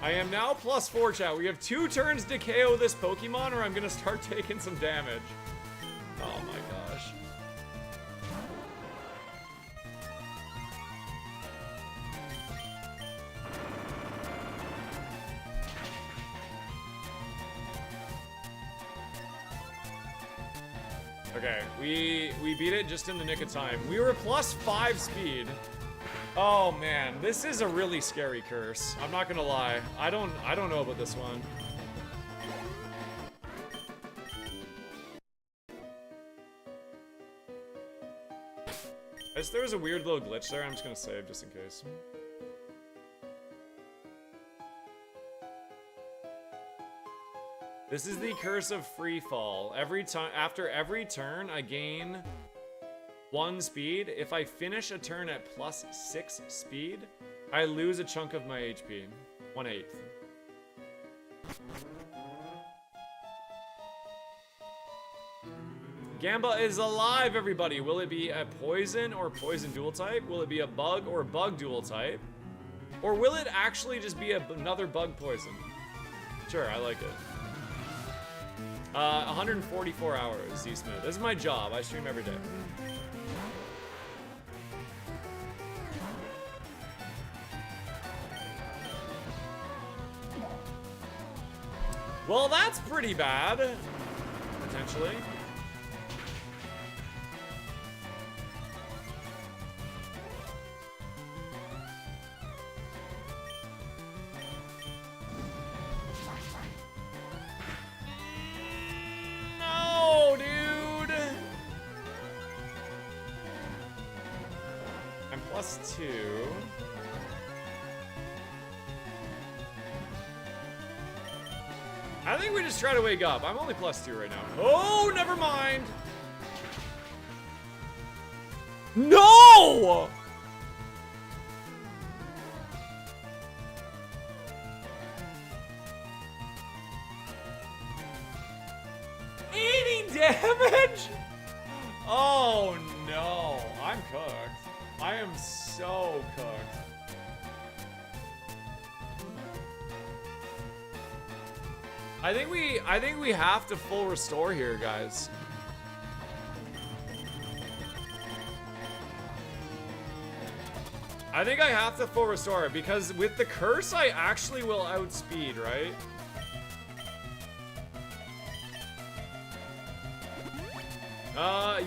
I am now +4, chat. We have 2 turns to KO this Pokemon, or I'm gonna start taking some damage. Oh my gosh. Okay, we beat it just in the nick of time. We were +5 speed. Oh man, this is a really scary curse. I'm not gonna lie. I don't know about this one. There was a weird little glitch there. I'm just gonna save just in case. This is the curse of free fall. Every time after every turn, I gain 1 speed. If I finish a turn at +6 speed, I lose a chunk of my HP. 1/8. Gamba is alive, everybody. Will it be a poison or poison dual type? Will it be a bug or bug dual type? Or will it actually just be another bug poison? Sure, I like it. 144 hours, Z-Smith. This is my job. I stream every day. Well, that's pretty bad. Potentially. No, dude. I'm +2. I think we just try to wake up. I'm only +2 right now. Oh, never mind. No! Damage? Oh no, I'm cooked. I am so cooked. I think we have to full restore here, guys. I think I have to full restore because with the curse I actually will outspeed, right?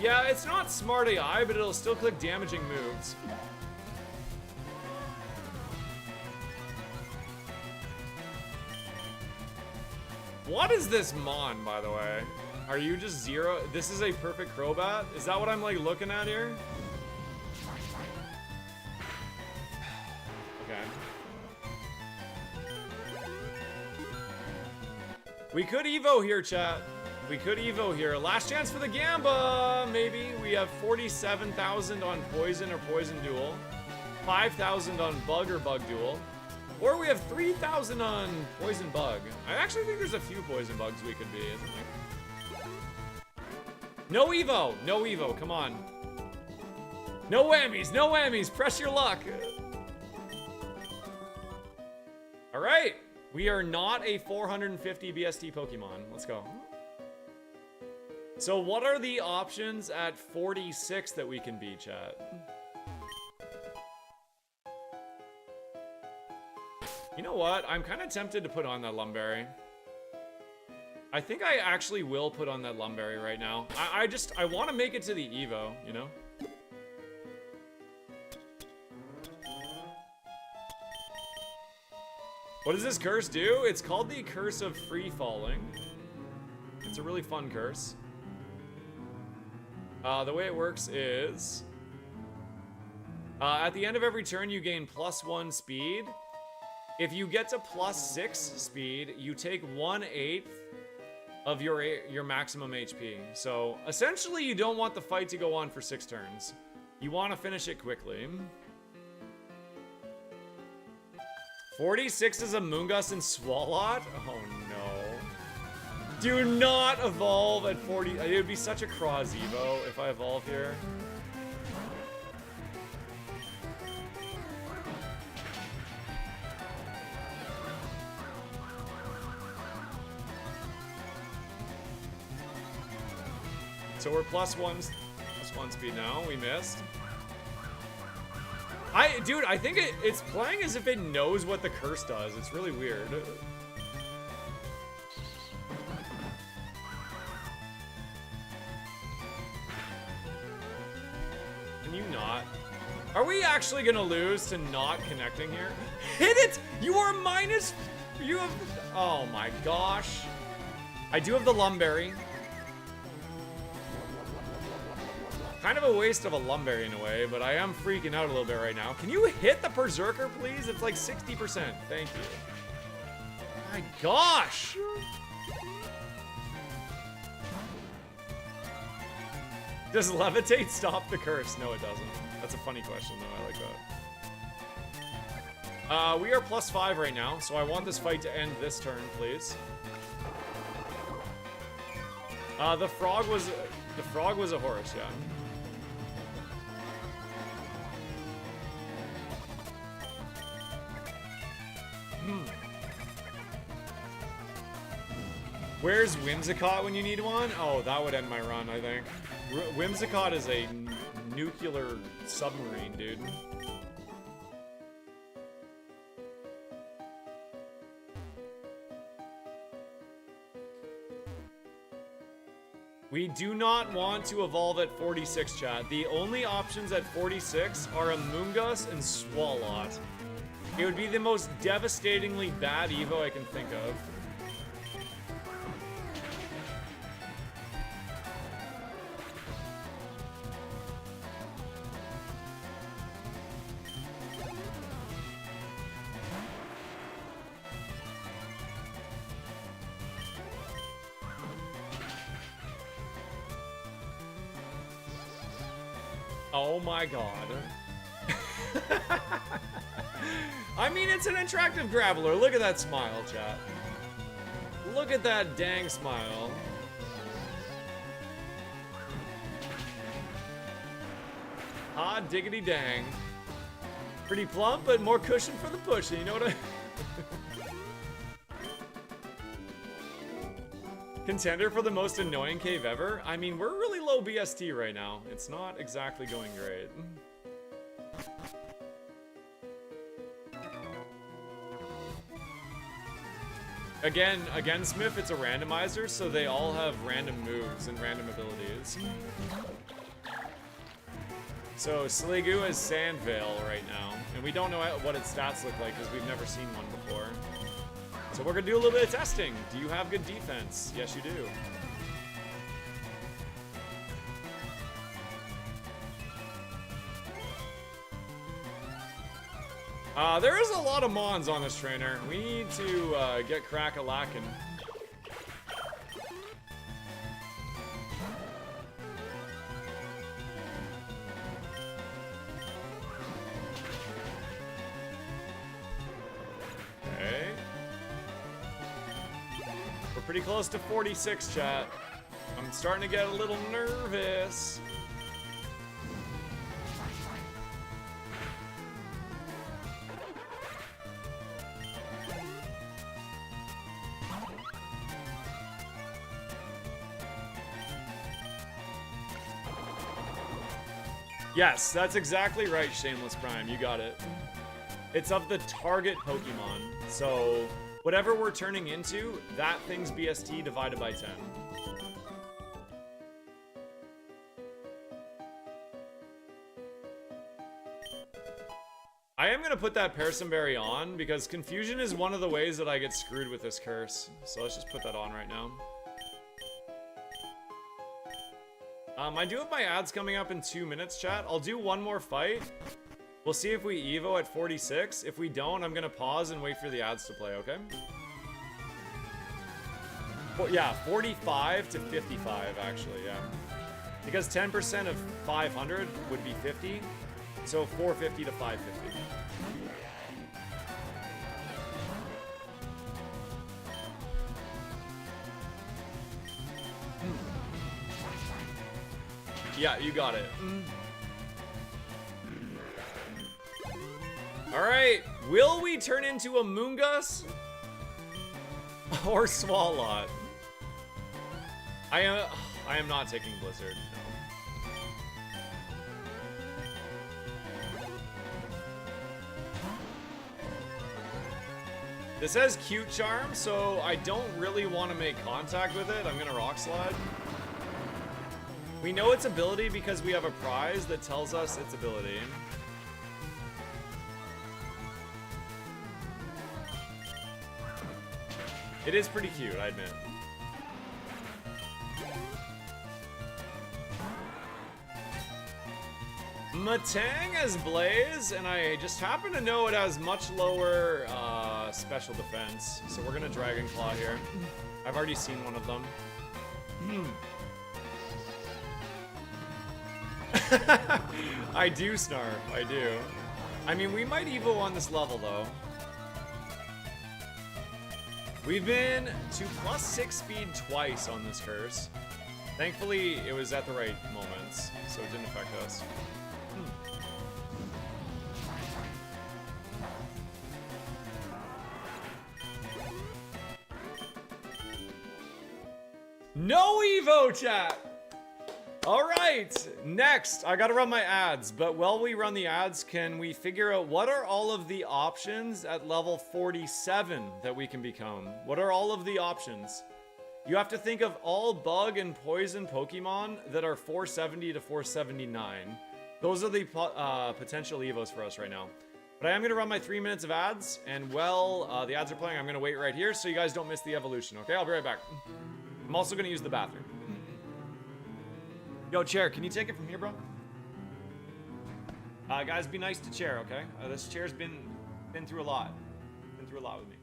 Yeah, it's not smart AI, but it'll still click damaging moves. What is this Mon, by the way? Are you just 0? This is a perfect Crobat? Is that what I'm like looking at here? Okay. We could Evo here, chat. We could Evo here. Last chance for the Gamba, maybe. We have 47,000 on Poison or Poison Duel. 5,000 on Bug or Bug Duel. Or we have 3,000 on Poison Bug. I actually think there's a few Poison Bugs we could be, isn't there? No Evo! No Evo, come on. No whammies, no whammies. Press your luck. Alright. We are not a 450 BST Pokemon. Let's go. So what are the options at 46 that we can be, chat? You know what? I'm kind of tempted to put on that Lumberry. I think I actually will put on that Lumberry right now. I want to make it to the Evo, you know? What does this curse do? It's called the Curse of Free Falling. It's a really fun curse. The way it works is At the end of every turn, you gain +1 speed. If you get to +6 speed, you take 1/8 of your maximum HP. So essentially, you don't want the fight to go on for 6 turns. You want to finish it quickly. 46 is a Moongus and Swalot? Oh no. Do not evolve at 40. It would be such a Croz Evo if I evolve here. So we're +1 speed now. We missed. Dude, I think it's playing as if it knows what the curse does. It's really weird. Can you not? Are we actually gonna lose to not connecting here? Hit it! You are minus. You have. Oh my gosh. I do have the Lumberry. Kind of a waste of a Lumberry in a way, but I am freaking out a little bit right now. Can you hit the Berserker, please? It's like 60%. Thank you. My gosh! Does Levitate stop the curse? No, it doesn't. That's a funny question, though. I like that. We are +5 right now, so I want this fight to end this turn, please. The frog was a horse, yeah. Where's Whimsicott when you need one? Oh, that would end my run, I think. Whimsicott is a nuclear submarine, dude. We do not want to evolve at 46, chat. The only options at 46 are a Moongus and Swalot. It would be the most devastatingly bad Evo I can think of. Oh my god. I mean, it's an attractive Graveler. Look at that smile, chat. Look at that dang smile. Ah, diggity dang. Pretty plump, but more cushion for the pushing, you know what I... Contender for the most annoying cave ever? I mean, we're really low BST right now. It's not exactly going great. Again, Smith, it's a randomizer, so they all have random moves and random abilities. So, Sliggoo is Sandvale right now, and we don't know what its stats look like because we've never seen one before. So we're gonna do a little bit of testing. Do you have good defense? Yes, you do. There is a lot of Mons on this trainer. We need to get crack-a-lackin'. Okay. We're pretty close to 46, chat. I'm starting to get a little nervous. Yes, that's exactly right, Shameless Prime. You got it. It's of the target Pokemon. So, whatever we're turning into, that thing's BST divided by 10. I am going to put that Personberry on, because confusion is one of the ways that I get screwed with this curse. So let's just put that on right now. I do have my ads coming up in 2 minutes, chat. I'll do one more fight, We'll see if we Evo at 46. If we don't, I'm gonna pause and wait for the ads to play, okay? Well, yeah, 45 to 55, actually, yeah. Because 10% of 500 would be 50, so 450 to 550. Yeah, you got it. Alright, will we turn into a Moongus? Or Swalot? I am not taking Blizzard. No. This has Cute Charm, so I don't really want to make contact with it. I'm gonna Rock Slide. We know its ability because we have a prize that tells us its ability. It is pretty cute, I admit. Matang has Blaze, and I just happen to know it has much lower special defense. So we're gonna Dragon Claw here. I've already seen one of them. I do, Snarf, I do. I mean, we might Evo on this level, though. We've been to +6 speed twice on this curse. Thankfully, it was at the right moments, so it didn't affect us. No Evo, chat! Alright, next, I gotta run my ads, but while we run the ads, can we figure out what are all of the options at level 47 that we can become? What are all of the options? You have to think of all bug and poison Pokemon that are 470 to 479. Those are the potential Evos for us right now. But I am gonna run my 3 minutes of ads, and while the ads are playing, I'm gonna wait right here so you guys don't miss the evolution, okay? I'll be right back. I'm also gonna use the bathroom. Yo, Chair, can you take it from here, bro? Guys, be nice to Chair, okay? This chair's been through a lot. Been through a lot with me.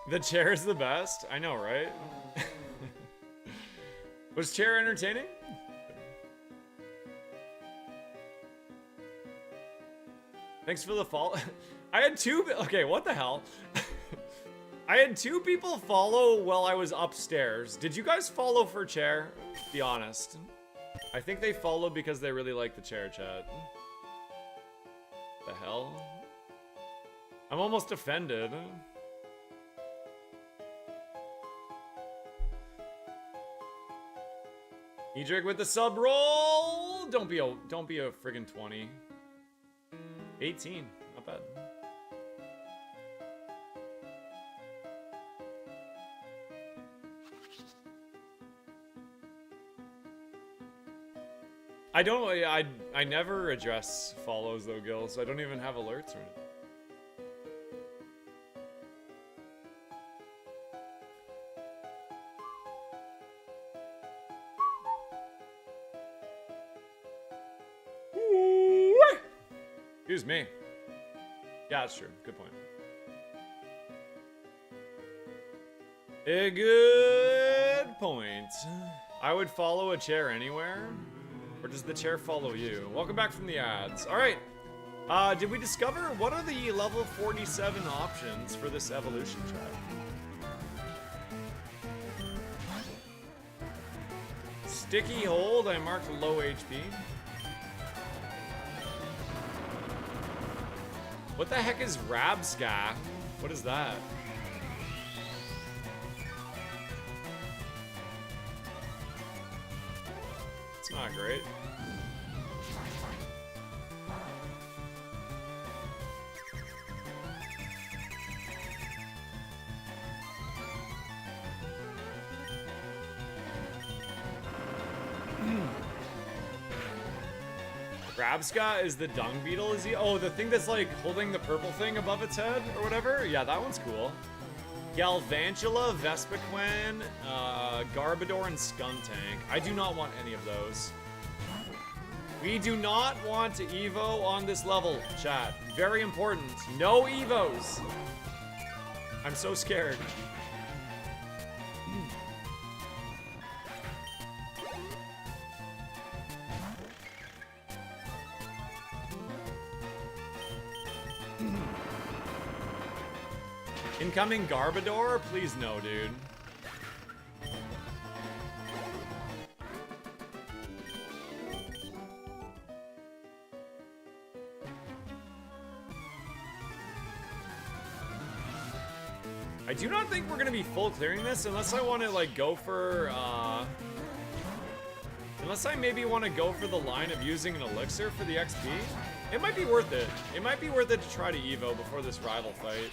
The chair is the best. I know, right? Was chair entertaining? Thanks for the follow. I had two. Okay, what the hell? I had 2 people follow while I was upstairs. Did you guys follow for chair? Be honest. I think they followed because they really like the chair, chat. The hell? I'm almost offended. Edric with the sub roll. Don't be a friggin' 20. 18, not bad. I don't. I never address follows though, Gil. So I don't even have alerts or anything. Excuse me. Yeah, that's true. Good point. A good point. I would follow a chair anywhere. Or does the chair follow you? Welcome back from the ads. Alright. Did we discover what are the level 47 options for this evolution chat? Sticky hold, I marked low HP. What the heck is Rabsca? What is that? It's not great. Rabsca is the dung beetle, is he? Oh, the thing that's like holding the purple thing above its head or whatever? Yeah, that one's cool. Galvantula, Vespiquen, Garbodor, and Skuntank. I do not want any of those. We do not want to Evo on this level, chat. Very important. No Evos. I'm so scared. Incoming Garbodor? Please no, dude. I do not think we're gonna be full clearing this unless I want to like go for unless I maybe want to go for the line of using an elixir for the XP. It might be worth it. It might be worth it to try to Evo before this rival fight.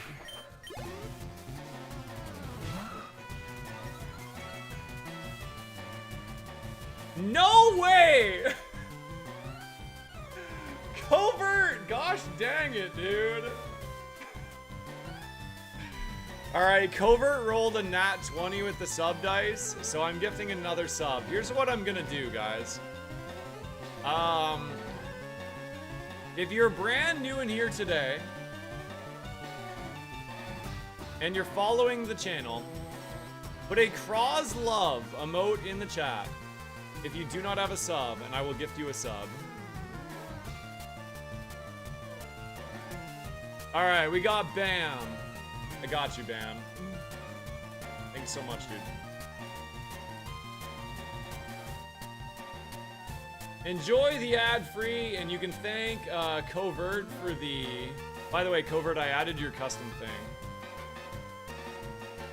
No way! Covert! Gosh dang it, dude. Alright, Covert rolled a nat 20 with the sub dice, so I'm gifting another sub. Here's what I'm gonna do, guys. If you're brand new in here today, and you're following the channel, put a Crozlove emote in the chat if you do not have a sub, and I will gift you a sub. Alright, we got Bam. I got you, Bam. Thanks so much, dude. Enjoy the ad-free, and you can thank Covert for the... By the way, Covert, I added your custom thing.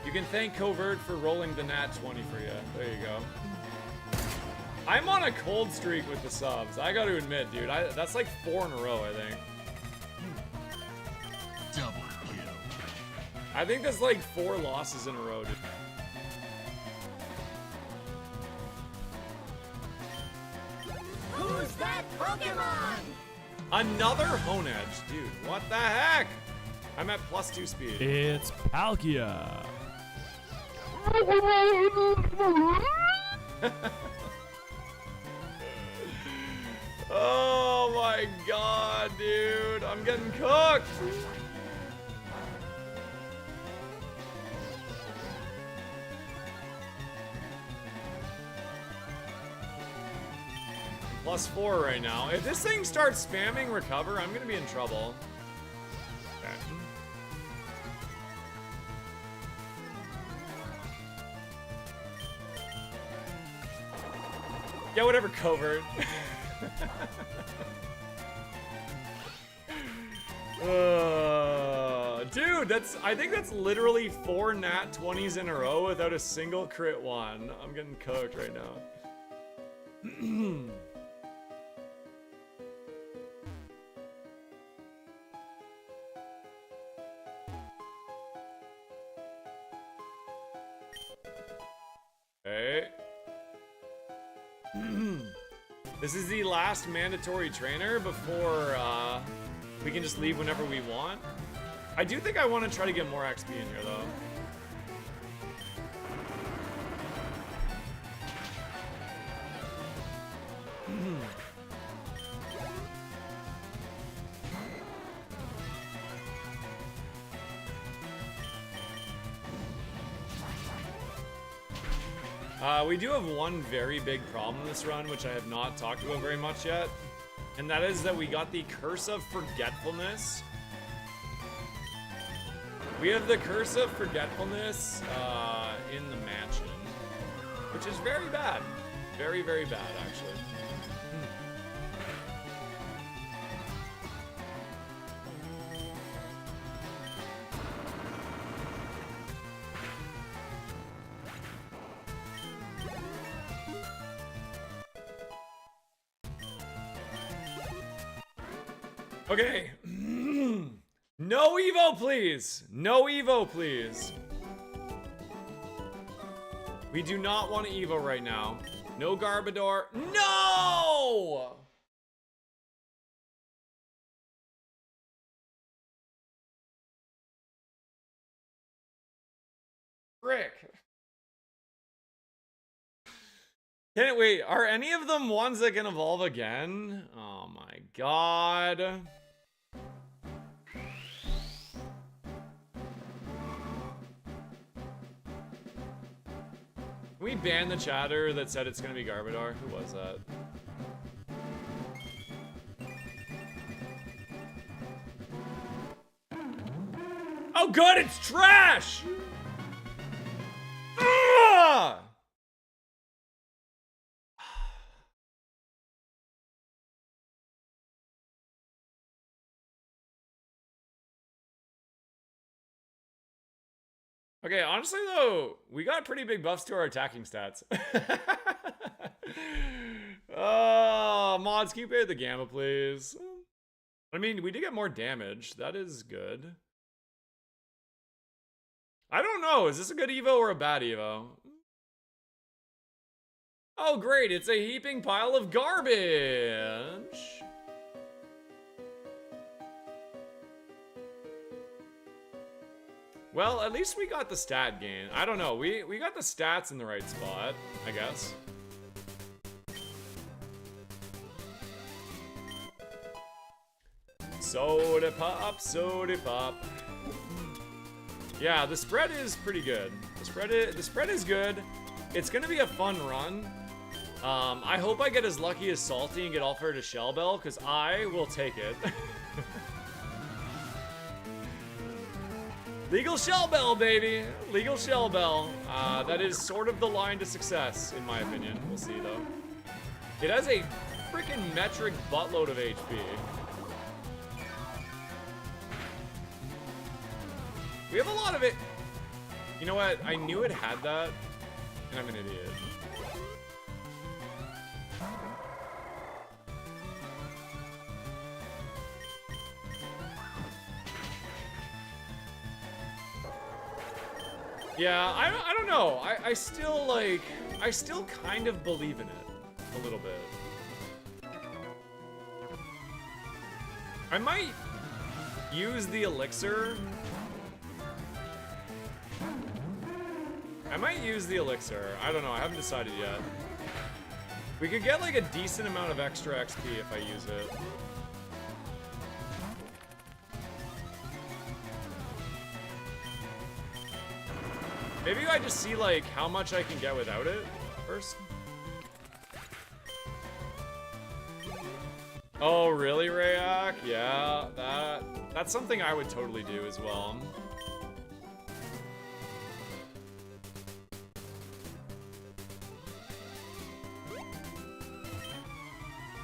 You can thank Covert for rolling the nat 20 for you. There you go. I'm on a cold streak with the subs. I gotta admit, dude. That's like 4 in a row, I think. Double kill. I think that's like 4 losses in a row, dude. Who's that Pokemon? Another Honedge, dude. What the heck? I'm at +2 speed. It's Palkia. Oh my god, dude. I'm getting cooked. +4 right now. If this thing starts spamming recover, I'm gonna be in trouble. Okay. Yeah, whatever, Covert. Dude, I think that's literally 4 nat 20s in a row without a single crit one. I'm getting cooked right now. Okay. This is the last mandatory trainer before we can just leave whenever we want. I do think I want to try to get more XP in here, though. We do have one very big problem this run, which I have not talked about very much yet, and that is that we got the Curse of Forgetfulness. We have the Curse of Forgetfulness in the mansion, which is very bad. Very, very bad, actually. Okay. No Evo, please. No Evo, please. We do not want to Evo right now. No Garbodor. No! Frick. Wait, are any of them ones that can evolve again? Oh my god. Can we ban the chatter that said it's gonna be Garbodor? Who was that? Oh good, it's trash! Ugh! Okay, honestly though, we got pretty big buffs to our attacking stats. Mods, can you pay the Gamma, please? I mean, we did get more damage. That is good. I don't know. Is this a good Evo or a bad Evo? Oh, great. It's a heaping pile of garbage. Well, at least we got the stat gain. I don't know. We got the stats in the right spot, I guess. Soda pop, soda pop. Yeah, the spread is pretty good. The spread is good. It's gonna be a fun run. I hope I get as lucky as Salty and get offered a Shell Bell, because I will take it. Legal Shell Bell, baby! Legal Shell Bell. That is sort of the line to success, in my opinion. We'll see, though. It has a freaking metric buttload of HP. We have a lot of it. You know what? I knew it had that, and I'm an idiot. Yeah, I don't know. I still, like, I still kind of believe in it a little bit. I might use the elixir. I might use the elixir. I don't know. I haven't decided yet. We could get, like, a decent amount of extra XP if I use it. Maybe I just see, like, how much I can get without it first. Oh, really, Rayak? Yeah, that's something I would totally do as well.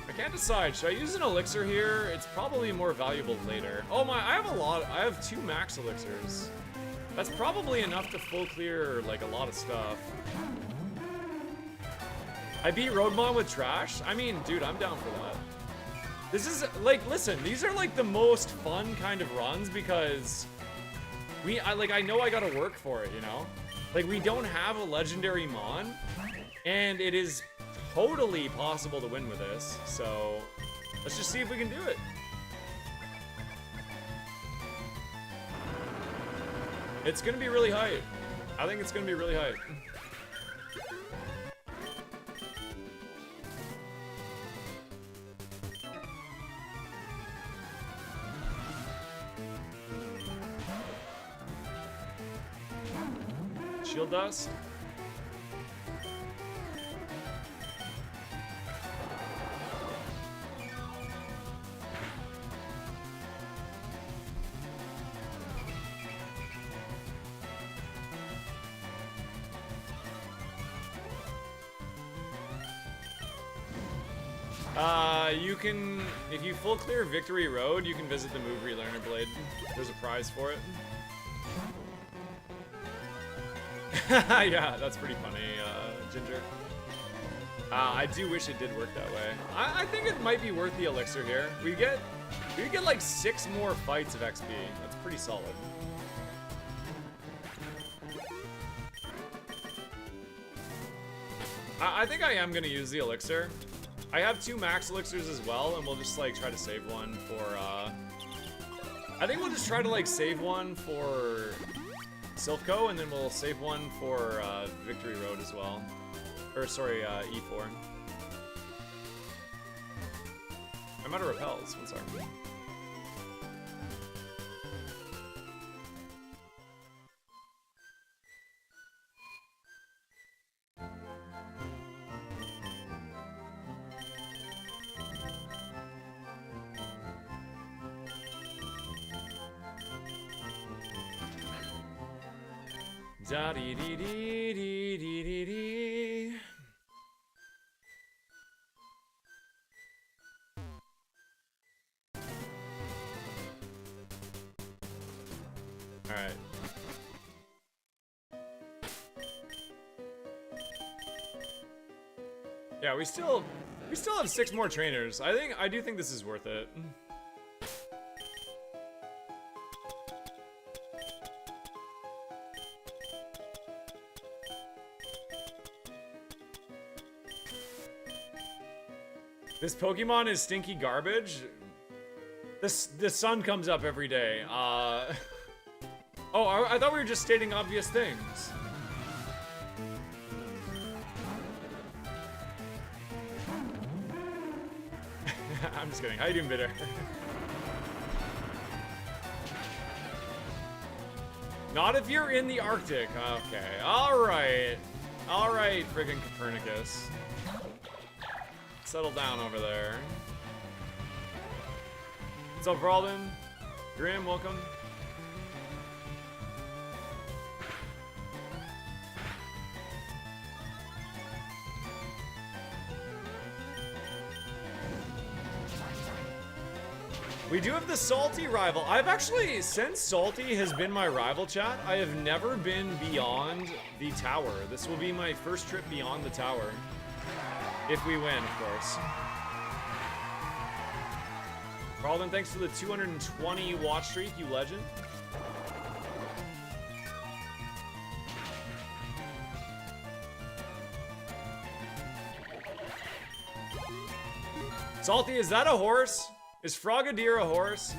I can't decide. Should I use an elixir here? It's probably more valuable later. Oh my, I have 2 max elixirs. That's probably enough to full clear, like, a lot of stuff. I beat Roguemon with trash? I mean, dude, I'm down for that. This is, like, listen, these are, like, the most fun kind of runs because I know I gotta work for it, you know? Like, we don't have a legendary Mon, and it is totally possible to win with this. So let's just see if we can do it. It's gonna be really hype. I think it's gonna be really hype. Shield dust. You can, if you full clear Victory Road, you can visit the Move Relearner Blade. There's a prize for it. Yeah, that's pretty funny, Ginger. I do wish it did work that way. I think it might be worth the elixir here. We get like 6 more fights of XP. That's pretty solid. I think I am gonna use the elixir. I have 2 max elixirs as well, and we'll just like try to save one for. I think we'll just try to like save one for Silphco, and then we'll save one for Victory Road as well. Or sorry, E4. I'm out of repels. One second. Da dee dee dee dee dee dee dee. All right. Yeah, we still have 6 more trainers. I do think this is worth it. This Pokemon is stinky garbage. The sun comes up every day. Oh, I thought we were just stating obvious things. I'm just kidding. How you doing, Bitter? Not if you're in the Arctic. Okay. All right. All right, friggin' Copernicus. Settle down over there. What's up, Ralden? Grim, welcome. We do have the Salty rival. I've actually, since Salty has been my rival, chat, I have never been beyond the tower. This will be my first trip beyond the tower. If we win, of course. Ralden, thanks for the 220 watch streak, you legend. Salty, is that a horse? Is Frogadier a horse?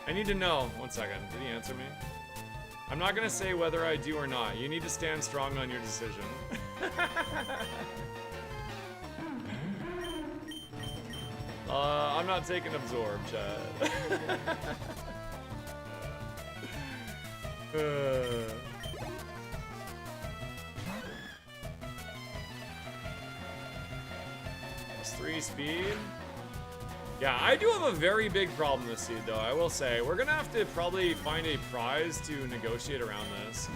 I need to know. One second. Did he answer me? I'm not gonna say whether I do or not. You need to stand strong on your decision. I'm not taking absorb, chat. +3 speed. Yeah, I do have a very big problem this seed, though, I will say. We're gonna have to probably find a prize to negotiate around this.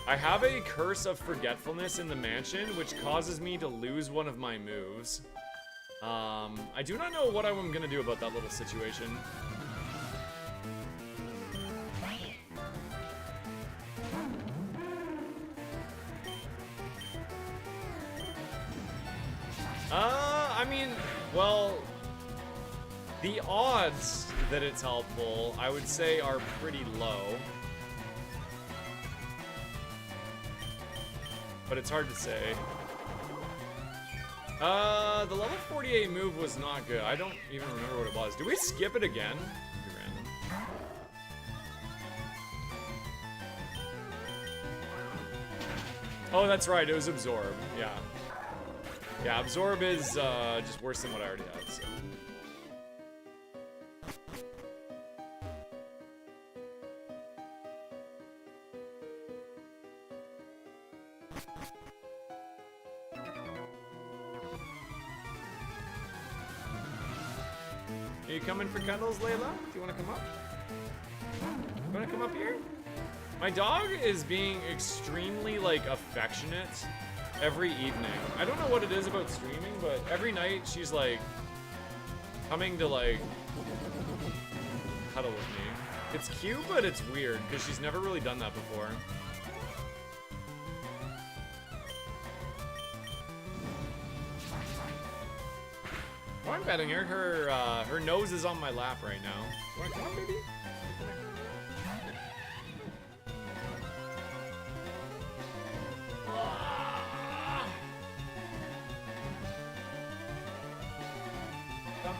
I have a curse of forgetfulness in the mansion, which causes me to lose one of my moves. I do not know what I'm gonna do about that little situation. I mean, well, the odds that it's helpful, I would say, are pretty low. but it's hard to say. The level 48 move was not good. I don't even remember what it was. Did we skip it again? Be random. Oh, that's right. It was Absorb. Yeah. Yeah, Absorb is just worse than what I already had, so. Are you coming for cuddles, Layla? Do you want to come up? You want to come up here? My dog is being extremely, like, affectionate every evening. I don't know what it is about streaming, but every night she's, like, coming to, like, cuddle with me. It's cute, but it's weird, because she's never really done that before. Oh, I'm betting her. Her nose is on my lap right now. You wanna come on, baby? Come.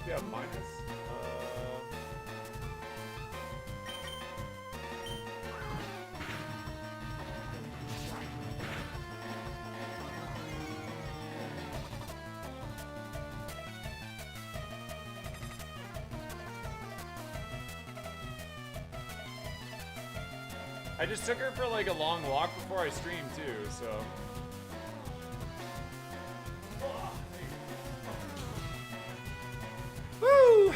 Yeah, minus. I just took her for like a long walk before I streamed too, so. Woo!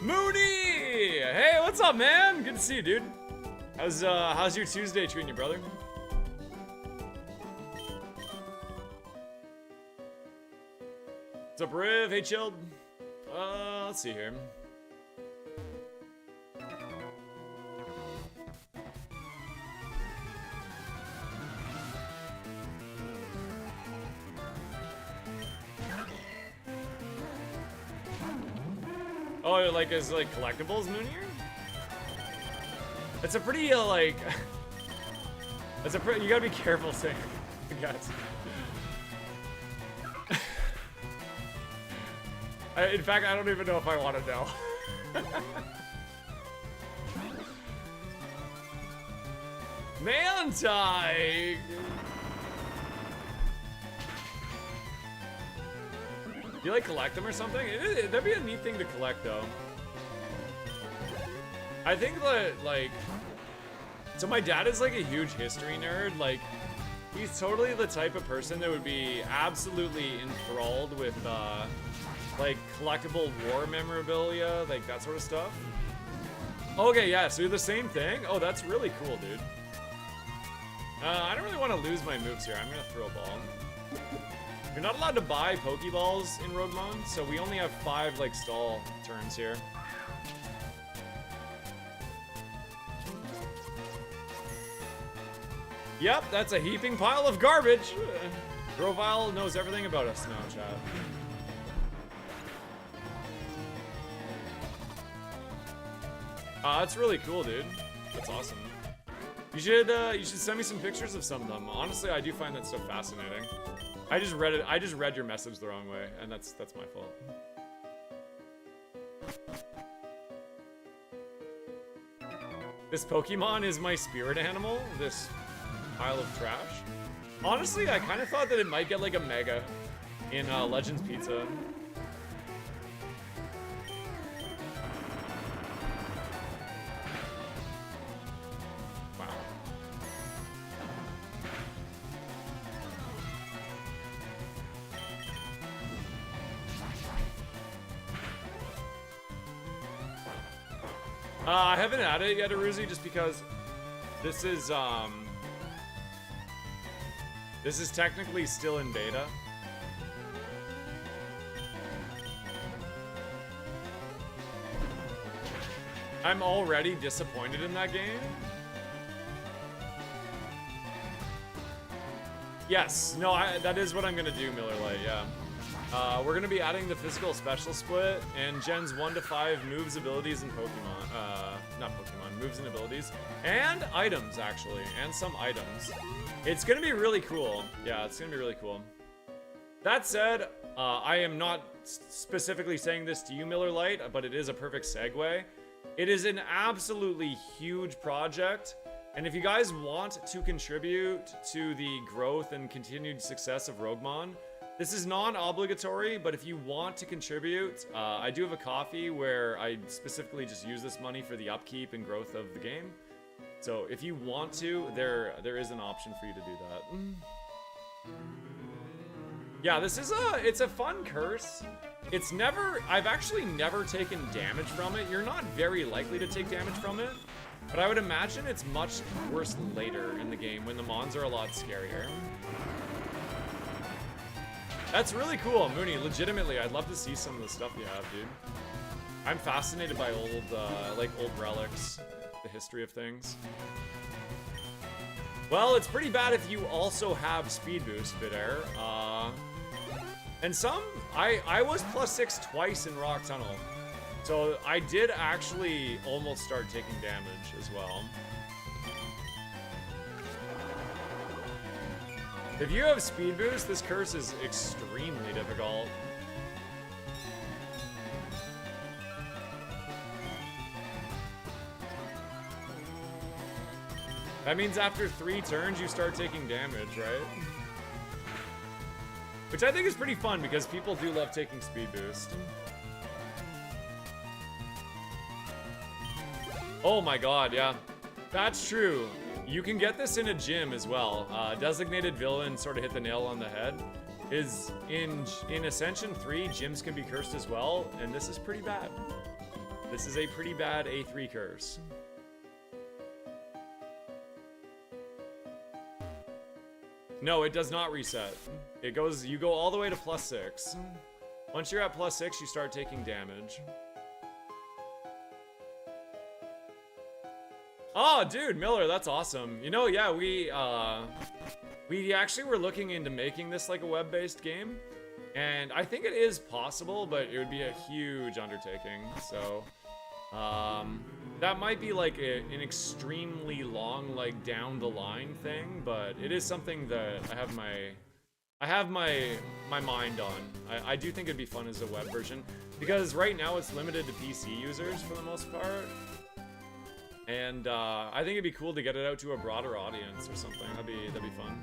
Moody! Hey, what's up, man? Good to see you, dude. How's your Tuesday treating you, brother? What's up, Riv? Hey, chilled. Let's see here. Oh, like as like collectibles, Moonier? It's a pretty like. It's a pretty. You gotta be careful saying, I guess. In fact, I don't even know if I want to know. Manti! Do you like collect them or something? That'd be a neat thing to collect, though. I think that, like... So my dad is, like, a huge history nerd. Like, he's totally the type of person that would be absolutely enthralled with, like, collectible war memorabilia, like, that sort of stuff. Okay, yeah, so you're the same thing? Oh, that's really cool, dude. I don't really want to lose my moves here. I'm gonna throw a ball. You're not allowed to buy Pokeballs in ROGUEMON, so we only have 5, like, stall turns here. Yep, that's a heaping pile of garbage! Grovile knows everything about us now, chat. That's really cool, dude. That's awesome. You should send me some pictures of some of them. Honestly, I do find that so fascinating. I just read your message the wrong way, and that's my fault. This Pokemon is my spirit animal, this pile of trash. Honestly, I kind of thought that it might get like a Mega in Legends Pizza. I haven't added it yet, Aruzi, just because this is technically still in beta. I'm already disappointed in that game. Yes, no, that is what I'm gonna do, Miller Lite, yeah. We're gonna be adding the physical special split and gens 1 to 5 moves, abilities, and Pokemon. Not Pokemon, moves and abilities. And items, actually, and some items. It's gonna be really cool. Yeah, it's gonna be really cool. That said, I am not specifically saying this to you, Miller Lite, but it is a perfect segue. It is an absolutely huge project. And if you guys want to contribute to the growth and continued success of Roguemon, this is non-obligatory, but if you want to contribute, I do have a coffee where I specifically just use this money for the upkeep and growth of the game. So if you want to, there is an option for you to do that. Yeah, it's a fun curse. I've actually never taken damage from it. You're not very likely to take damage from it. But I would imagine it's much worse later in the game when the mons are a lot scarier. That's really cool, Mooney. Legitimately, I'd love to see some of the stuff you have, dude. I'm fascinated by old relics, the history of things. Well, it's pretty bad if you also have speed boost, Bidair. And I was +6 twice in Rock Tunnel. So I did actually almost start taking damage as well. If you have speed boost, this curse is extremely difficult. That means after 3 turns, you start taking damage, right? Which I think is pretty fun because people do love taking speed boost. Oh my god, yeah. That's true. You can get this in a gym as well. Designated villain sort of hit the nail on the head. Is in Ascension 3, gyms can be cursed as well, and this is pretty bad. This is a pretty bad A3 curse. No, it does not reset. You go all the way to +6. Once you're at +6, you start taking damage. Oh, dude, Miller, that's awesome. You know, yeah, we actually were looking into making this like a web-based game, and I think it is possible, but it would be a huge undertaking. So, that might be like an extremely long, like down the line thing, but it is something that I have my mind on. I do think it'd be fun as a web version because right now it's limited to PC users for the most part. And I think it'd be cool to get it out to a broader audience or something. That'd be fun.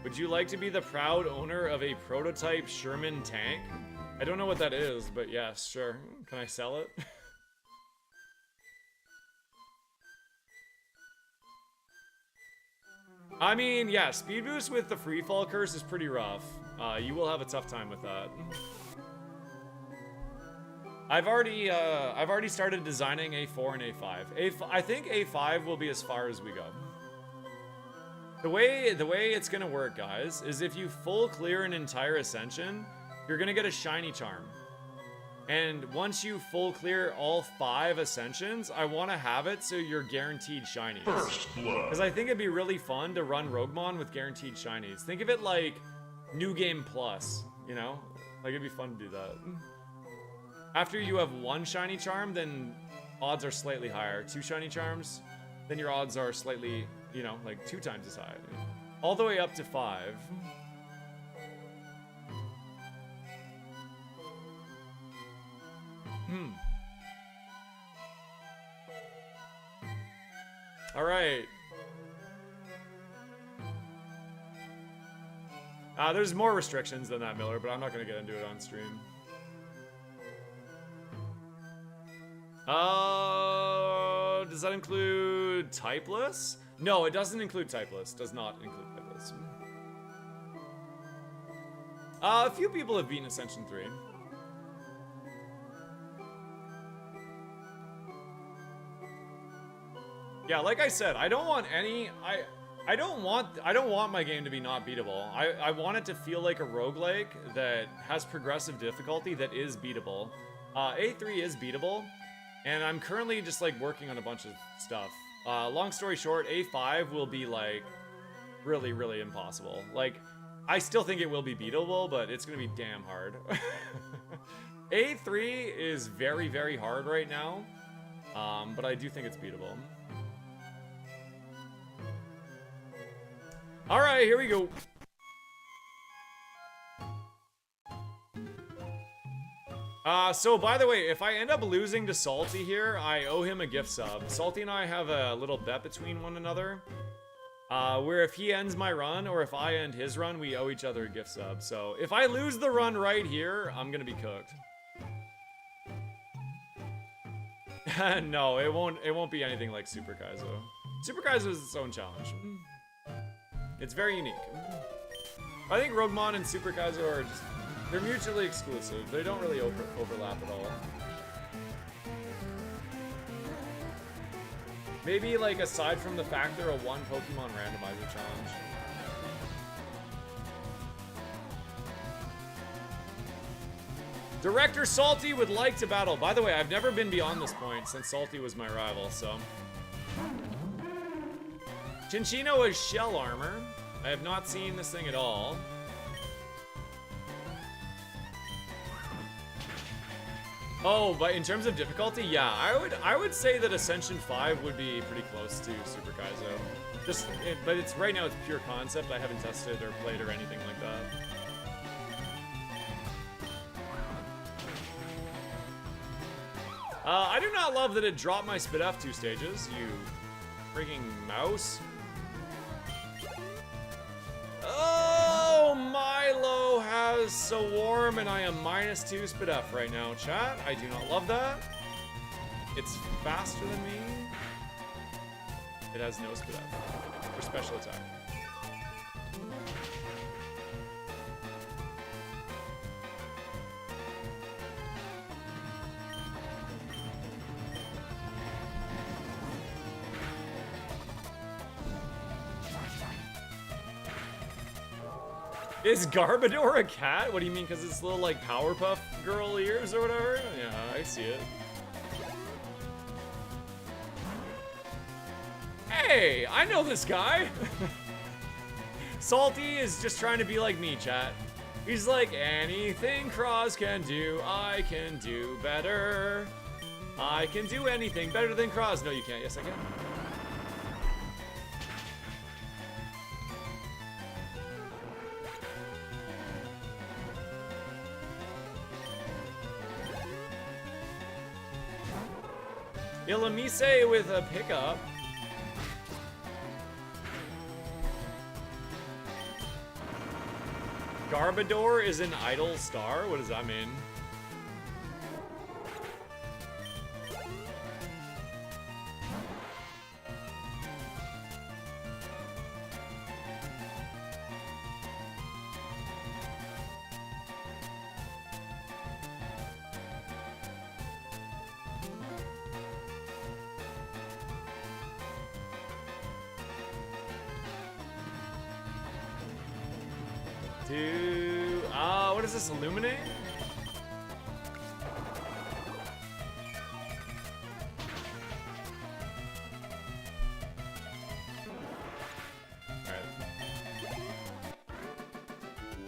Would you like to be the proud owner of a prototype Sherman tank? I don't know what that is, but yes, sure. Can I sell it? I mean, yeah, speed boost with the free fall curse is pretty rough. You will have a tough time with that. I've already started designing A4 and A5. I think A5 will be as far as we go. The way it's gonna work, guys, is if you full clear an entire ascension, you're gonna get a shiny charm. And once you full clear all 5 ascensions, I want to have it so you're guaranteed shinies. First blood. Because I think it'd be really fun to run Roguemon with guaranteed shinies. Think of it like New Game Plus, you know? Like, it'd be fun to do that. After you have 1 shiny charm, then odds are slightly higher. 2 shiny charms, then your odds are slightly, you know, like 2 times as high. All the way up to 5. All right. There's more restrictions than that, Miller, but I'm not going to get into it on stream. Does that include typeless? No, it doesn't include typeless. Does not include typeless. A few people have beaten Ascension 3. Yeah, like I said, I don't want any I don't want my game to be not beatable. I want it to feel like a roguelike that has progressive difficulty that is beatable. A3 is beatable, and I'm currently just like working on a bunch of stuff. Long story short, A5 will be like really, really impossible. Like, I still think it will be beatable, but it's gonna be damn hard. A3 is very, very hard right now, but I do think it's beatable. All right, here we go. So by the way, if I end up losing to Salty here, I owe him a gift sub. Salty and I have a little bet between one another, where if he ends my run or if I end his run, we owe each other a gift sub. So if I lose the run right here, I'm gonna be cooked. No, it won't be anything like Super Kaizo. Super Kaizo is its own challenge. It's very unique. I think Roguemon and Super Kaizo are just, they're mutually exclusive. They don't really overlap at all. Maybe like aside from the fact they're a one Pokemon randomizer challenge. Director Salty would like to battle. By the way, I've never been beyond this point since Salty was my rival, so. Chinchino is shell armor. I have not seen this thing at all. Oh, but in terms of difficulty, yeah, I would say that Ascension 5 would be pretty close to Super Kaizo. But it's right now it's pure concept. I haven't tested or played or anything like that. I do not love that it dropped my Spit F 2 stages, you freaking mouse. Oh, Milo has So Warm, and I am -2 Spit F right now, chat. I do not love that. It's faster than me. It has no Spit F for special attack. Is Garbodor a cat? What do you mean? Because it's little like Powerpuff Girl ears or whatever? Yeah, I see it. Hey, I know this guy. Salty is just trying to be like me, chat. He's like, anything Cross can do, I can do better. I can do anything better than Cross. No, you can't. Yes, I can. Ilamise with a pickup. Garbodor is an idle star? What does that mean? What is this, Illuminate?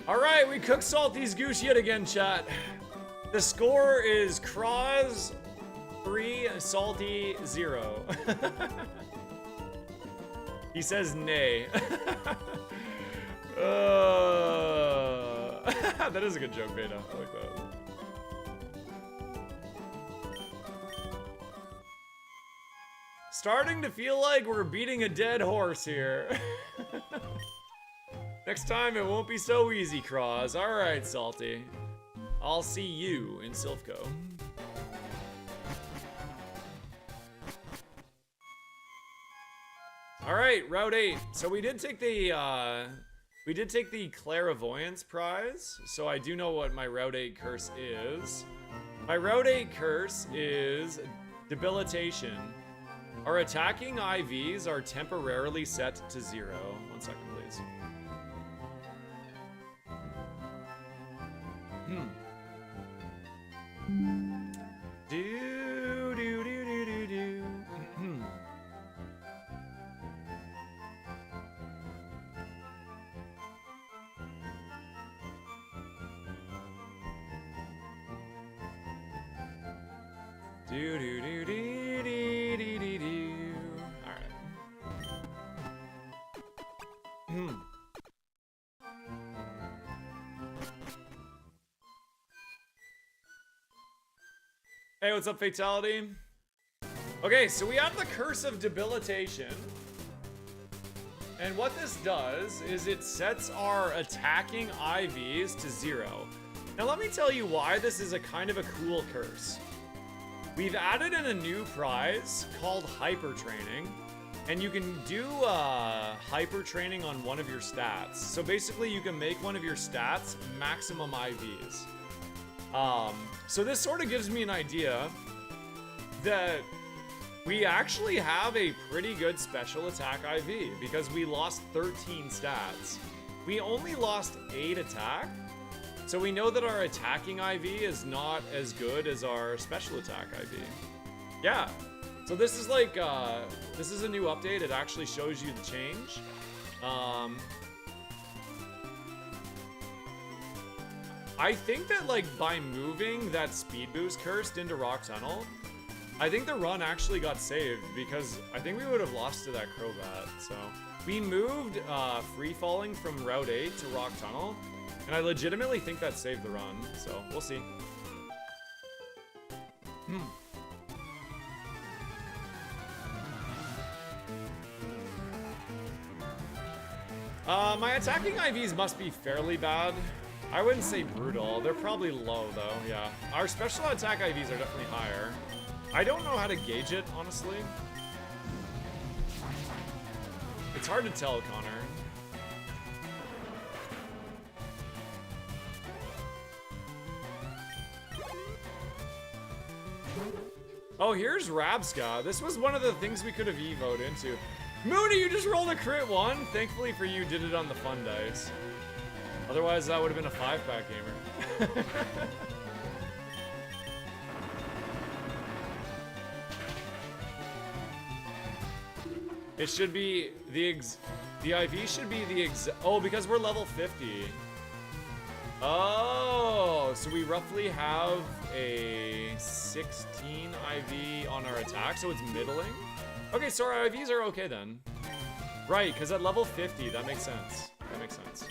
Alright, we cooked Salty's goose yet again, chat. The score is Croz 3, Salty 0. He says nay. That is a good joke, Beta. I like that. Starting to feel like we're beating a dead horse here. Next time it won't be so easy, Cross. Alright, Salty. I'll see you in Silphco. Alright, Route 8. So we did take the We did take the Clairvoyance prize, so I do know what my Route 8 curse is. My Route 8 curse is Debilitation. Our attacking IVs are temporarily set to 0. 1 second, please. Do, do, do, do, do, do. Do do do do do do do do. All right. Hey, what's up, Fatality? Okay, so we have the Curse of Debilitation. And what this does is it sets our attacking IVs to 0. Now let me tell you why this is a kind of a cool curse. We've added in a new prize called Hyper Training, and you can do Hyper Training on one of your stats. So basically you can make one of your stats maximum IVs. So this sort of gives me an idea that we actually have a pretty good special attack IV because we lost 13 stats. We only lost 8 attack, so we know that our attacking IV is not as good as our special attack IV. Yeah, so this is like, this is a new update. It actually shows you the change. I think that like by moving that speed boost cursed into Rock Tunnel, I think the run actually got saved because I think we would have lost to that Crobat. So we moved free falling from Route 8 to Rock Tunnel, and I legitimately think that saved the run. So we'll see. My attacking IVs must be fairly bad. I wouldn't say brutal. They're probably low though, yeah. Our special attack IVs are definitely higher. I don't know how to gauge it, honestly. It's hard to tell, Connor. Oh, here's Rabska. This was one of the things we could have evoed into. Mooney, you just rolled a crit 1. Thankfully for you, did it on the fun dice. Otherwise, that would have been a 5-pack gamer. It should be the IV should be the oh, because we're level 50. Oh, so we roughly have a 16 IV on our attack, so it's middling. Okay, so our IVs are okay then. Right, because at level 50, that makes sense. That makes sense.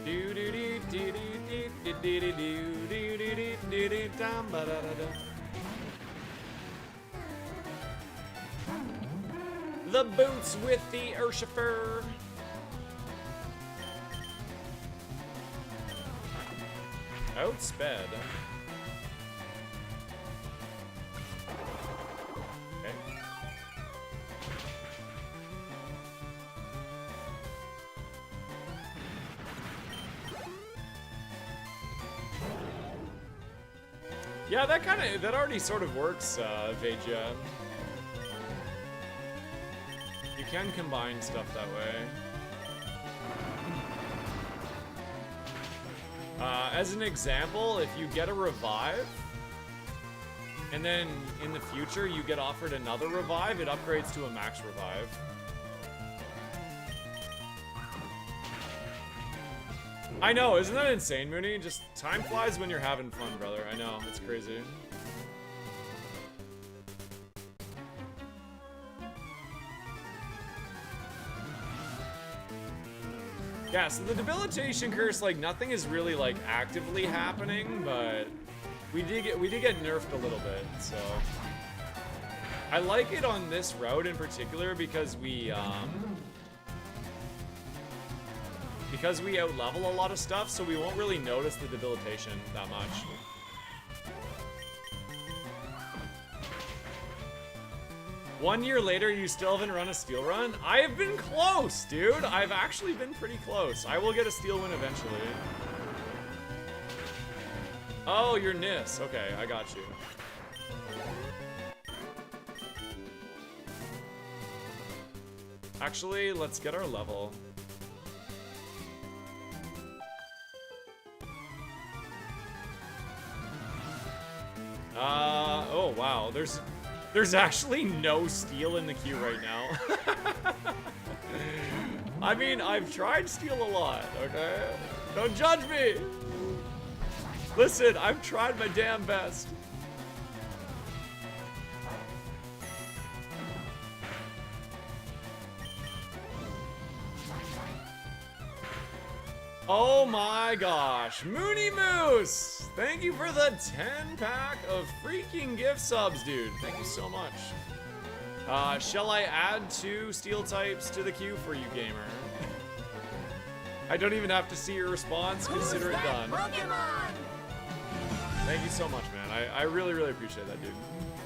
Do do do do do do do do do do do do do dum ba da da da. The boots with the Urshifer. Outsped. Okay. Yeah, that already sort of works, Veja. You can combine stuff that way. As an example, if you get a revive, and then in the future you get offered another revive, it upgrades to a max revive. I know, isn't that insane, Mooney? Just time flies when you're having fun, brother. I know, it's crazy. Yeah, so the debilitation curse, like nothing is really like actively happening, but we did get nerfed a little bit, so I like it on this route in particular because we out-level a lot of stuff, so we won't really notice the debilitation that much. 1 year later, you still haven't run a steel run? I have been close, dude. I've actually been pretty close. I will get a steel win eventually. Oh, you're Nis. Okay, I got you. Actually, let's get our level. Oh wow, there's actually no steel in the queue right now. I mean, I've tried steel a lot, okay? Don't judge me! Listen, I've tried my damn best. Oh my gosh, Mooney Moose! Thank you for the 10-pack of freaking gift subs, dude. Thank you so much. Shall I add 2 steel types to the queue for you, gamer? I don't even have to see your response. Consider it done. Pokemon? Thank you so much, man. I really, really appreciate that, dude.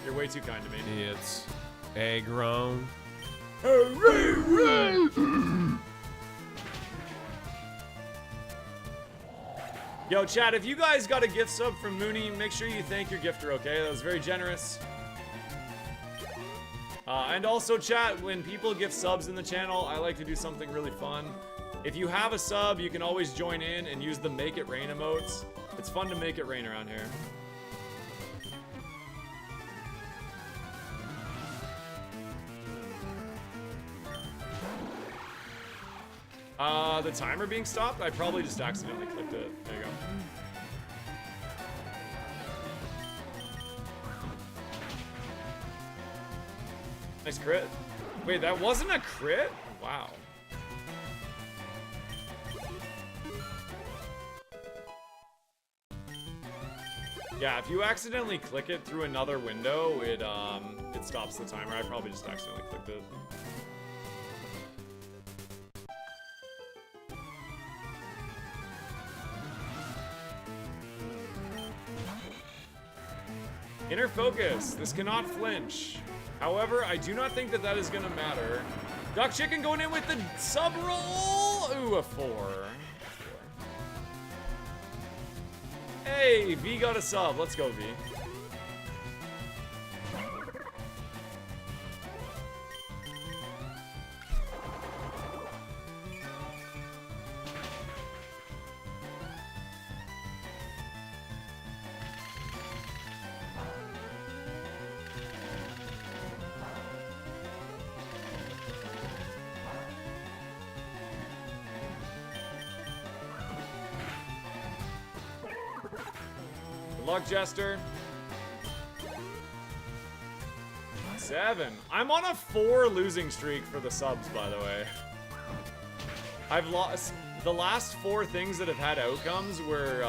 You're way too kind to me. It's egg-grown. Yo, chat, if you guys got a gift sub from Mooney, make sure you thank your gifter, okay? That was very generous. And also, chat, when people gift subs in the channel, I like to do something really fun. If you have a sub, you can always join in and use the Make It Rain emotes. It's fun to make it rain around here. The timer being stopped? I probably just accidentally clicked it. There you go. Nice crit. Wait, that wasn't a crit? Wow. Yeah, if you accidentally click it through another window, it stops the timer. I probably just accidentally clicked it. Inner focus. This cannot flinch. However, I do not think that that is gonna matter. Duck Chicken going in with the sub roll. Ooh, a 4. Hey, V got a sub. Let's go, V. Good luck, Jester. 7. I'm on a 4 losing streak for the subs, by the way. I've lost the last 4 things that have had outcomes were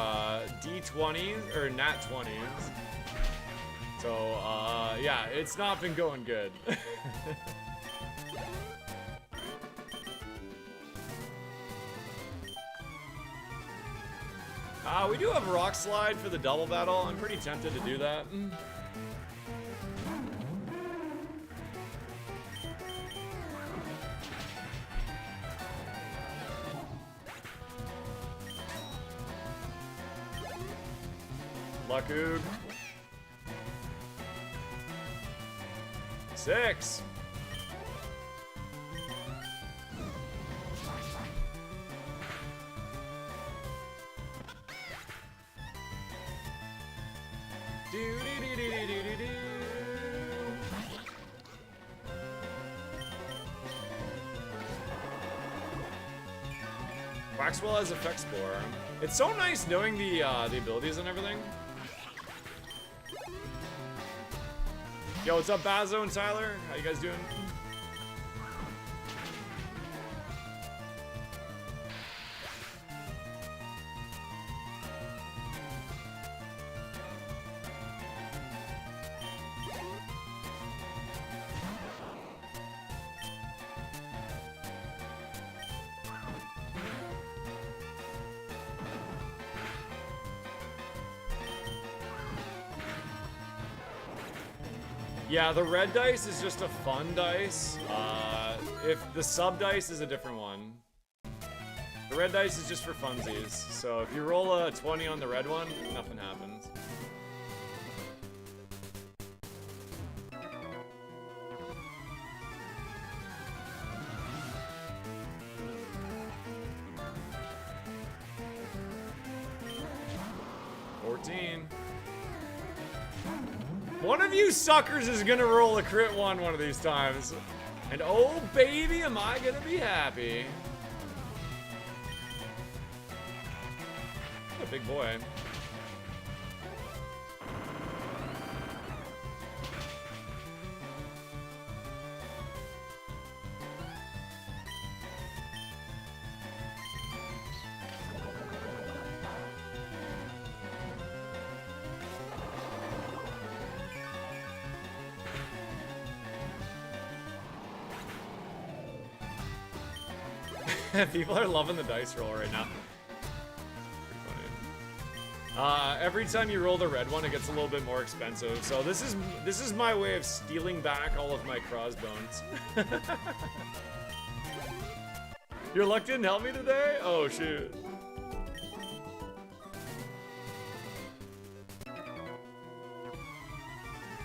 D20s or Nat 20s. So yeah, it's not been going good. We do have a rock slide for the double battle. I'm pretty tempted to do that. Luckug. 6. Waxwell has Effect Spore. It's so nice knowing the abilities and everything. Yo, what's up, Bazo and Tyler? How you guys doing? Yeah, the red dice is just a fun dice. If the sub dice is a different one. The red dice is just for funsies. So if you roll a 20 on the red one, nothing happens. One of you suckers is gonna roll a crit one of these times. And oh baby, am I gonna be happy. A big boy. People are loving the dice roll right now. Pretty funny. Every time you roll the red one, it gets a little bit more expensive. So this is my way of stealing back all of my crossbones. Your luck didn't help me today? Oh shoot.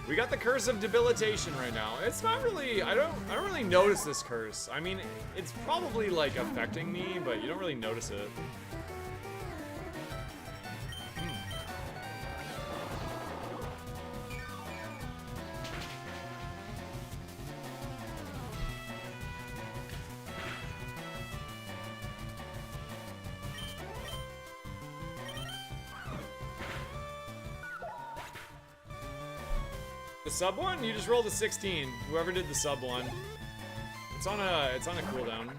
We got the curse of debilitation right now. It's not really, I don't really notice this curse. I mean, it's probably like affecting me, but you don't really notice it. The sub one? You just rolled a 16. Whoever did the sub one. It's on a cooldown.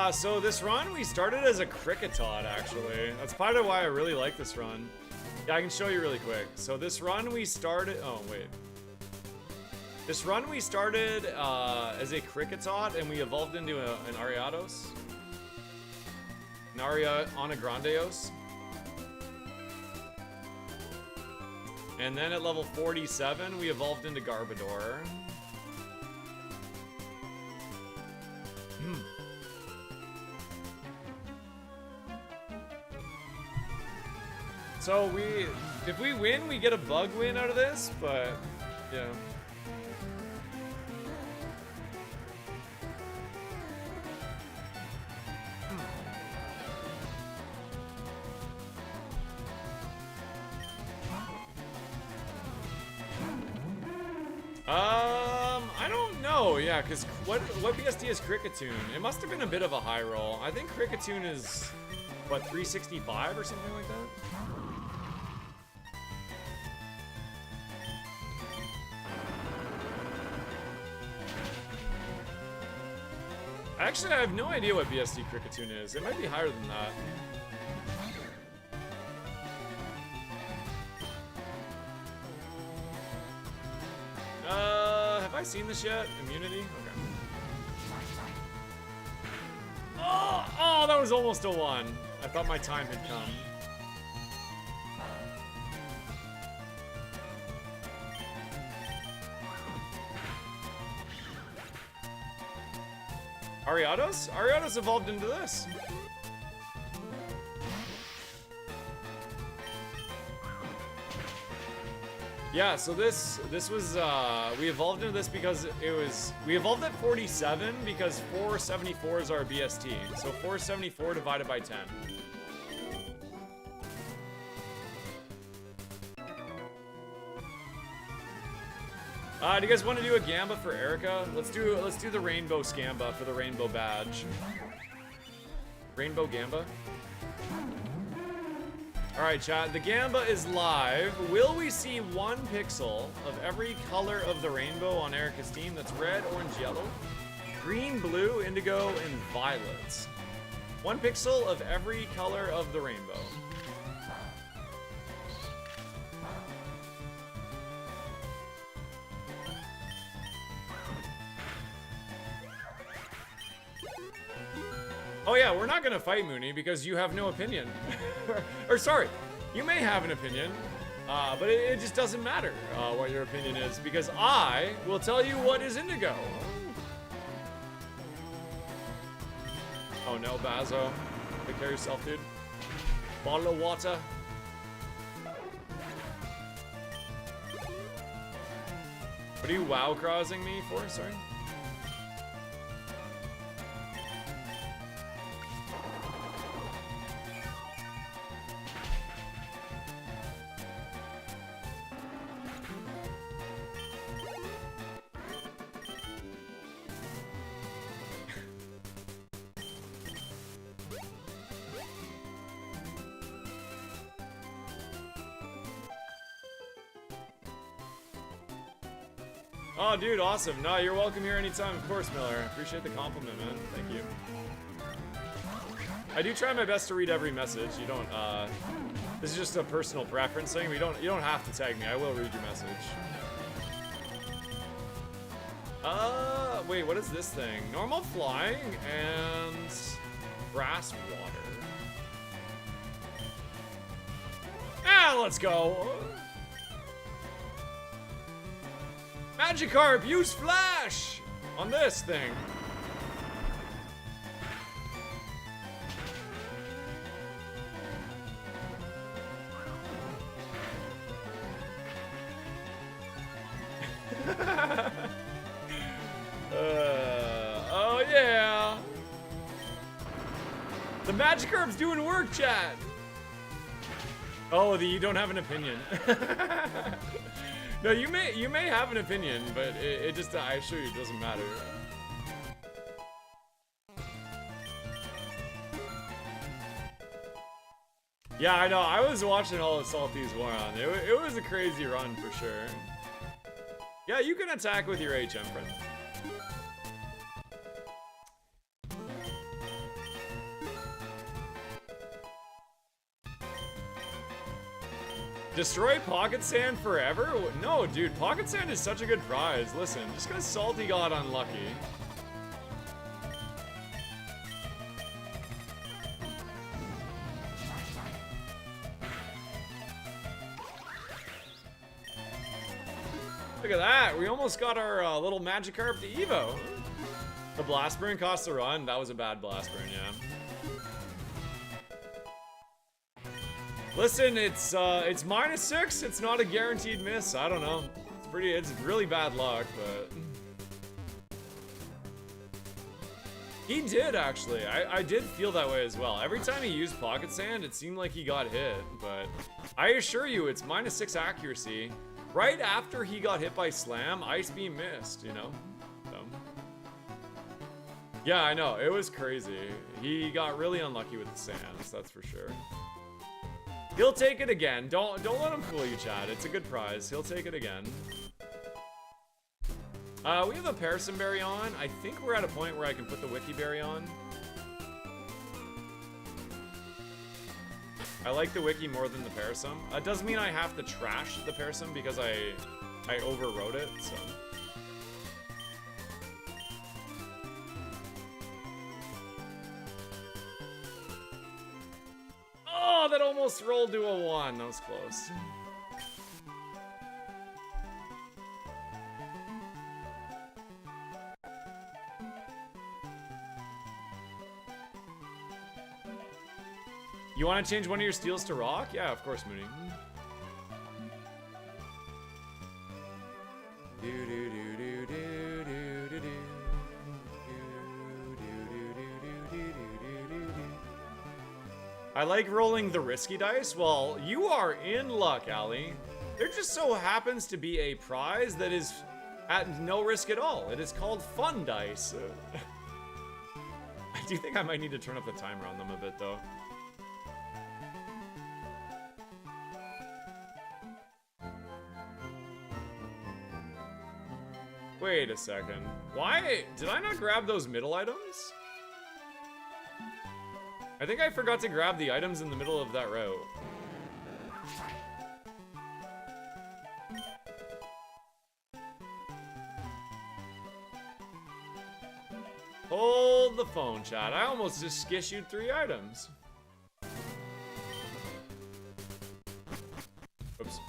So this run, we started as a Cricketod, actually. That's part of why I really like this run. Yeah, I can show you really quick. So this run, we started... Oh, wait. This run, we started as a Cricketod, and we evolved into an Ariados. An Ariana Grandeos. And then at level 47, we evolved into Garbodor. So if we win, we get a bug win out of this, but yeah. I don't know, yeah, because what BSD is Cricketune? It must have been a bit of a high roll. I think Cricketune is, what, 365 or something like that? Actually, I have no idea what BSD Cricketune is. It might be higher than that. Have I seen this yet? Immunity? Okay. Oh, that was almost a 1. I thought my time had come. Ariados? Ariados evolved into this. Yeah, so this was we evolved into this because we evolved at 47 because 474 is our BST. So 474 divided by 10. Do you guys want to do a Gamba for Erica? Let's do the Rainbow Scamba for the Rainbow Badge. Rainbow Gamba. Alright, chat. The Gamba is live. Will we see 1 pixel of every color of the rainbow on Erica's team? That's red, orange, yellow, green, blue, indigo, and violets. 1 pixel of every color of the rainbow. Oh yeah, we're not gonna fight Mooney because you have no opinion. Or sorry, you may have an opinion, but it just doesn't matter what your opinion is because I will tell you what is indigo. Oh no, Bazo. Take care of yourself, dude. Bottle of water. What are you wow crossing me for? Sorry. Oh, dude, awesome. No, you're welcome here anytime, of course, Miller. Appreciate the compliment, man. Thank you. I do try my best to read every message. You don't, this is just a personal preference thing. You don't have to tag me. I will read your message. Wait, what is this thing? Normal flying and grass water. Ah, let's go. Magikarp, use Flash on this thing. Oh yeah. The Magikarp's doing work, chat. Oh, you don't have an opinion. No, you may have an opinion, but it just, I assure you, it doesn't matter. Yeah, I know. I was watching all of Salty's War on. It was a crazy run for sure. Yeah, you can attack with your HM friend. Destroy Pocket Sand forever? No, dude, Pocket Sand is such a good prize. Listen, just because Salty got unlucky. Look at that, we almost got our little Magikarp to Evo. The Blast Burn cost a run. That was a bad Blast Burn, yeah. Listen, it's -6. It's not a guaranteed miss. I don't know. It's really bad luck, but he did actually. I did feel that way as well. Every time he used Pocket Sand, it seemed like he got hit, but I assure you, it's -6 accuracy. Right after he got hit by Slam, Ice Beam missed, you know? So. Yeah, I know. It was crazy. He got really unlucky with the sands, that's for sure. He'll take it again. Don't let him fool you, Chad. It's a good prize. He'll take it again. We have a Parasim Berry on. I think we're at a point where I can put the Wiki Berry on. I like the Wiki more than the Parasim. It doesn't mean I have to trash the Parasim because I overrode it, so. Oh, that almost rolled to a 1. That was close. You want to change one of your steels to rock? Yeah, of course, Mooney. I like rolling the risky dice. Well, you are in luck, Allie. There just so happens to be a prize that is at no risk at all. It is called fun dice. I do think I might need to turn up the timer on them a bit, though. Wait a second. Why? Did I not grab those middle items? I think I forgot to grab the items in the middle of that route. Hold the phone, chat. I almost just issued 3 items. Oops.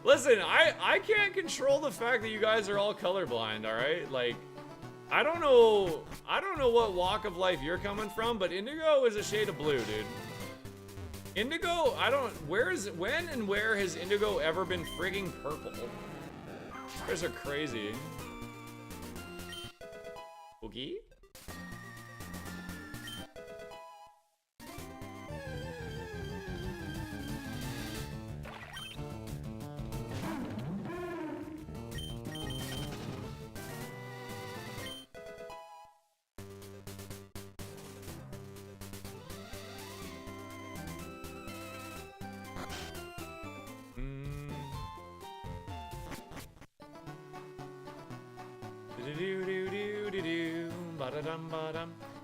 Listen, I can't control the fact that you guys are all colorblind, all right? Like, I don't know what walk of life you're coming from, but indigo is a shade of blue, dude. Indigo, when and where has indigo ever been frigging purple? You guys are crazy. Boogie?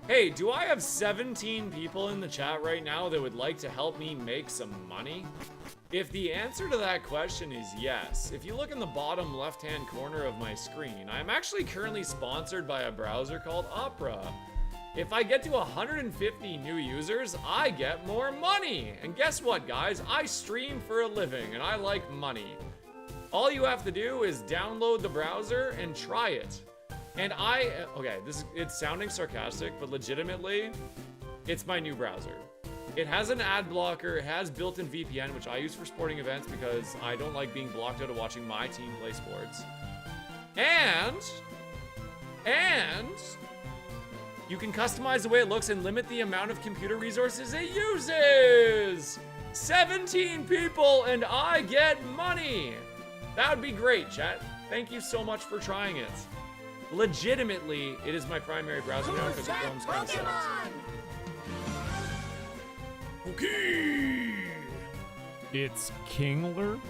Hey, do I have 17 people in the chat right now that would like to help me make some money? If the answer to that question is yes, if you look in the bottom left-hand corner of my screen, I'm actually currently sponsored by a browser called Opera. If I get to 150 new users, I get more money. And guess what, guys? I stream for a living, and I like money. All you have to do is download the browser and try it. And okay, it's sounding sarcastic, but legitimately, it's my new browser. It has an ad blocker, it has built-in VPN, which I use for sporting events because I don't like being blocked out of watching my team play sports. And you can customize the way it looks and limit the amount of computer resources it uses! 17 people and I get money! That would be great, chat. Thank you so much for trying it. Legitimately, it is my primary browser now because Chrome's kind of sucks. Okay. It's Kingler.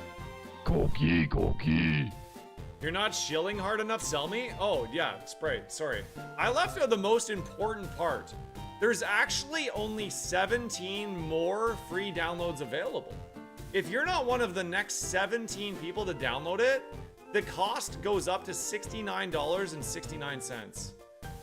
Cookie. You're not shilling hard enough, sell me? Oh, yeah, Sprite, sorry. I left out the most important part. There's actually only 17 more free downloads available. If you're not one of the next 17 people to download it, the cost goes up to $69.69.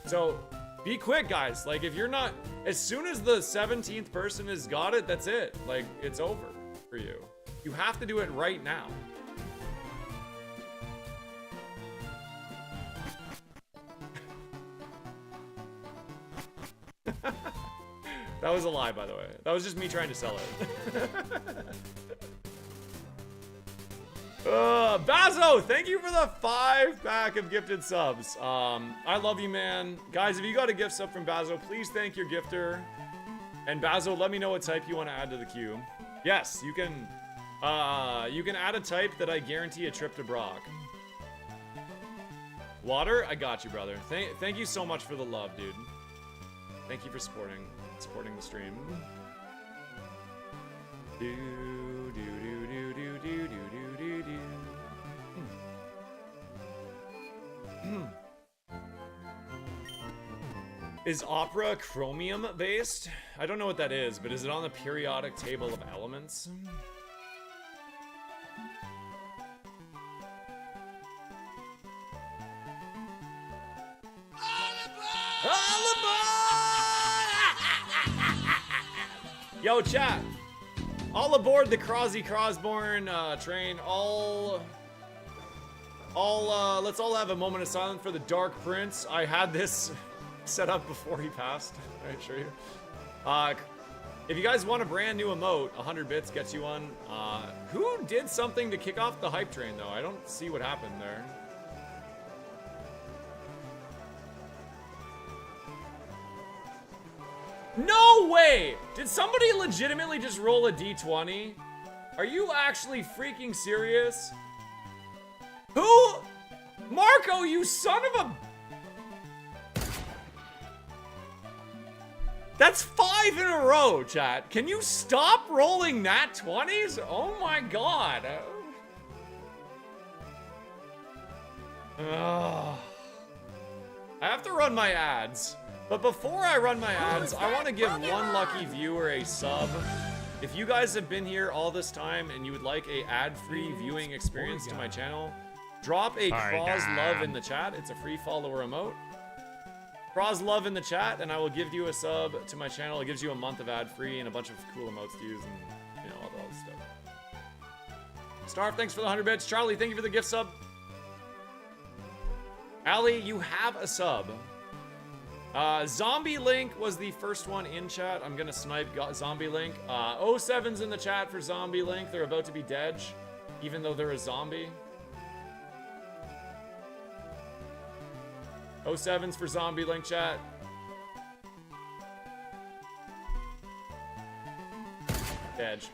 So be quick, guys. Like, if you're not, as soon as the 17th person has got it, that's it. Like, it's over for you. You have to do it right now. That was a lie, by the way. That was just me trying to sell it. Bazo, thank you for the 5-pack of gifted subs. I love you, man. Guys, if you got a gift sub from Bazo, please thank your gifter. And Bazo, let me know what type you want to add to the queue. Yes, you can add a type that I guarantee a trip to Brock. Water, I got you, brother. Thank you so much for the love, dude. Thank you for supporting the stream. Is Opera chromium based? I don't know what that is, but is it on the periodic table of elements? Yo, chat. All aboard the Crosborn train. Let's all have a moment of silence for the Dark Prince. I had this set up before he passed. All right, show you. If you guys want a brand new emote, 100 bits gets you one. Who did something to kick off the hype train, though? I don't see what happened there. No way! Did somebody legitimately just roll a d20? Are you actually freaking serious? Who? Marco, you son of a... That's 5 in a row, chat. Can you stop rolling nat 20s? Oh my god. Ugh. I have to run my ads. But before I run my ads, I want to give one lucky viewer a sub. If you guys have been here all this time and you would like a ad-free viewing experience to my channel, drop a Croz Love in the chat. It's a free follower emote. Croz Love in the chat, and I will give you a sub to my channel. It gives you a month of ad-free and a bunch of cool emotes to use and, you know, all that stuff. Starf, thanks for the 100 bits. Charlie, thank you for the gift sub. Ali, you have a sub. Zombie Link was the first one in chat. I'm gonna snipe Zombie Link. 07's in the chat for Zombie Link. They're about to be dead, even though they're a zombie. 07's for Zombie Link, chat. Dead.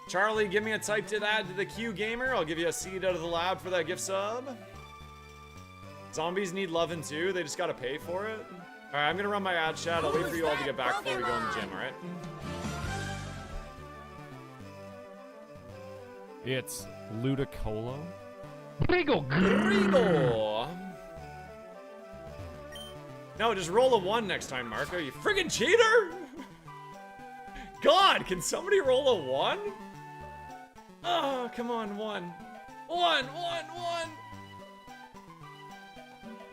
Charlie, give me a type to add to the Q Gamer. I'll give you a seed out of the lab for that gift sub. Zombies need loving too. They just gotta pay for it. All right, I'm gonna run my ad chat. I'll wait for you all to get back before we go in the gym, all right? It's Ludicolo. Rigo. No, just roll a 1 next time, Marco. You friggin' cheater! God, can somebody roll a 1? Oh, come on, 1. 1.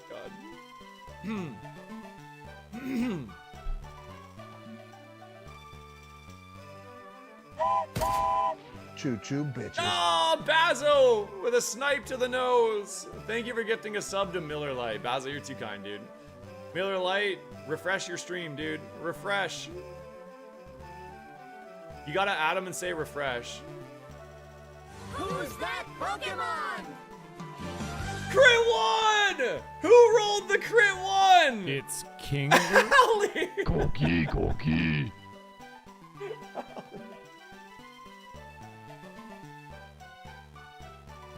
God. Choo-choo, bitches. Oh, Bazo with a snipe to the nose. Thank you for gifting a sub to Miller Light. Bazo, you're too kind, dude. Miller Light, refresh your stream, dude. Refresh. You gotta add him and say refresh. Who's that Pokemon? Crit 1! Who rolled the crit 1? It's Kingler. Ali! Cookie.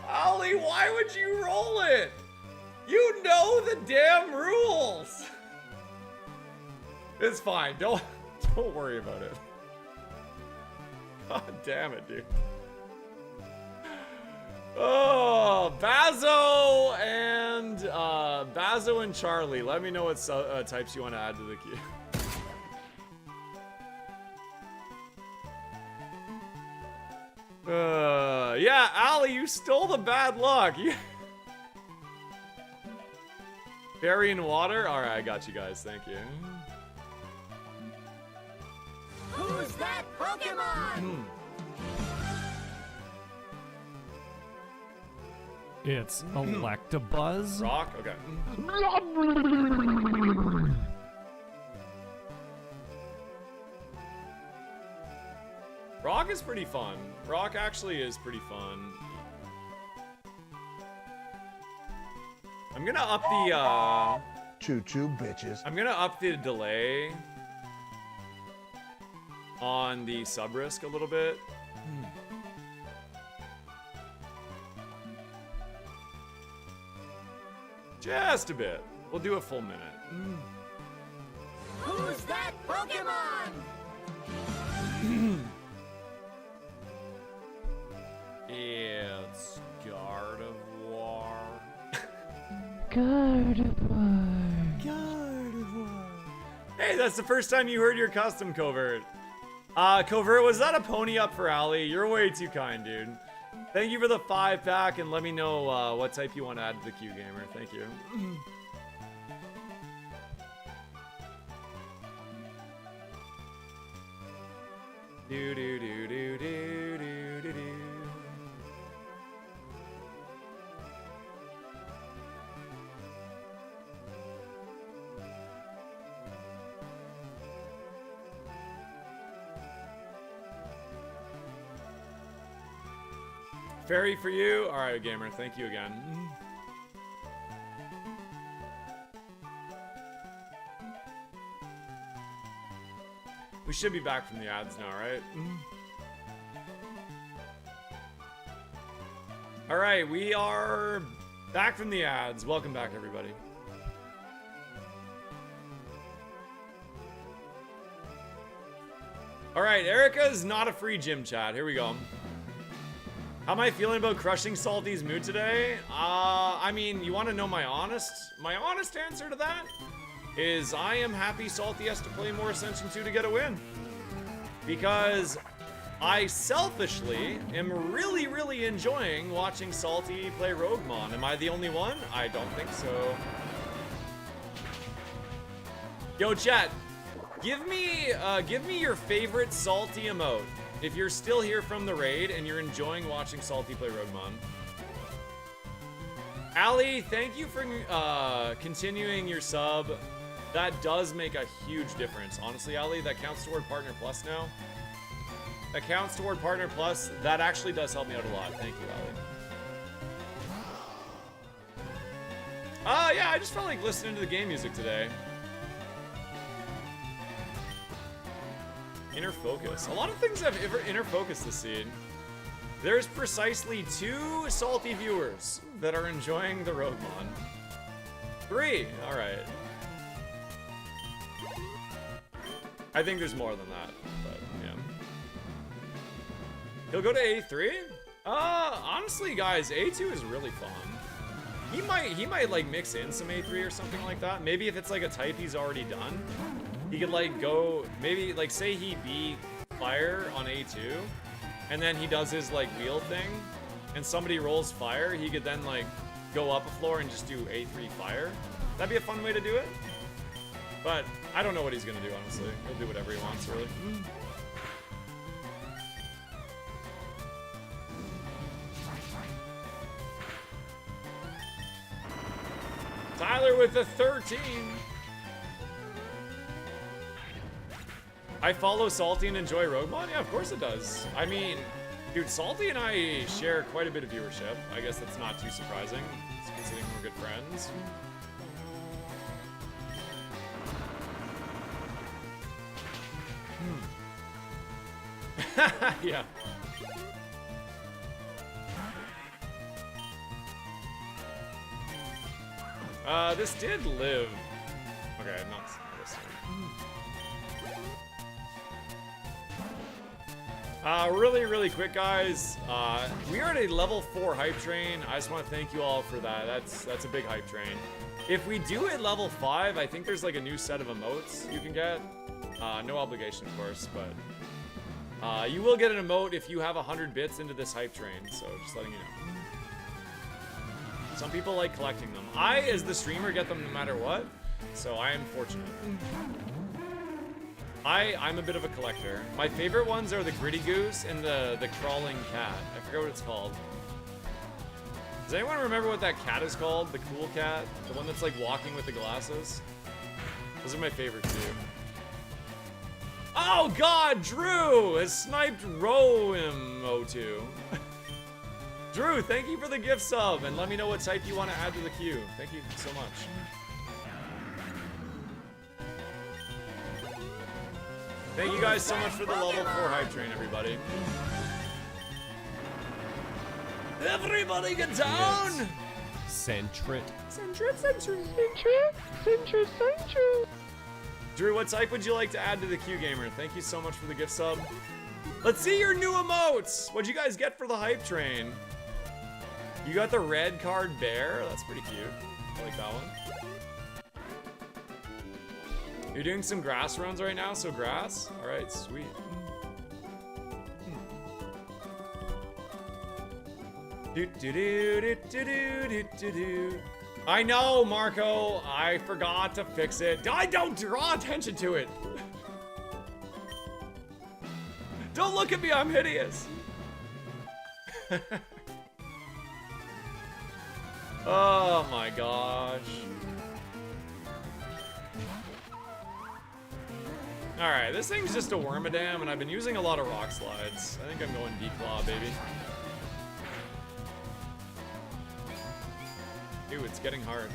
Ali, why would you roll it? You know the damn rules. It's fine. Don't worry about it. God damn it, dude. Oh, Bazo and Charlie. Let me know what types you want to add to the queue. Yeah, Ali, you stole the bad luck. Berry and water? Alright, I got you guys. Thank you. Who's that Pokemon? It's Electabuzz. Rock? Okay. Rock is pretty fun. Rock actually is pretty fun. I'm gonna up the, Choo-choo, bitches. I'm gonna up the delay on the sub risk a little bit. Just a bit. We'll do a full minute. Who's that Pokemon? It's Gardevoir. Hey, that's the first time you heard your custom, Covert. Covert, was that a pony up for Ali? You're way too kind, dude. Thank you for the 5-pack, and let me know what type you want to add to the Q Gamer. Thank you. Do do do do do do do do. Fairy for you. All right, gamer. Thank you again. We should be back from the ads now, right? All right, we are Back from the ads. Welcome back, everybody. All right, Erica's not a free gym chat. Here we go. How am I feeling about crushing Salty's mood today? I mean, you want to know my honest answer to that is I am happy Salty has to play more Ascension 2 to get a win. Because I selfishly am really, really enjoying watching Salty play Roguemon. Am I the only one? I don't think so. Yo, chat. Give me your favorite Salty emote. If you're still here from the raid and you're enjoying watching Salty play Roguemon. Ali, thank you for continuing your sub. That does make a huge difference. Honestly, Ali, that counts toward Partner Plus now. That counts toward Partner Plus. That actually does help me out a lot. Thank you, Ali. Yeah, I just felt like listening to the game music today. Inner focus. A lot of things have inner focus this seed. There's precisely 2 Salty viewers that are enjoying the Roguemon. 3. All right. I think there's more than that, but yeah. He'll go to A3? Honestly, guys, A2 is really fun. He might like mix in some A3 or something like that. Maybe if it's like a type he's already done. He could like go, maybe like say he beat Fire on A2 and then he does his like wheel thing and somebody rolls Fire, he could then like go up a floor and just do A3 Fire. That'd be a fun way to do it. But I don't know what he's gonna do, honestly. He'll do whatever he wants, really. Tyler with the 13. I follow Salty and enjoy Roguemon? Yeah, of course it does. I mean, dude, Salty and I share quite a bit of viewership. I guess that's not too surprising, considering we're good friends. Yeah. This did live. Okay, not this one. Really quick, guys. We are at a level 4 hype train. I just want to thank you all for that. That's a big hype train. If we do it level 5, I think there's like a new set of emotes you can get. No obligation, of course, but you will get an emote if you have 100 bits into this hype train. So just letting you know. Some people like collecting them. I, as the streamer, get them no matter what. So I am fortunate. I'm a bit of a collector. My favorite ones are the Gritty Goose and the Crawling Cat. I forget what it's called. Does anyone remember what that cat is called? The cool cat? The one that's like walking with the glasses? Those are my favorite too. Oh god, Drew has sniped ROGUEMON. Drew, thank you for the gift sub, and let me know what type you want to add to the queue. Thank you so much. Thank you guys so much for the level 4 hype train, everybody. Everybody get down! Centrit. Drew, what type would you like to add to the queue, gamer? Thank you so much for the gift sub. Let's see your new emotes! What'd you guys get for the hype train? You got the red card bear? That's pretty cute. I like that one. You're doing some grass runs right now, so grass? Alright, sweet. I know, Marco. I forgot to fix it. I don't draw attention to it. Don't look at me, I'm hideous. Oh my gosh. Alright, this thing's just a Wormadam, and I've been using a lot of rock slides. I think I'm going D-Claw, baby. Ew, it's getting hard.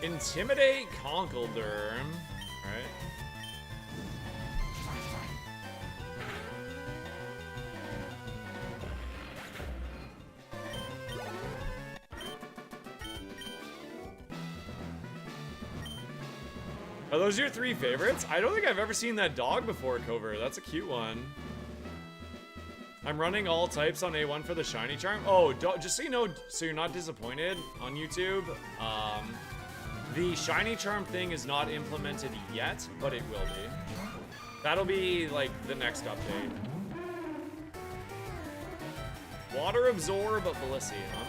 Intimidate Conkeldurr. Alright. Are those your 3 favorites? I don't think I've ever seen that dog before, Cover. That's a cute one. I'm running all types on A1 for the shiny charm. Oh, just so you know, so you're not disappointed on YouTube, the shiny charm thing is not implemented yet, but it will be. That'll be like the next update. Water absorb Blissey, huh?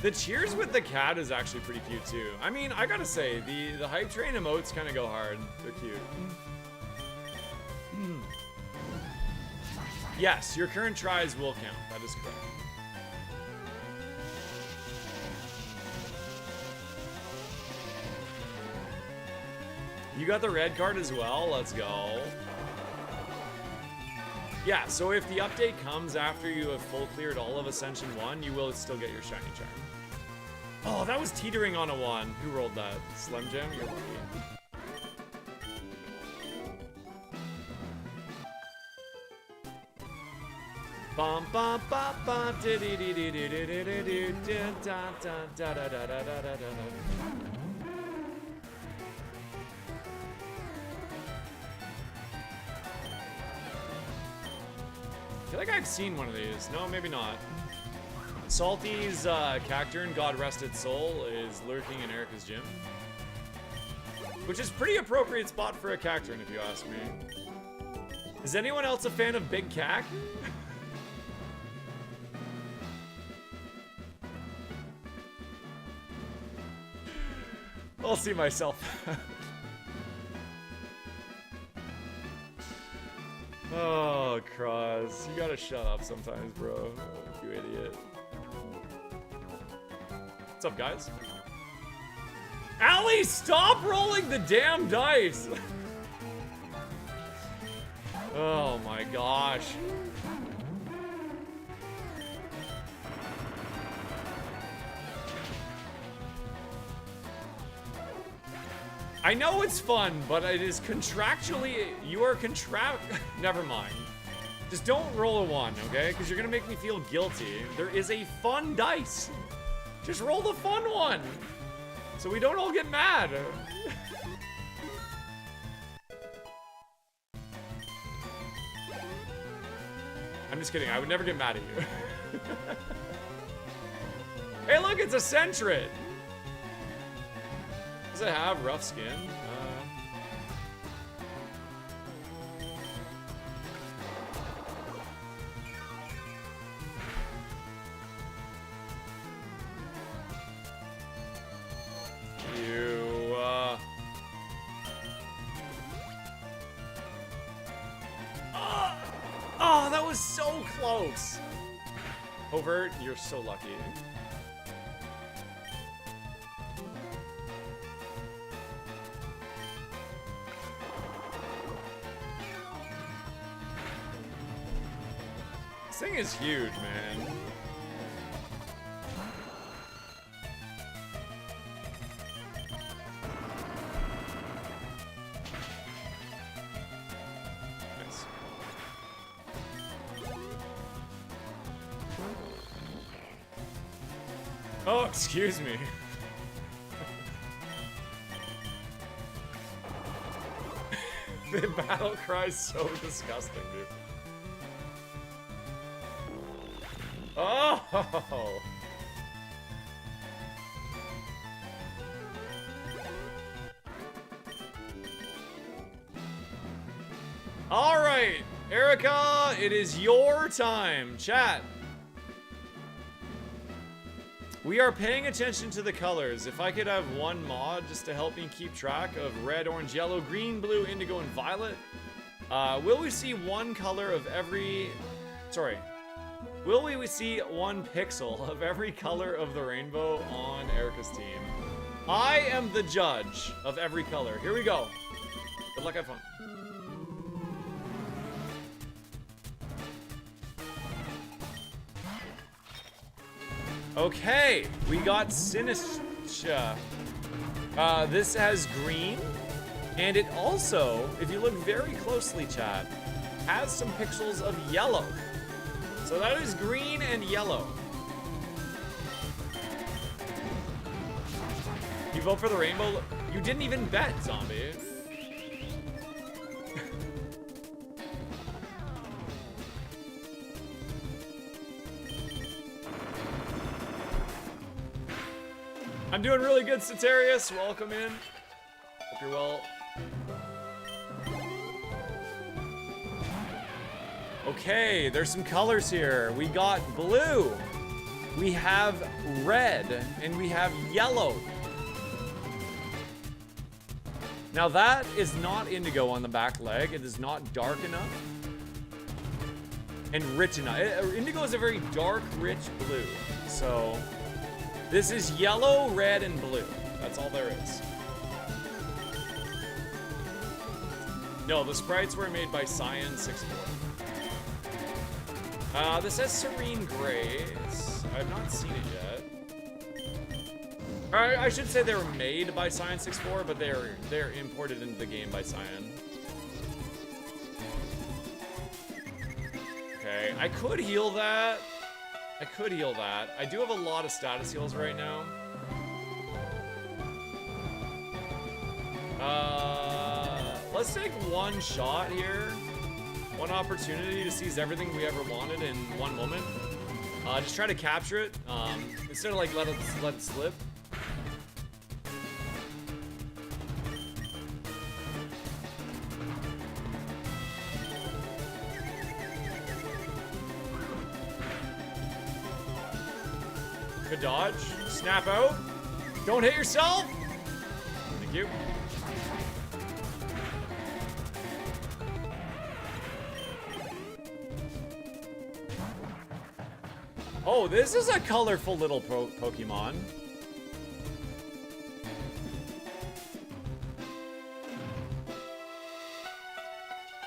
The cheers with the cat is actually pretty cute too. I mean, I gotta say, the hype train emotes kind of go hard. They're cute. Yes, your current tries will count. That is correct. You got the red card as well. Let's go. Yeah, so if the update comes after you have full cleared all of Ascension 1, you will still get your shiny charm. Oh, that was teetering on a 1. Who rolled that? Slim Jim? You're lucky. Bum bum bum bum di di di di di di di di di da da da da da da da da. I feel like I've seen one of these. No, maybe not. Salty's Cacturn, God Rest Its Soul, is lurking in Erica's gym. Which is pretty appropriate spot for a Cacturn, if you ask me. Is anyone else a fan of Big Cac? I'll see myself. Oh, Cross. You gotta shut up sometimes, bro. You idiot. What's up, guys? Allie, stop rolling the damn dice! Oh my gosh. I know it's fun, but it is contractually, you are never mind. Just don't roll a 1, okay? Because you're gonna make me feel guilty. There is a fun dice. Just roll the fun one. So we don't all get mad. I'm just kidding, I would never get mad at you. Hey look, it's a Sentret. Does it have rough skin? Oh, that was so close. Overt, you're so lucky. This thing is huge, man. Nice. Oh, excuse me. The battle cry is so disgusting, dude. Oh! All right, Erica, it is your time. Chat. We are paying attention to the colors. If I could have one mod just to help me keep track of red, orange, yellow, green, blue, indigo, and violet. Will we see one color of every... Sorry. Will we see one pixel of every color of the rainbow on Erica's team? I am the judge of every color. Here we go. Good luck, have fun. Okay, we got Sinistra. This has green, and it also, if you look very closely, chat, has some pixels of yellow. So that is green and yellow. You vote for the rainbow? You didn't even bet, zombie. I'm doing really good, Satarius. Welcome in. Hope you're well. Okay, there's some colors here. We got blue. We have red, and we have yellow. Now that is not indigo on the back leg. It is not dark enough and rich enough. Indigo is a very dark, rich blue. So this is yellow, red, and blue. That's all there is. No, the sprites were made by Cyan 64. This has Serene Grace. I have not seen it yet. I should say they were made by Cyan 64, but they're imported into the game by Cyan. Okay, I could heal that. I could heal that. I do have a lot of status heals right now. Let's take one shot here. One opportunity to seize everything we ever wanted in one moment. Just try to capture it. Instead of like let it slip. Good dodge. Snap out. Don't hit yourself. Thank you. Oh, this is a colorful little Pokemon.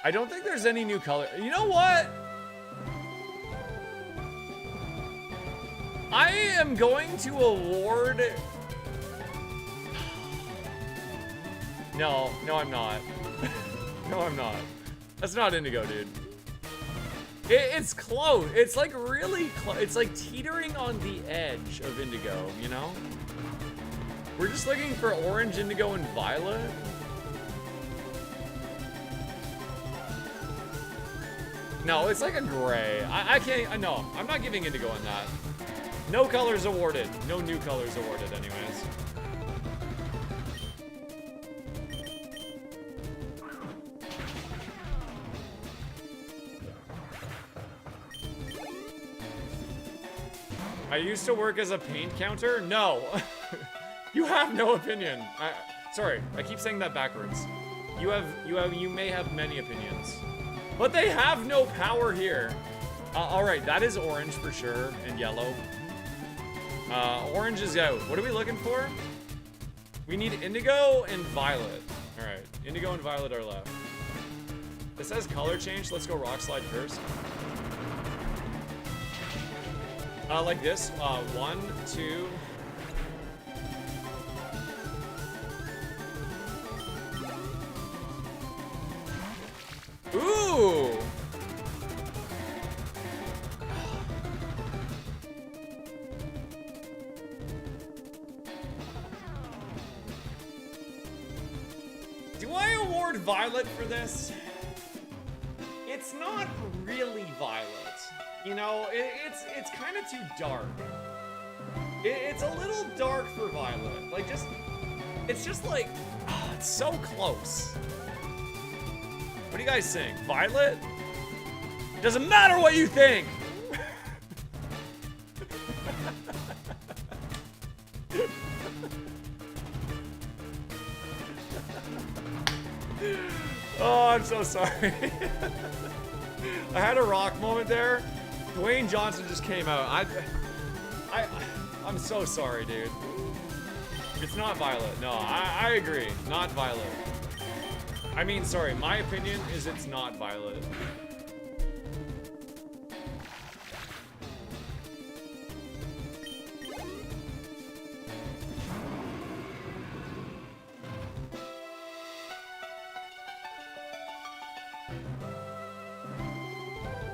I don't think there's any new color. You know what? I am going to award... No, I'm not. No, I'm not. That's not Indigo, dude. It's close. It's like really close. It's like teetering on the edge of Indigo, you know? We're just looking for orange, indigo, and violet. No, it's like a gray. I can't, no, I'm not giving indigo on that. No colors awarded. No new colors awarded anyways. I used to work as a paint counter? No. You have no opinion. Sorry, I keep saying that backwards. You may have many opinions. But they have no power here. All right, that is orange for sure, and yellow. Orange is out. What are we looking for? We need indigo and violet. All right, indigo and violet are left. This has color change. Let's go rock slide first. Like this. 1, 2. Ooh! Do I award violet for this? It's not really violet. You know, it's kind of too dark. It's a little dark for violet. Like it's just like, it's so close. What do you guys think? Violet? Doesn't matter what you think. Oh, I'm so sorry. I had a rock moment there. Dwayne Johnson just came out. I'm so sorry, dude. It's not violet. No, I agree. Not violet. I mean, sorry, my opinion is it's not violet.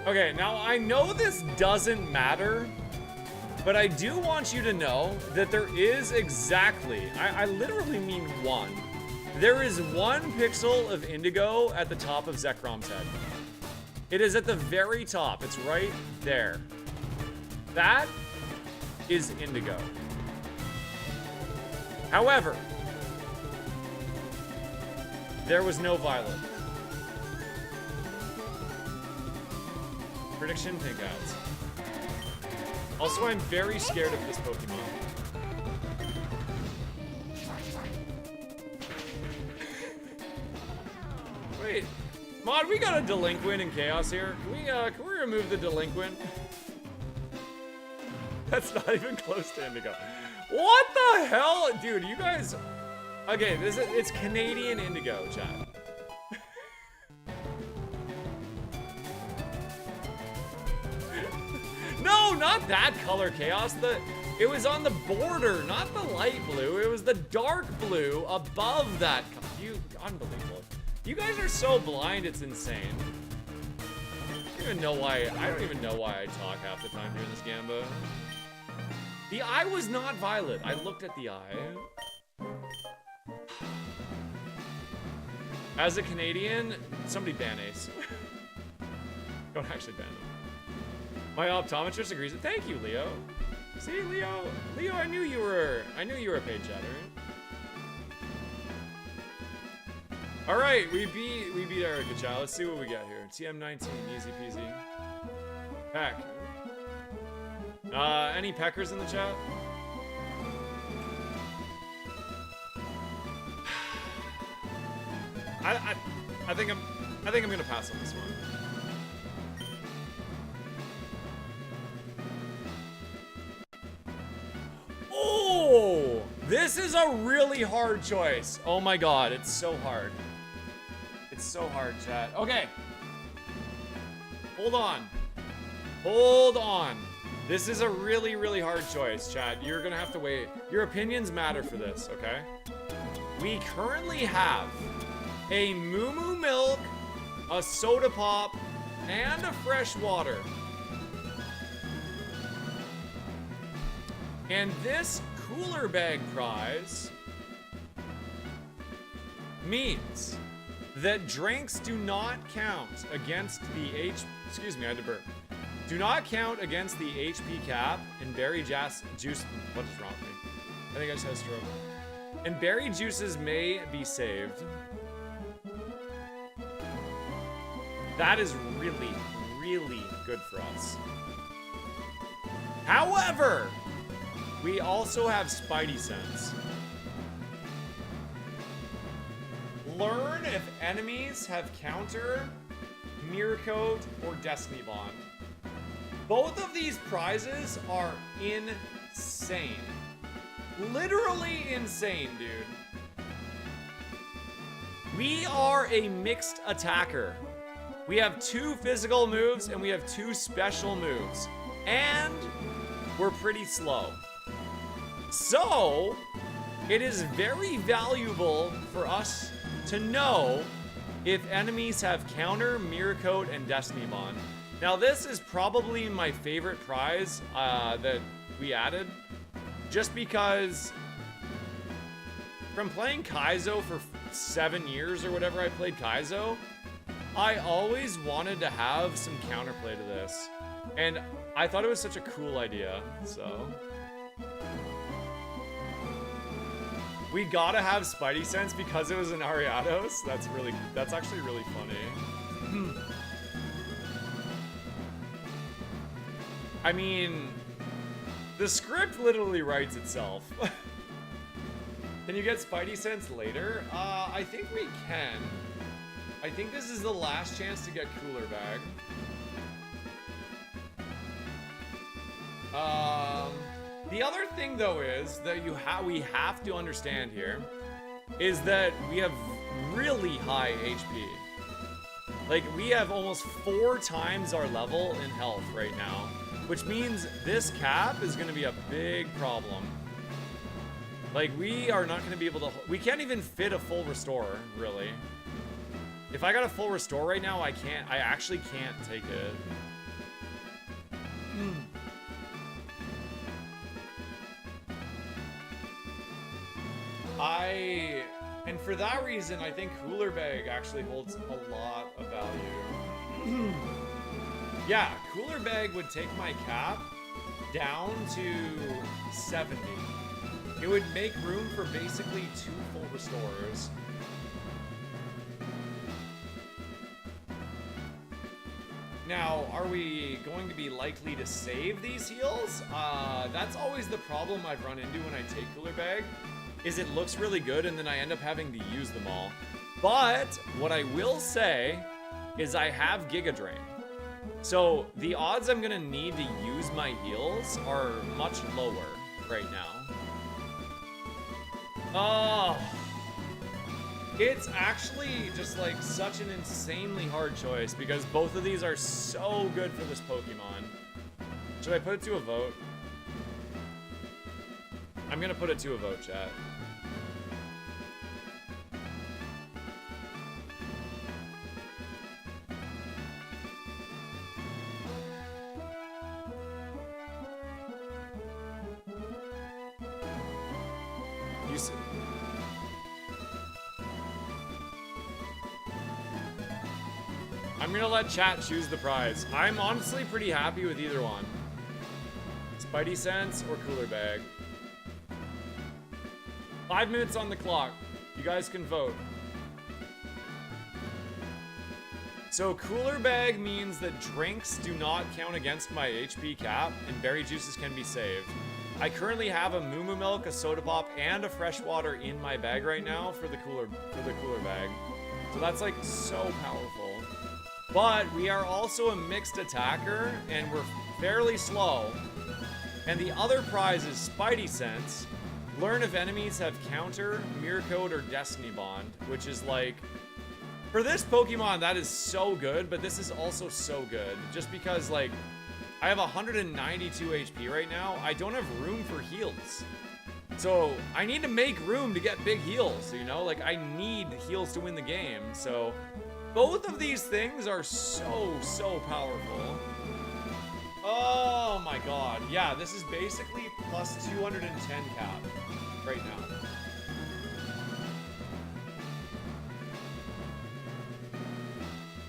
Okay, now I know this doesn't matter, but I do want you to know that there is exactly, I literally mean one. There is 1 pixel of indigo at the top of Zekrom's head. It is at the very top. It's right there. That is indigo. However, there was no violet. Prediction, pink ads. Also, I'm very scared of this Pokemon. Wait, Mod, we got a delinquent in Chaos here. Can we remove the delinquent? That's not even close to indigo. What the hell? Dude, you guys... Okay, it's Canadian indigo, chat. No, not that color, Chaos. It was on the border, not the light blue. It was the dark blue above that. Unbelievable. You guys are so blind, it's insane. I don't even know why I talk half the time during this Gamba. The eye was not violet. I looked at the eye. As a Canadian, somebody ban Ace. Don't actually ban him. My optometrist agrees. Thank you, Leo. See, Leo, I knew you were a paid chatter. All right, we beat Erica Chow. Let's see what we got here. TM19, easy peasy. Peck. Any peckers in the chat? I think I'm gonna pass on this one. Oh, this is a really hard choice. Oh my god, it's so hard. It's so hard, chat. Okay. Hold on. Hold on. This is a really, really hard choice, chat. You're gonna have to wait. Your opinions matter for this, okay? We currently have a Moo Moo Milk, a Soda Pop, and a Fresh Water. And this cooler bag prize means that drinks do not count against the excuse me, I had to burp. Do not count against the HP cap, and berry juice. What is wrong with me? I think I just had a stroke. And berry juices may be saved. That is really, really good for us. However, we also have Spidey Sense. Learn if enemies have counter, Mirror Coat, or Destiny Bond. Both of these prizes are insane. Literally insane, dude. We are a mixed attacker. We have 2 physical moves and we have 2 special moves. And we're pretty slow. So, it is very valuable for us to know if enemies have counter, Mirror Coat, and Destiny Bond. Now, this is probably my favorite prize that we added, just because from playing Kaizo for 7 years or whatever I played Kaizo, I always wanted to have some counterplay to this, and I thought it was such a cool idea, so. We gotta have Spidey Sense because it was an Ariados. That's actually really funny. I mean, the script literally writes itself. Can you get Spidey Sense later? I think we can. I think this is the last chance to get Cooler Bag. The other thing, though, is that we have to understand here is that we have really high HP. Like, we have almost 4 times our level in health right now, which means this cap is going to be a big problem. Like, we are not going to be able to... We can't even fit a full restore, really. If I got a full restore right now, I actually can't take it. And for that reason, I think Cooler Bag actually holds a lot of value. Yeah, Cooler Bag would take my cap down to 70. It would make room for basically 2 full restorers. Now, are we going to be likely to save these heals? That's always the problem I've run into when I take Cooler Bag, is it looks really good and then I end up having to use them all. But what I will say is I have Giga Drain. So the odds I'm gonna need to use my heals are much lower right now. Oh, it's actually just like such an insanely hard choice because both of these are so good for this Pokemon. Should I put it to a vote? I'm gonna put it to a vote, chat. I'm gonna let chat choose the prize. I'm honestly pretty happy with either one. Spidey Sense or Cooler Bag. 5 minutes on the clock. You guys can vote. So Cooler Bag means that drinks do not count against my HP cap and berry juices can be saved. I currently have a Moo Moo Milk, a Soda Pop, and a fresh water in my bag right now for the Cooler Bag. So that's like so powerful. But we are also a mixed attacker and we're fairly slow. And the other prize is Spidey Sense. Learn if enemies have counter, mirror code, or destiny bond, which is like, for this Pokemon, that is so good, but this is also so good. Just because like, I have 192 HP right now. I don't have room for heals. So I need to make room to get big heals, you know? Like I need heals to win the game. So both of these things are so powerful. Oh my god. Yeah, this is basically plus 210 cap right now.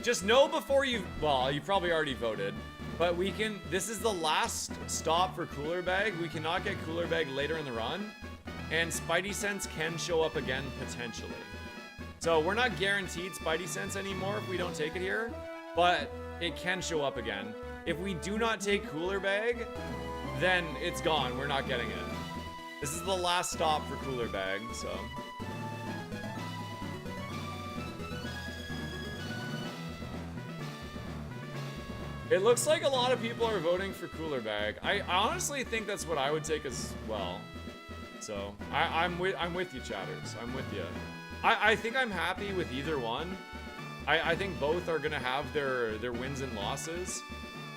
Just know before you, well, you probably already voted, but we can, this is the last stop for Cooler Bag. We cannot get Cooler Bag later in the run, and Spidey Sense can show up again potentially. So we're not guaranteed Spidey Sense anymore if we don't take it here, but it can show up again. If we do not take Cooler Bag, then it's gone. We're not getting it. This is the last stop for Cooler Bag, so. It looks like a lot of people are voting for Cooler Bag. I honestly think that's what I would take as well. So I'm with you, chatters. I'm with you. I think I'm happy with either one. I think both are gonna have their wins and losses.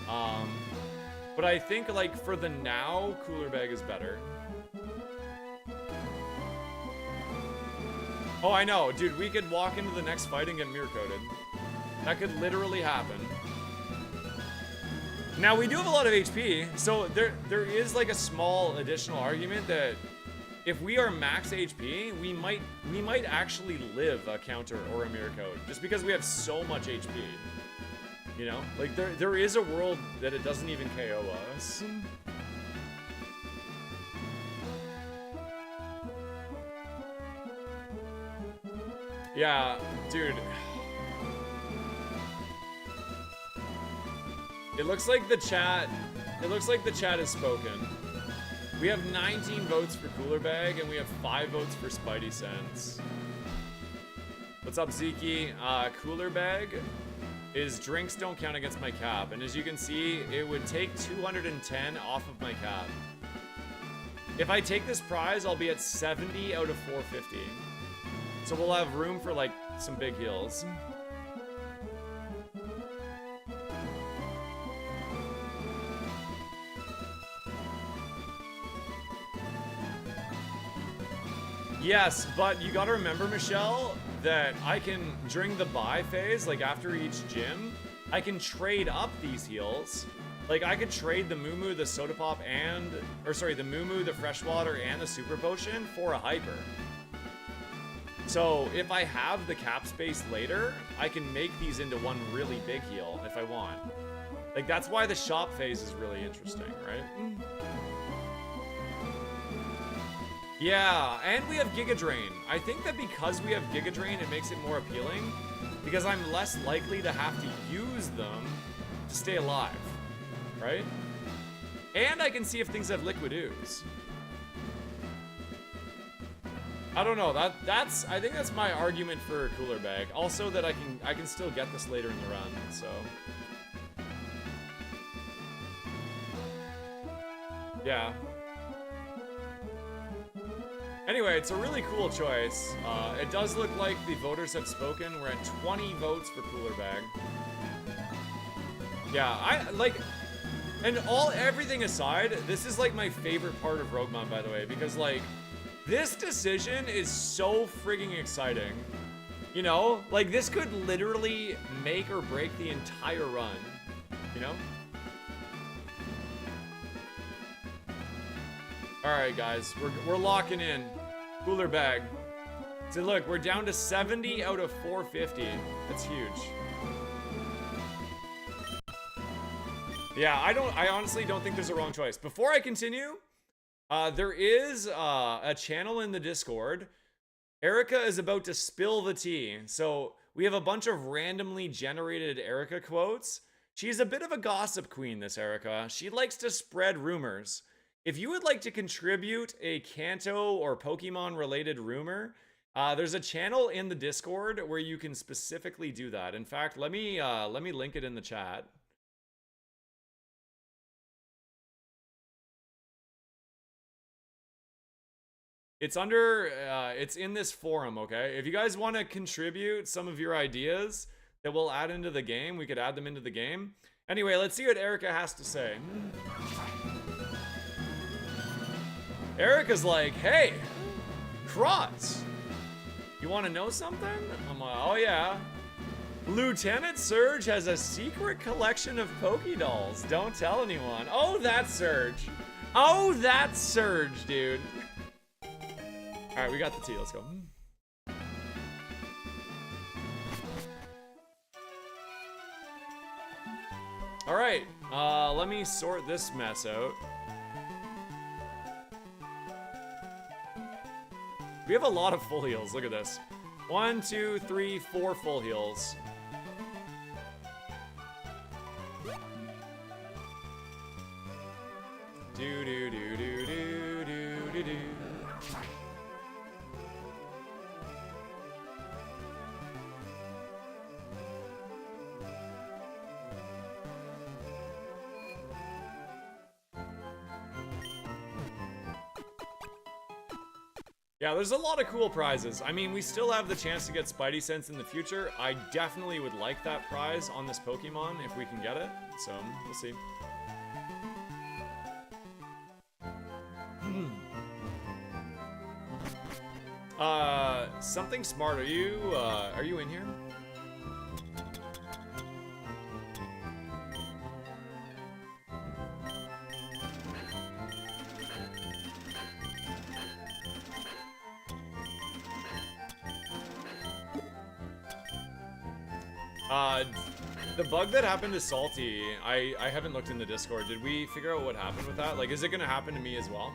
But I think like for the now, Cooler Bag is better. Oh, I know, dude. We could walk into the next fight and get mirror coded. That could literally happen. Now we do have a lot of HP, so there is like a small additional argument that if we are max HP, we might actually live a counter or a mirror code just because we have so much HP. You know, like there is a world that it doesn't even KO us. Yeah, dude. It looks like the chat has spoken. We have 19 votes for Cooler Bag and we have 5 votes for Spidey Sense. What's up, Zeke? Cooler Bag is drinks don't count against my cap, and as you can see, it would take 210 off of my cap. If I take this prize, I'll be at 70 out of 450. So we'll have room for like some big heals. Yes, but you gotta remember, Michelle, that I can, during the buy phase, like after each gym, I can trade up these heals. Like, I could trade the Moo, the Soda Pop, the Moo, the Freshwater, and the Super Potion for a Hyper. So, if I have the cap space later, I can make these into one really big heal if I want. Like, that's why the shop phase is really interesting, right? Yeah, and we have Giga Drain. I think that because we have Giga Drain, it makes it more appealing, because I'm less likely to have to use them to stay alive, right? And I can see if things have Liquid Ooze. I don't know. I think that's my argument for Cooler Bag. Also that I can still get this later in the run, so. Yeah. Anyway, it's a really cool choice. It does look like the voters have spoken. We're at 20 votes for Cooler Bag. Yeah, everything aside, this is like my favorite part of Roguemon, by the way, because like, this decision is so frigging exciting. You know? Like, this could literally make or break the entire run. You know? Alright, guys. We're locking in. Cooler Bag. So look, we're down to 70 out of 450. That's huge. Yeah, I honestly don't think there's a wrong choice. Before I continue, there is a channel in the Discord. Erica is about to spill the tea. So we have a bunch of randomly generated Erica quotes. She's a bit of a gossip queen, this Erica. She likes to spread rumors. If you would like to contribute a Kanto or Pokemon related rumor, there's a channel in the Discord where you can specifically do that. In fact, let me link it in the chat. It's it's in this forum, okay? If you guys want to contribute some of your ideas that we'll add into the game, we could add them into the game. Anyway, let's see what Erica has to say. Erica's like, hey, Croz, you want to know something? I'm like, oh yeah. Lieutenant Surge has a secret collection of Pokédolls. Don't tell anyone. Oh, that's Surge. Oh, that's Surge, dude. All right, we got the tea. Let's go. All right, let me sort this mess out. We have a lot of full heals. Look at this. 1, 2, 3, 4 full heals. Do do do do do do do do. Yeah, there's a lot of cool prizes. I mean, we still have the chance to get Spidey Sense in the future. I definitely would like that prize on this Pokemon if we can get it. So, we'll see. Something smart. Are you in here? The bug that happened to Salty, I haven't looked in the Discord. Did we figure out what happened with that? Like, is it gonna happen to me as well?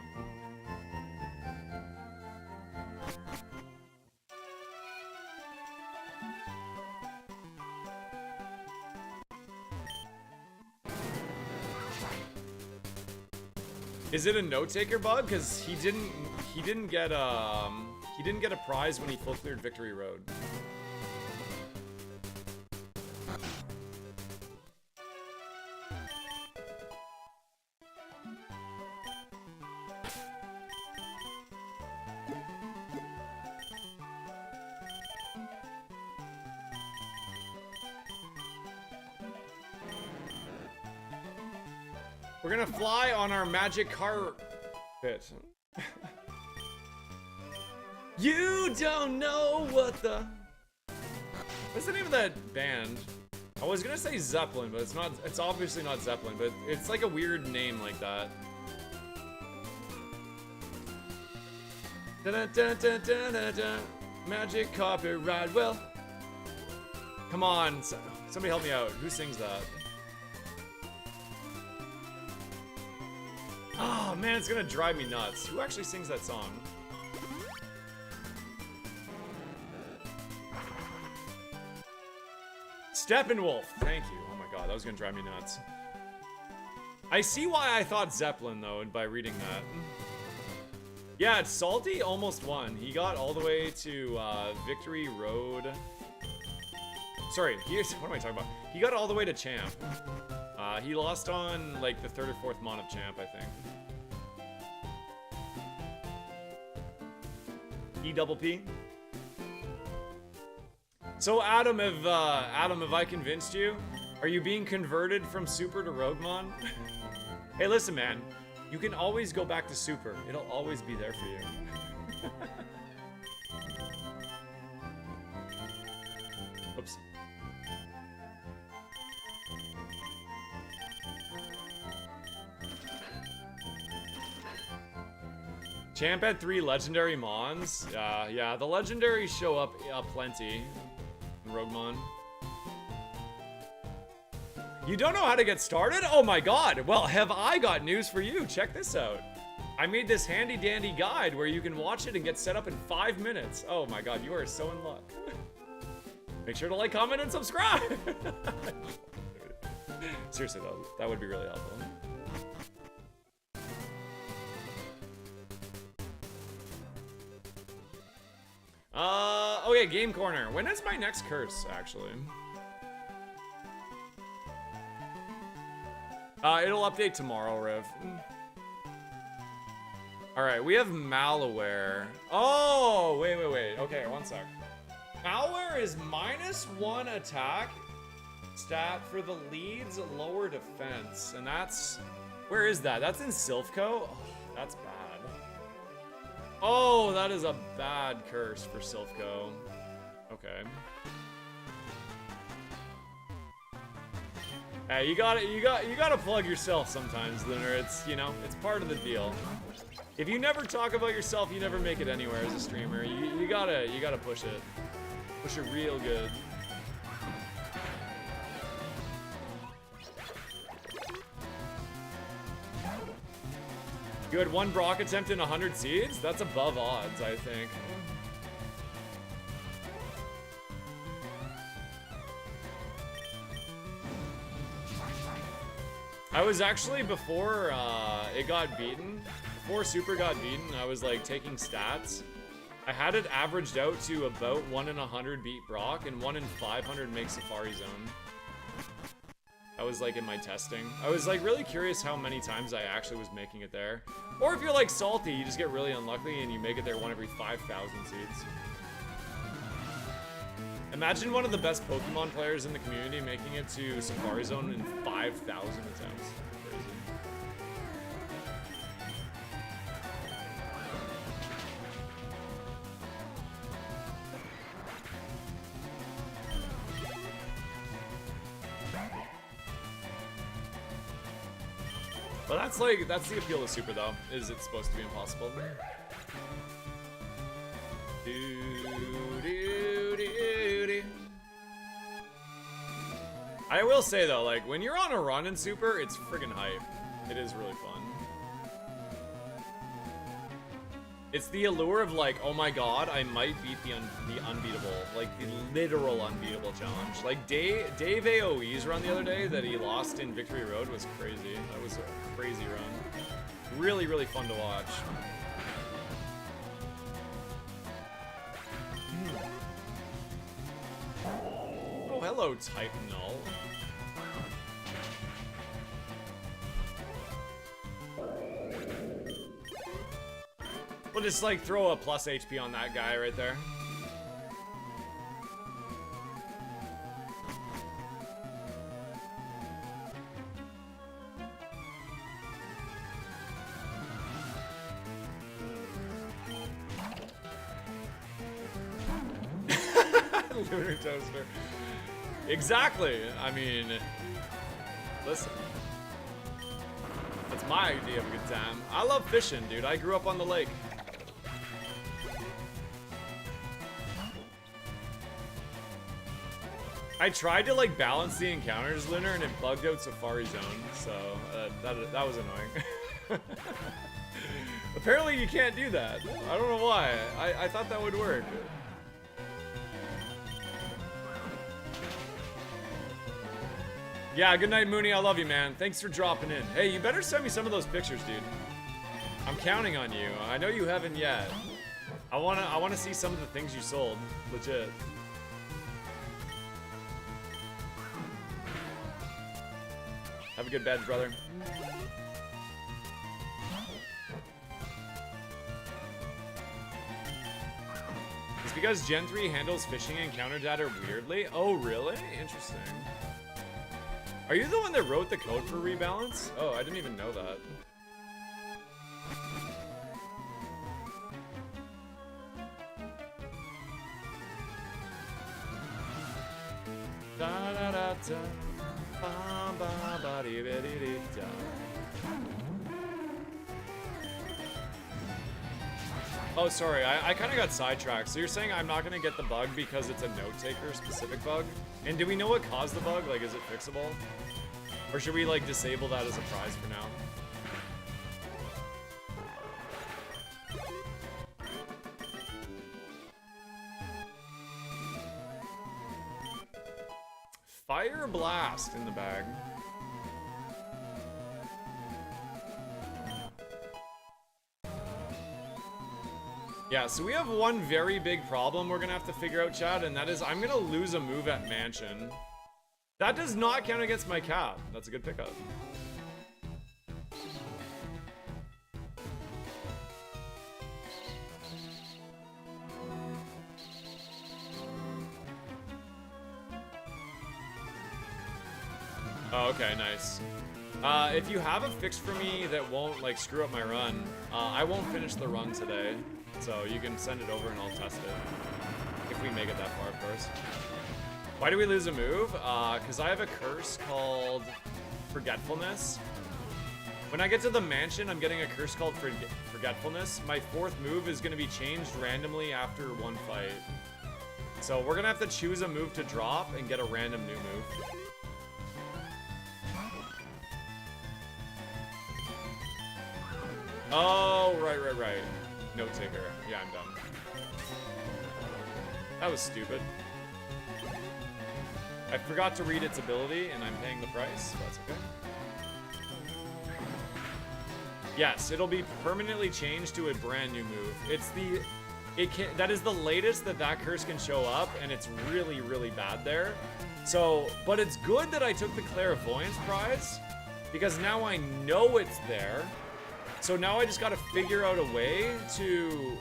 Is it a note-taker bug? Because he didn't get a prize when he full cleared Victory Road. We're gonna fly on our magic carpet. You don't know what the... What's the name of that band? I was gonna say Zeppelin, but it's not. It's obviously not Zeppelin, but it's like a weird name like that. Da-da-da-da-da-da-da. Magic carpet ride. Well, come on, somebody help me out. Who sings that? Oh man, it's gonna drive me nuts. Who actually sings that song? Steppenwolf. Thank you. Oh my god, that was gonna drive me nuts. I see why I thought Zeppelin though, by reading that. Yeah, it's Salty almost won. He got all the way to Victory Road. Sorry, what am I talking about? He got all the way to Champ. He lost on like the 3rd or 4th Mon of Champ, I think. E-double-P. So Adam, have I convinced you? Are you being converted from Super to Roguemon? Hey, listen, man. You can always go back to Super. It'll always be there for you. Oops. Champ had 3 legendary Mons. Yeah, the legendaries show up plenty in Roguemon. You don't know how to get started? Oh my god! Well, have I got news for you. Check this out. I made this handy dandy guide where you can watch it and get set up in 5 minutes. Oh my god, you are so in luck. Make sure to like, comment, and subscribe! Seriously though, that would be really helpful. Oh yeah, Game Corner. When is my next curse, actually? It'll update tomorrow, Riv. Alright, we have Malware. Oh, wait. Okay, one sec. Malware is -1 attack stat for the lead's lower defense. And that's... Where is that? That's in Silphco? Oh, that's bad. Oh, that is a bad curse for Silphco. Okay. Hey, you gotta plug yourself sometimes, Lunar. It's, you know, it's part of the deal. If you never talk about yourself, you never make it anywhere as a streamer. You gotta push it. Push it real good. You had 1 Brock attempt in 100 seeds? That's above odds, I think. I was actually, before it got beaten, before Super got beaten, I was like taking stats. I had it averaged out to about 1 in 100 beat Brock and 1 in 500 make Safari Zone. I was like in my testing. I was like really curious how many times I actually was making it there. Or if you're like Salty, you just get really unlucky and you make it there 1 every 5,000 seeds. Imagine one of the best Pokemon players in the community making it to Safari Zone in 5,000 attempts. Crazy. But that's the appeal of Super though, is it's supposed to be impossible. I will say though, like when you're on a run in Super, it's friggin' hype. It is really fun. It's the allure of like, oh my god, I might beat the unbeatable, like the literal unbeatable challenge. Like Dave AoE's run the other day that he lost in Victory Road was crazy. That was a crazy run. Really, really fun to watch. Oh, hello, Type Null. We'll just like throw a plus HP on that guy right there. Lunar Toaster. Exactly. I mean, listen. That's my idea of a good time. I love fishing, dude. I grew up on the lake. I tried to like balance the encounters, Lunar, and it bugged out Safari Zone, so that was annoying. Apparently you can't do that. I don't know why. I thought that would work. Yeah, good night, Mooney. I love you, man. Thanks for dropping in. Hey, you better send me some of those pictures, dude. I'm counting on you. I know you haven't yet. I wanna see some of the things you sold. Legit. Have a good bed, brother. It's because Gen 3 handles fishing encounter data weirdly. Oh, really? Interesting. Are you the one that wrote the code for rebalance? Oh, I didn't even know that. Da da da da. Ba ba ba dee ba dee dee da. Oh, sorry, I kind of got sidetracked. So you're saying I'm not gonna get the bug because it's a note taker specific bug? And do we know what caused the bug? Like, is it fixable? Or should we like disable that as a prize for now? Fire blast in the bag. Yeah, so we have one very big problem we're gonna have to figure out, Chad, and that is I'm gonna lose a move at Mansion. That does not count against my cap. That's a good pickup. Oh, okay, nice. If you have a fix for me that won't like screw up my run, I won't finish the run today. So you can send it over and I'll test it. If we make it that far, of course. Why do we lose a move? Because I have a curse called Forgetfulness. When I get to the mansion, I'm getting a curse called Forgetfulness. My fourth move is going to be changed randomly after one fight. So we're going to have to choose a move to drop and get a random new move. Oh, right. Note taker. Yeah, I'm done. That was stupid. I forgot to read its ability, and I'm paying the price. That's okay. Yes, it'll be permanently changed to a brand new move. That is the latest that curse can show up, and it's really, really bad there. So, but it's good that I took the Clairvoyance prize, because now I know it's there. So now I just gotta figure out a way to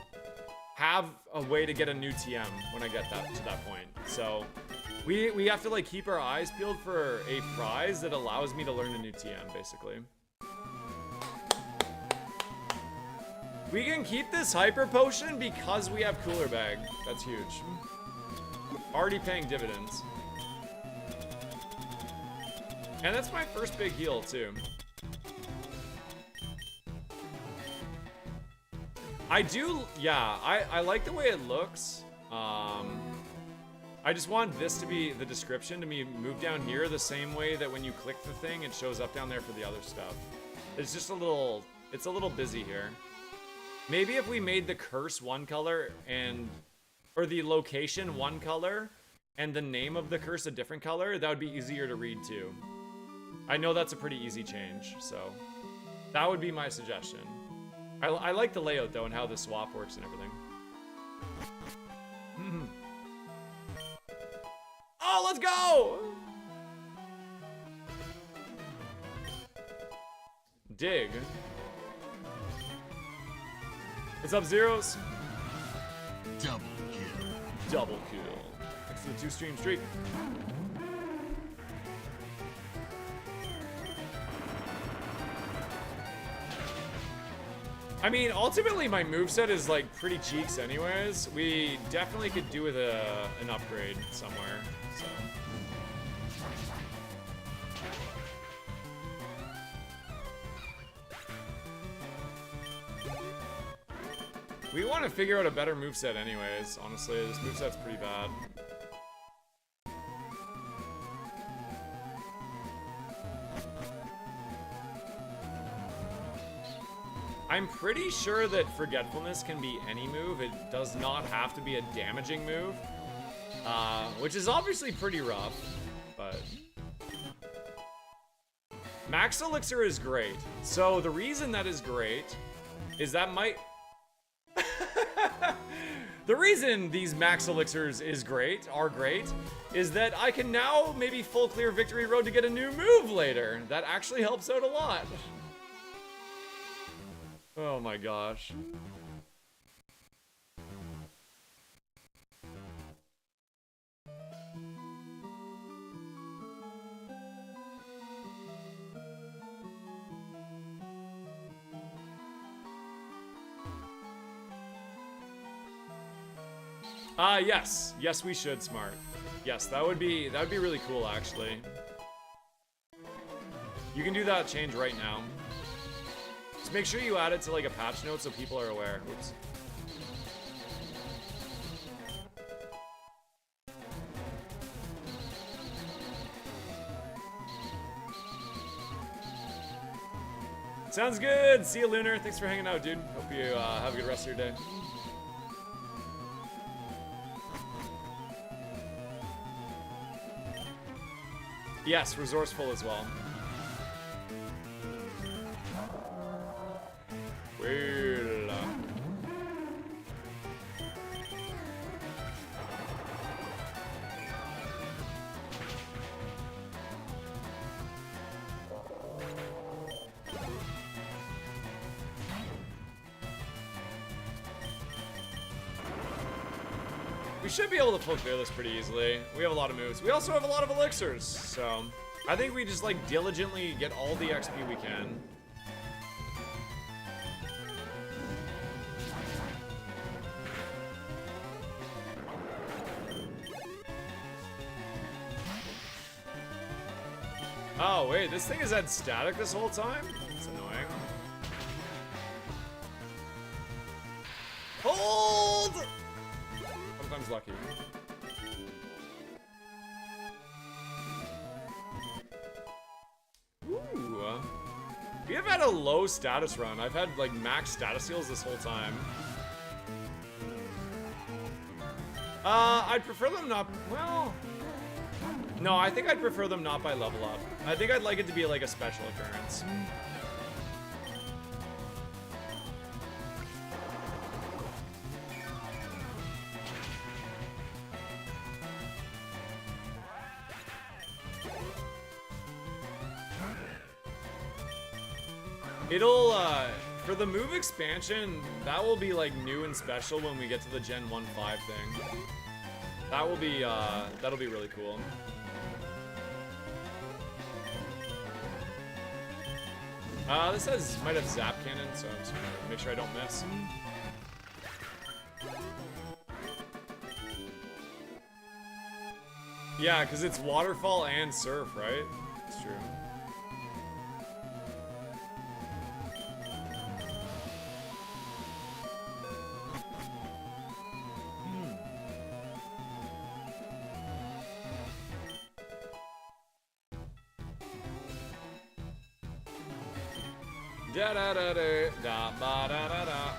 have a way to get a new TM when I get to that point. So we have to like keep our eyes peeled for a prize that allows me to learn a new TM, basically. We can keep this hyper potion because we have cooler bag. That's huge. Already paying dividends. And that's my first big heal too. I do, yeah, I like the way it looks. I just want this to be the description to be moved down here the same way that when you click the thing, it shows up down there for the other stuff. It's just it's a little busy here. Maybe if we made the curse one color or the location one color and the name of the curse a different color, that would be easier to read too. I know that's a pretty easy change, so that would be my suggestion. I like the layout though and how the swap works and everything. Oh, let's go! Dig. What's up, Zeros? Double kill. Double kill. Thanks for the 2-stream streak. I mean, ultimately my moveset is like pretty cheeks anyways. We definitely could do with an upgrade somewhere, so. We want to figure out a better moveset anyways, honestly. This moveset's pretty bad. I'm pretty sure that Forgetfulness can be any move. It does not have to be a damaging move. Which is obviously pretty rough, but... Max Elixir is great. So the reason that is great is that might... The reason these Max Elixirs are great, is that I can now maybe full clear Victory Road to get a new move later. That actually helps out a lot. Oh my gosh. Yes. Yes, we should, Smart. Yes, that would be really cool, actually. You can do that change right now. Just make sure you add it to like a patch note so people are aware. Oops. Sounds good. See you, Lunar. Thanks for hanging out, dude. Hope you have a good rest of your day. Yes, resourceful as well. Well. We should be able to full clear this pretty easily. We have a lot of moves. We also have a lot of elixirs, so I think we just like diligently get all the XP we can. Oh wait, this thing has had static this whole time? That's annoying. Hold! Sometimes lucky. Ooh. We have had a low status run. I've had like max status heals this whole time. I'd prefer them not, well... No, I think I'd prefer them not by level up. I think I'd like it to be like a special occurrence. It'll, for the move expansion, that will be like new and special when we get to the Gen 1.5 thing. That will be, that'll be really cool. This might have Zap Cannon, so I'm just gonna make sure I don't miss. Yeah, because it's Waterfall and Surf, right? It's true. Da da da da da ba da da da.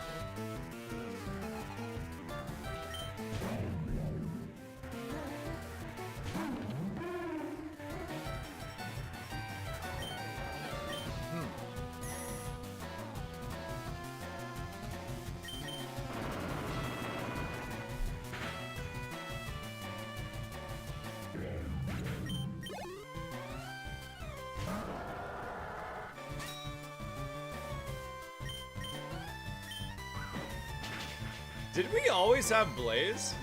Did we always have Blaze?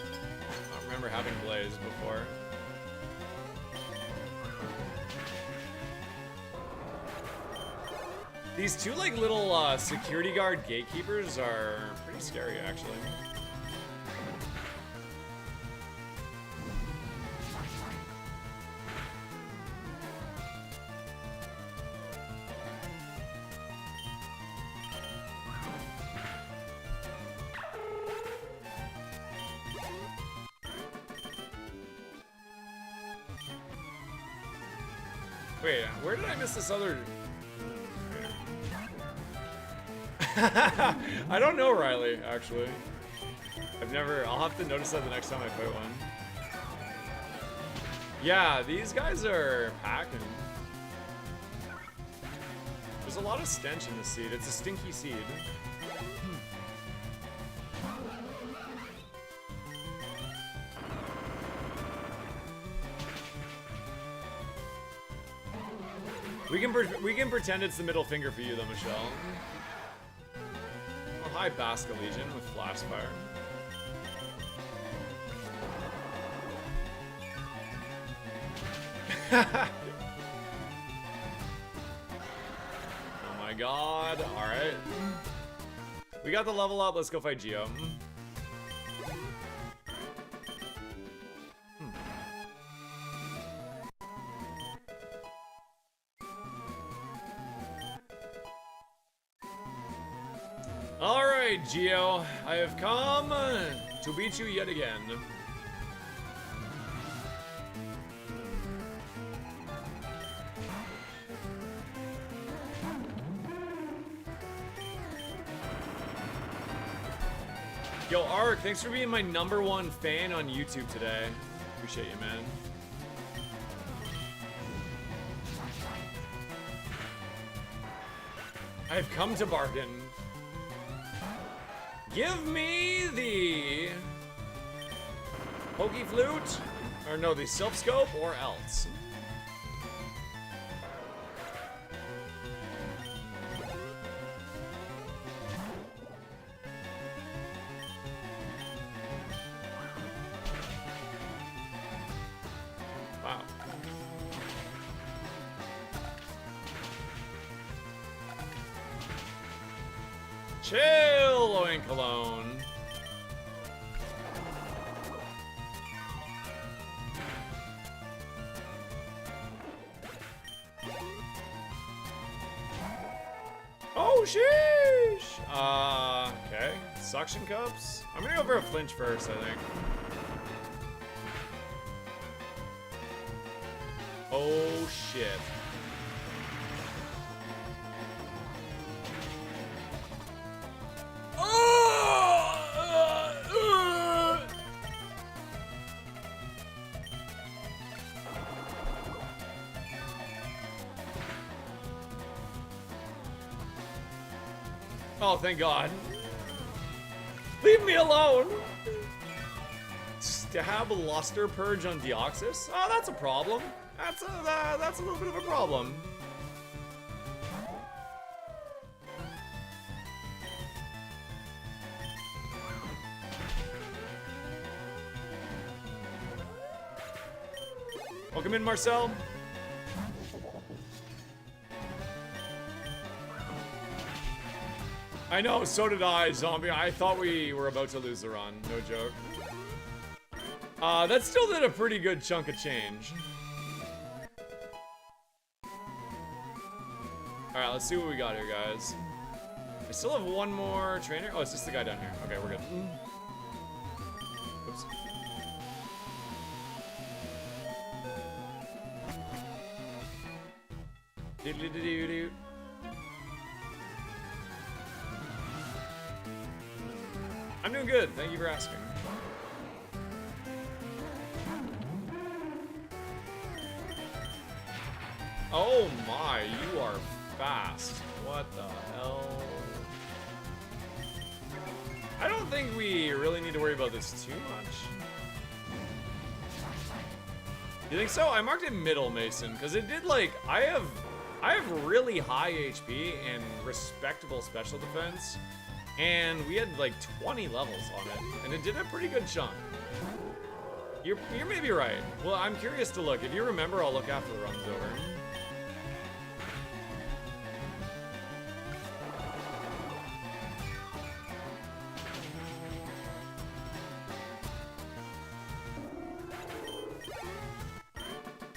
I don't remember having Blaze before. These two like little security guard gatekeepers are pretty scary actually. Wait, where did I miss this other? I don't know, Riley, actually. I'll have to notice that the next time I fight one. Yeah, these guys are packing. There's a lot of stench in this seed. It's a stinky seed. We can pretend it's the middle finger for you though, Michelle. Oh, hi, Basca Legion with Flash Spire. Oh my god. Alright. We got the level up. Let's go fight Geo. Alright, Geo. I have come to beat you yet again. Yo, Ark, thanks for being my #1 fan on YouTube today. Appreciate you, man. I've come to bargain. Give me the Pokey Flute, or no, the Silph Scope, or else. Wow. Chill, Oinkalone. Oh, sheesh! Okay. Suction cups? I'm gonna go for a flinch first, I think. Oh, shit. Oh, thank God. Leave me alone! Stab Luster Purge on Deoxys? Oh, that's a problem. That's a little bit of a problem. Welcome in, Marcel. I know, so did I, Zombie. I thought we were about to lose the run. No joke. That still did a pretty good chunk of change. Alright, let's see what we got here, guys. I still have one more trainer. Oh, it's just the guy down here. Okay, we're good. Oops. Doodly-doo-doo-doo. I'm doing good. Thank you for asking. Oh my, you are fast. What the hell? I don't think we really need to worry about this too much. You think so? I marked it middle, Mason, because it did like I have really high HP and respectable special defense. And we had like 20 levels on it, and it did a pretty good chunk. You're maybe right. Well, I'm curious to look. If you remember, I'll look after the run's over.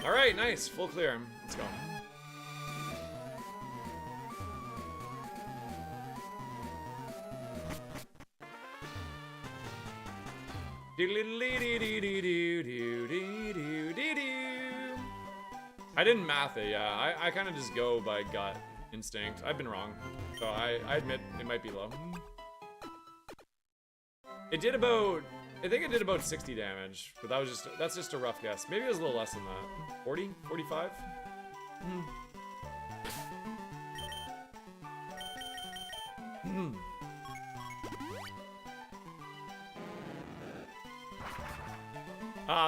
All right, nice, full clear. Let's go. I didn't math it, yeah. I kind of just go by gut instinct. I've been wrong. So I admit it might be low. It did about, I think it did about 60 damage, but that's just a rough guess. Maybe it was a little less than that. 40? 45?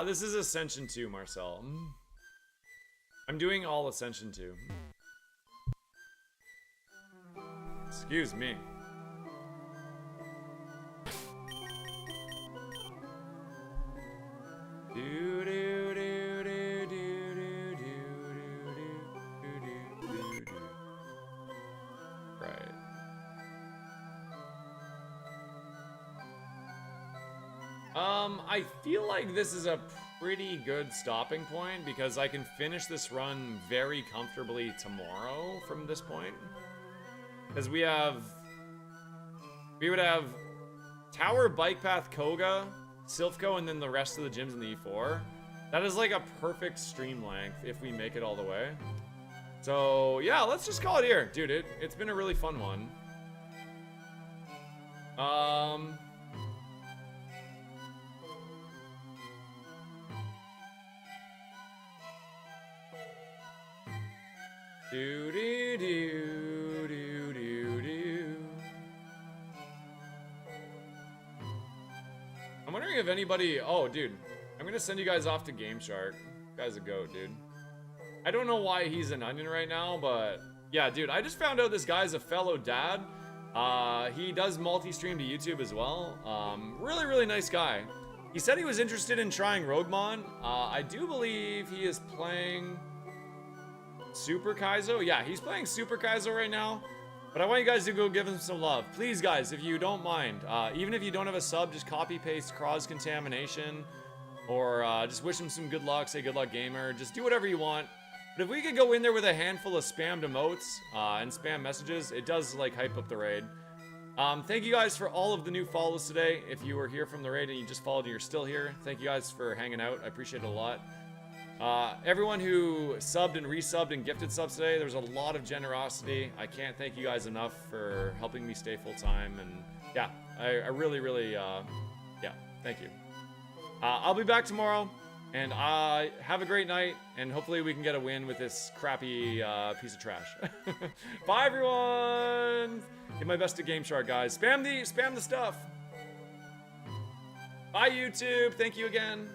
This is Ascension 2, Marcel. I'm doing all Ascension 2. Excuse me. Right. I feel like this is a pretty good stopping point because I can finish this run very comfortably tomorrow from this point. Because we would have Tower, Bike Path, Koga, Silphco, and then the rest of the gyms in the E4. That is like a perfect stream length if we make it all the way. So yeah, let's just call it here. Dude, it's been a really fun one. Do do do do do do. I'm wondering if anybody. Oh, dude, I'm gonna send you guys off to Game Shark. Guy's a goat, dude. I don't know why he's an onion right now, but yeah, dude, I just found out this guy's a fellow dad. He does multi-stream to YouTube as well. Really, really nice guy. He said he was interested in trying ROGUEMON. I do believe he is playing Super Kaizo. Yeah, he's playing Super Kaizo right now. But I want you guys to go give him some love. Please, guys, if you don't mind. Even if you don't have a sub, just copy-paste Cross Contamination. Or just wish him some good luck. Say good luck, gamer. Just do whatever you want. But if we could go in there with a handful of spammed emotes and spam messages, it does, like, hype up the raid. Thank you guys for all of the new follows today. If you were here from the raid and you just followed and you're still here, thank you guys for hanging out. I appreciate it a lot. Everyone who subbed and resubbed and gifted subs today, there's a lot of generosity. I can't thank you guys enough for helping me stay full-time. And yeah, I really, really, yeah, thank you. I'll be back tomorrow. And have a great night, and hopefully we can get a win with this crappy piece of trash. Bye, everyone! Give my best to Game Shark, guys. Spam the stuff. Bye, YouTube. Thank you again.